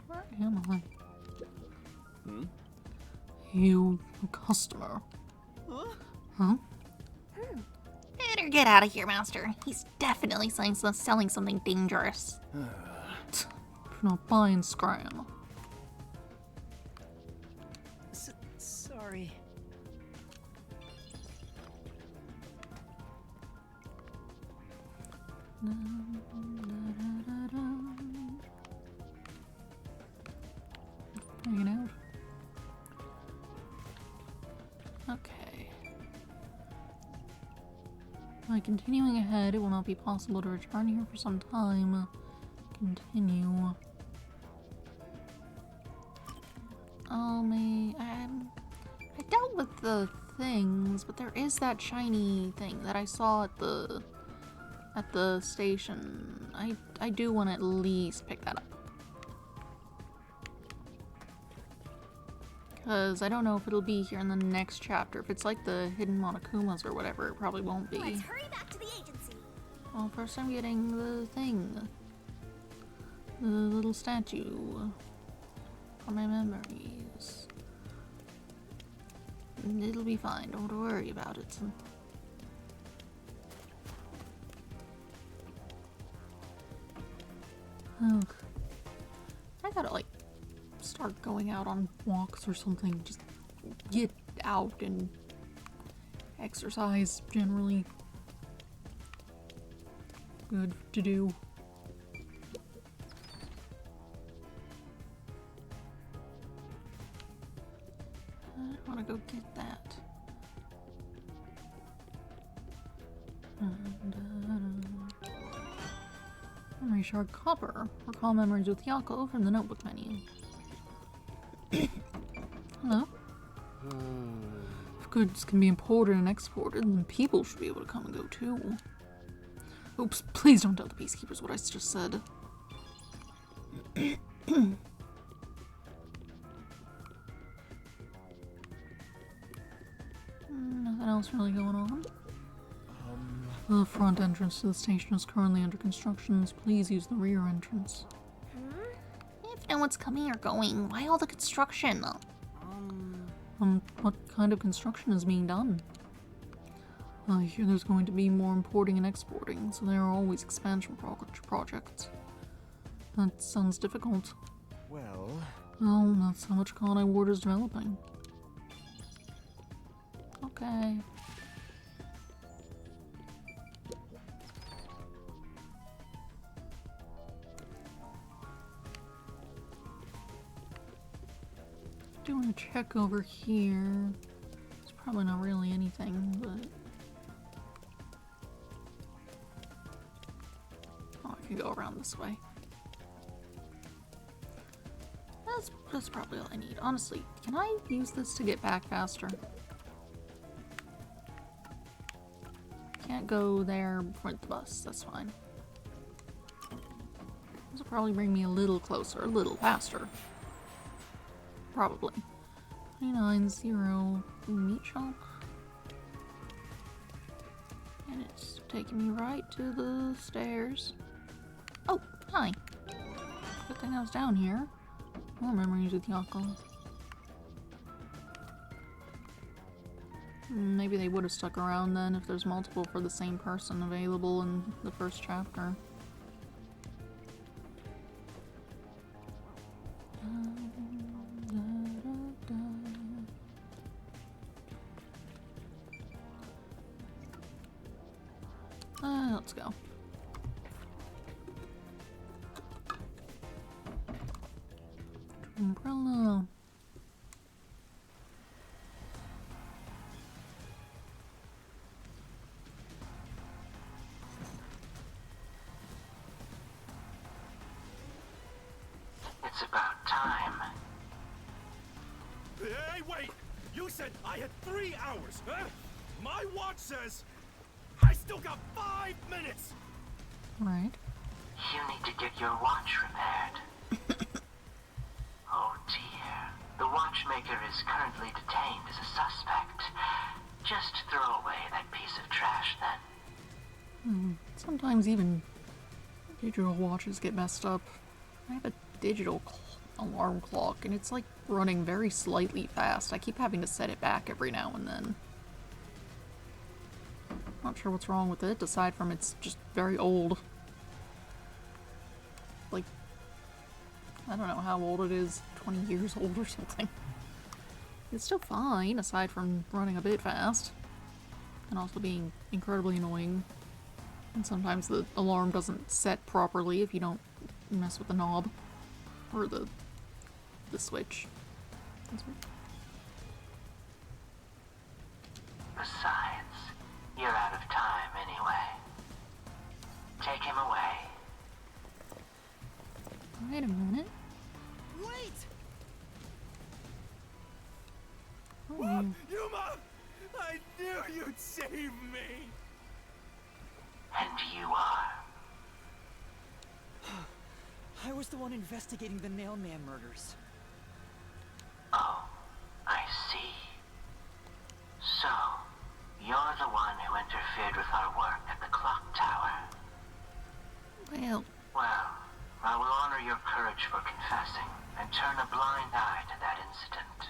Where am I? Hmm? You, a customer. Huh? Huh? Better get out of here, Master. He's definitely selling something dangerous. If you're not buying scram. Sorry. Hanging out. Okay. By continuing ahead, it will not be possible to return here for some time. Continue. I dealt with the things, but there is that shiny thing that I saw at the station. I do want to at least pick that up. Because I don't know if it'll be here in the next chapter. If it's like the hidden Monokumas or whatever, it probably won't be. Let's hurry back to the agency. Well, first I'm getting the thing. The little statue. For my memories. And it'll be fine, don't worry about it. Oh. I gotta, like, start going out on walks or something. Just get out and exercise generally. good to do. I want to go get that. Memory shard copper. Recall memories with Yako from the notebook menu. Hello? If goods can be imported and exported, then people should be able to come and go too. Oops, please don't tell the peacekeepers what I just said. Nothing else really going on. The front entrance to the station is currently under construction. Please use the rear entrance. If no one's coming or going, why all the construction? What kind of construction is being done? I hear there's going to be more importing and exporting, so there are always expansion projects. That sounds difficult. Well, That's how much Colony Ward is developing. Okay. Doing a check over here. It's probably not really anything, but oh, I can go around this way. That's probably all I need. Honestly, can I use this to get back faster? Can't go there with the bus, that's fine. This will probably bring me a little closer, a little faster. Probably. 290 meat shop. And it's taking me right to the stairs. Oh, hi. Good thing I was down here. More memories with Yako. Maybe they would have stuck around then if there's multiple for the same person available in the first chapter. Let's go. Umbrella. It's about time. Hey, wait! You said I had 3 hours, huh? My watch says I still got 5 minutes! Right. You need to get your watch repaired. Oh dear. The watchmaker is currently detained as a suspect. Just throw away that piece of trash then. Sometimes even digital watches get messed up. I have a digital alarm clock and it's like running very slightly fast. I keep having to set it back every now and then. Not sure what's wrong with it, aside from it's just very old. Like, I don't know how old it is, 20 years old or something. It's still fine, aside from running a bit fast. And also being incredibly annoying. And sometimes the alarm doesn't set properly if you don't mess with the knob. Or the switch. Besides, you're out of time anyway. Take him away. Wait a minute. Wait! Oh. Yuma! I knew you'd save me! And you are. I was the one investigating the Nailman murders. Oh, I see. So, you're the one who interfered with our work at the clock tower. Well, I will honor your courage for confessing and turn a blind eye to that incident.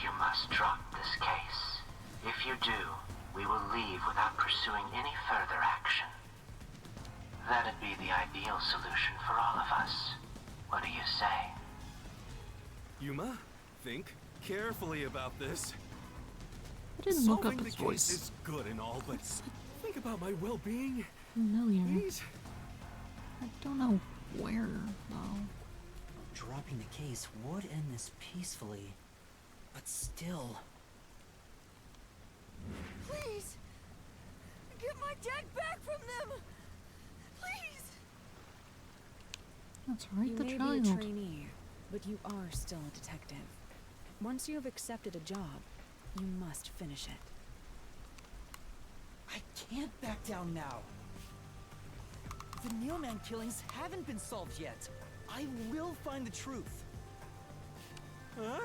You must drop this case. If you do, we will leave without pursuing any further action. That'd be the ideal solution for all of us. What do you say? Yuma, think carefully about this. I didn't look up Solving his the voice. case is good and all, but think about my well-being familiar. Please? I don't know where, though. Dropping the case would end this peacefully, but still. Please! Get my dad back from them! Please! That's right, You the may child. be a trainee, but you are still a detective. Once you have accepted a job, you must finish it. I can't back down now. The Nailman killings haven't been solved yet. I will find the truth. Huh?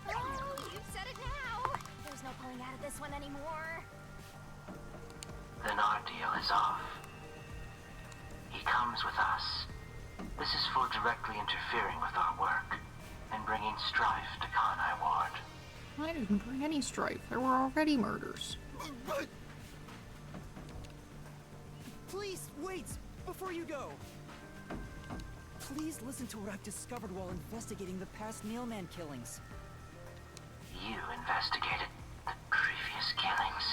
Oh, you've said it now. There's no pulling out of this one anymore. Then our deal is off. He comes with us. This is for directly interfering with our work and bringing strife to Kanai Ward. I didn't bring any strife. There were already murders. But... Please, wait! Before you go! Please listen to what I've discovered while investigating the past Nailman killings. You investigated the previous killings.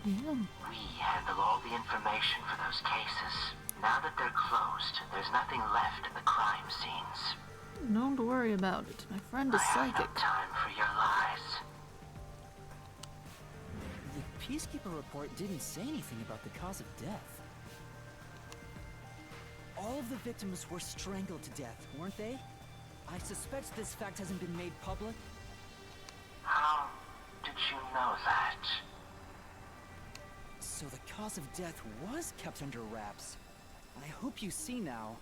Yeah. We handle all the information for those cases. Now that they're closed, there's nothing left at the crime scenes. Don't worry about it. My friend is I have psychic. no time for your lies. The Peacekeeper report didn't say anything about the cause of death. All of the victims were strangled to death, weren't they? I suspect this fact hasn't been made public. How did you know that? So the cause of death was kept under wraps. I hope you see now.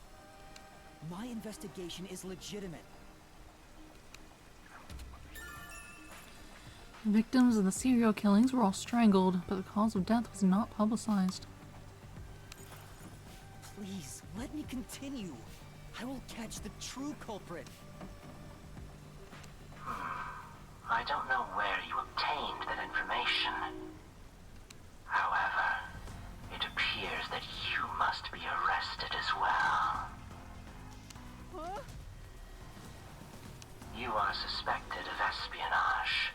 My investigation is legitimate. The victims of the serial killings were all strangled, but the cause of death was not publicized. Please, let me continue. I will catch the true culprit. I don't know where you obtained that information. However, it appears that you must be arrested as well. Huh? You are suspected of espionage.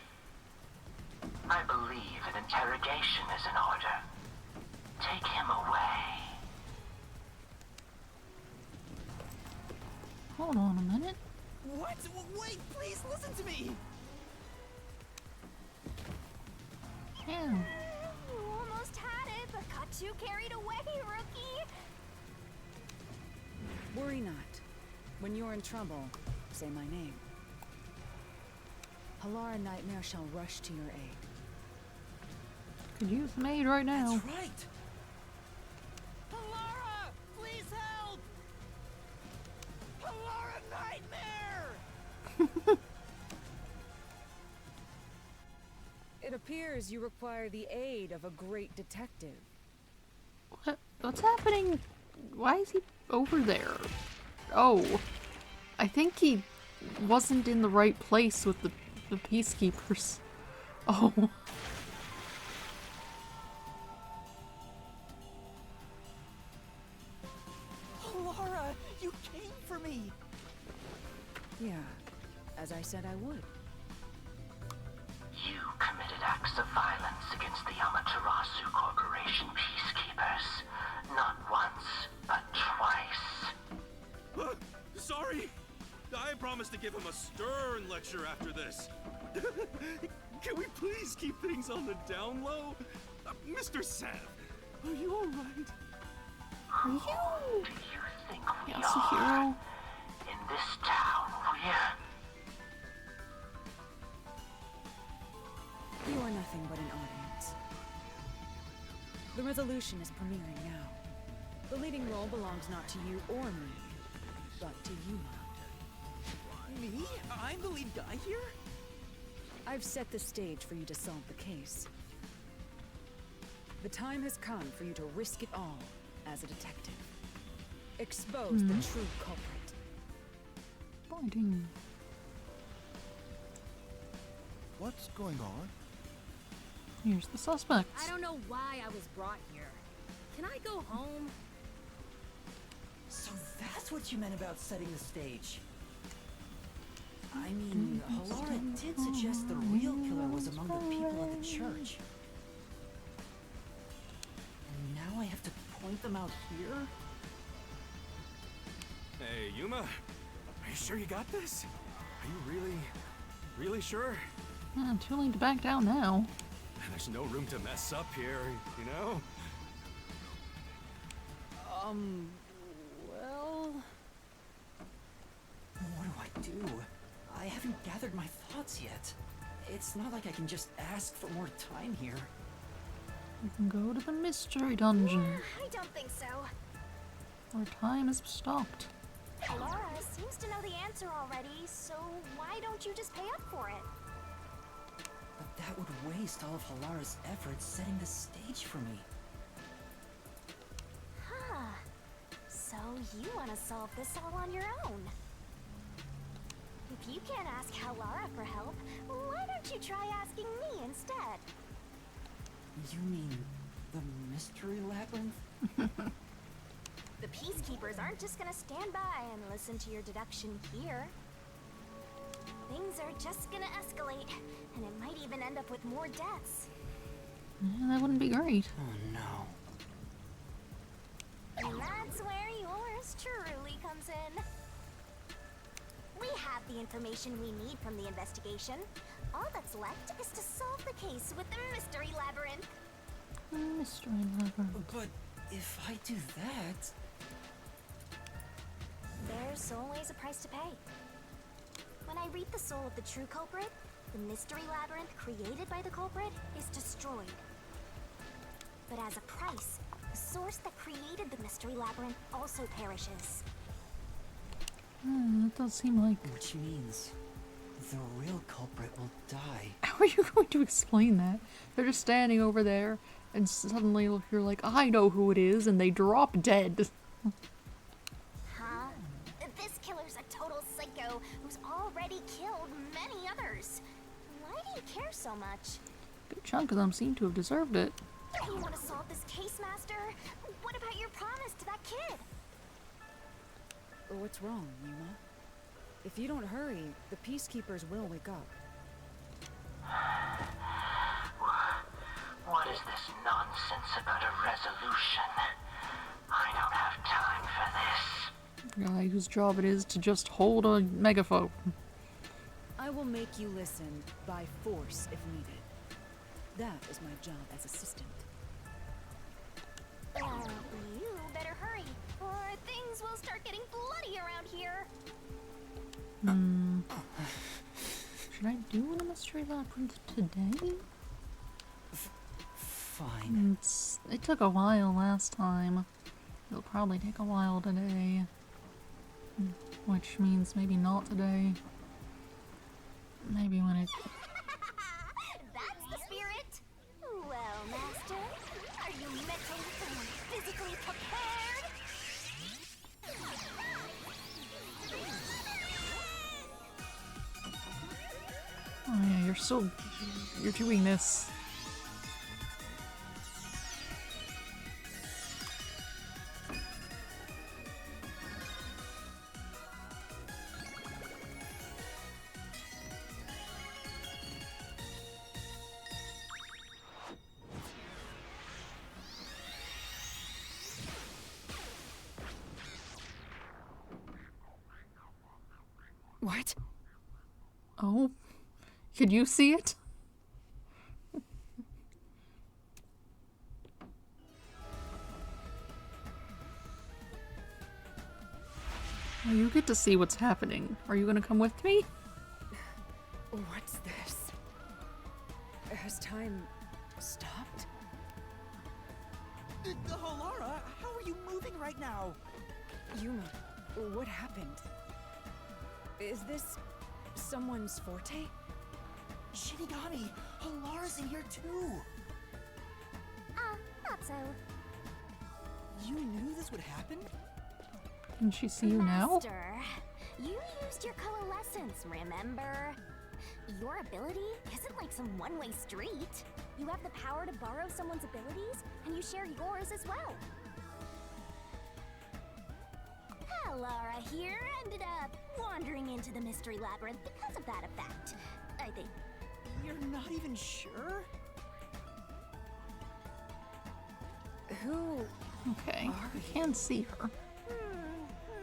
I believe an interrogation is in order. Take him away. Hold on a minute. What? Wait, please listen to me! Yeah. You almost had it, but got too carried away, rookie. Worry not. When you're in trouble, say my name. Halara Nightmare shall rush to your aid. Could use some aid right now. That's right! Halara! Please help! Halara Nightmare! It appears you require the aid of a great detective. What's happening? Why is he over there? Oh. I think he wasn't in the right place with the peacekeepers. Oh. Halara, you came for me! Yeah, as I said I would. You committed acts of violence against the Amaterasu Corporation peacekeepers. Not once, but twice. Sorry! I promised to give him a stern lecture after this. Can we please keep things on the down low? Mr. Sav, are you alright? Are you? Do you think we Yes, a are? hero. In this town, You are nothing but an audience. The resolution is premiering now. The leading role belongs not to you or me, but to Yuma. Me? I'm the lead guy here? I've set the stage for you to solve the case. The time has come for you to risk it all as a detective. Expose the true culprit. Fighting. What's going on? Here's the suspects. I don't know why I was brought here. Can I go home? So that's what you meant about setting the stage. I mean, Halara did suggest the real killer was among the people at the church. them out here? Hey, Yuma, are you sure you got this? Are you really sure? Too late to back down now. There's no room to mess up here, you know? Well... What do I do? I haven't gathered my thoughts yet. It's not like I can just ask for more time here. You can go to the mystery dungeon, I don't think so. where time is stopped. Laura seems to know the answer already, so why don't you just pay up for it? But that would waste all of Halara's efforts setting the stage for me. Huh. So you want to solve this all on your own? If you can't ask Halara for help, why don't you try asking me instead? You mean the mystery labyrinth? The Peacekeepers aren't just gonna stand by and listen to your deduction here. Things are just gonna escalate, and it might even end up with more deaths. Yeah, that wouldn't be great. Oh no. And that's where yours truly comes in. We have the information we need from the investigation. All that's left is to solve the case with the Mystery Labyrinth. Mystery labyrinth. But if I do that... There's always a price to pay. When I read the soul of the true culprit, the Mystery Labyrinth created by the culprit is destroyed. But as a price, the source that created the Mystery Labyrinth also perishes. That does seem like... Which means the real culprit will die. How are you going to explain that? They're just standing over there, and suddenly you're like, I know who it is, and they drop dead. Huh? This killer's a total psycho who's already killed many others. Why do you care so much? Good chunk of them seem to have deserved it. You want to solve this case, Master? What about your promise to that kid? What's wrong, Yuma? If you don't hurry, the Peacekeepers will wake up. What is this nonsense about a resolution? I don't have time for this. Guy whose job it is to just hold a megaphone. I will make you listen by force if needed. That is my job as assistant. Well, you better hurry, or things will start getting bloody around here. Should I do the mystery labyrinth today? Fine. It took a while last time. It'll probably take a while today. Which means maybe not today. Maybe when it... That's the spirit! Well, Master, are you mentally and physically prepared? Oh yeah, you're doing this. What? Oh? Could you see it? Well, you get to see what's happening. Are you gonna come with me? What's this? Has time stopped? Halara, how are you moving right now? Yuma, what happened? Is this someone's forte? Shinigami, Halara's in here too. Not so. You knew this would happen? Can she see you now? Master, you used your coalescence, remember? Your ability isn't like some one-way street. You have the power to borrow someone's abilities, and you share yours as well. Halara here ended up wandering into the Mystery Labyrinth because of that effect, I think. You're not even sure? Who Okay, we can see her.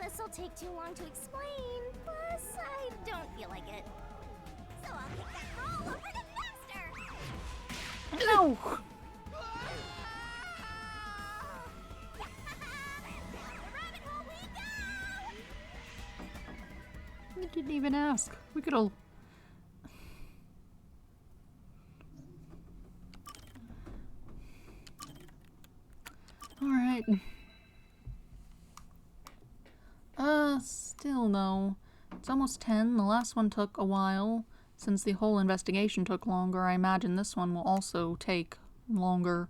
This'll take too long to explain. Plus, I don't feel like it. So I'll kick that ball over to Master! No! We didn't even ask. We could all... Alright. Still no. It's almost 10. The last one took a while. Since the whole investigation took longer, I imagine this one will also take longer.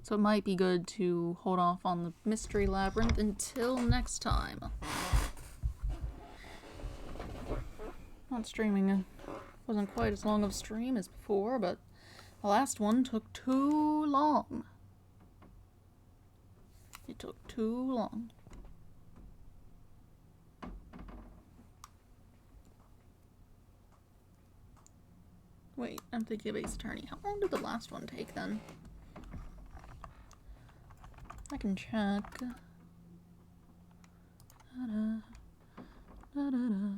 So it might be good to hold off on the Mystery Labyrinth until next time. Not streaming wasn't quite as long of a stream as before, but the last one took too long. It took too long. Wait, I'm thinking of Ace Attorney. How long did the last one take then? I can check. Da-da. Da-da-da.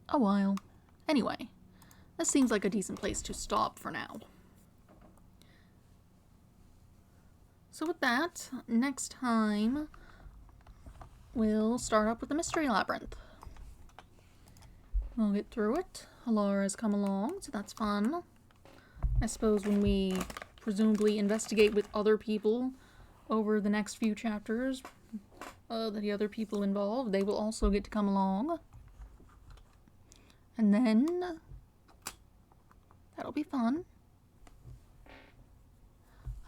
A while. Anyway, this seems like a decent place to stop for now. So with that, next time we'll start up with the Mystery Labyrinth. We'll get through it. Halara's come along, so that's fun. I suppose when we presumably investigate with other people over the next few chapters, the other people involved, they will also get to come along. And then that'll be fun.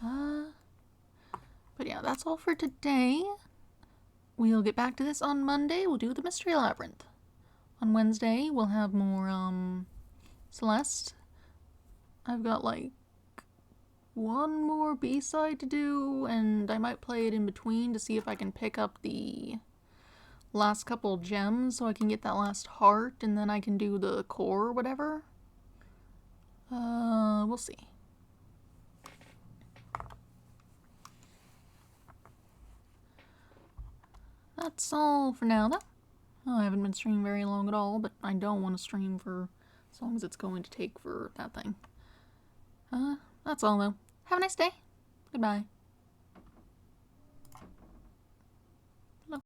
But yeah, that's all for today. We'll get back to this on Monday. We'll do the Mystery Labyrinth. On Wednesday, we'll have more, Celeste. I've got, like, one more B-side to do, and I might play it in between to see if I can pick up the last couple gems so I can get that last heart, and then I can do the core or whatever. We'll see. That's all for now, though. I haven't been streaming very long at all, but I don't want to stream for as long as it's going to take for that thing. That's all, though. Have a nice day. Goodbye.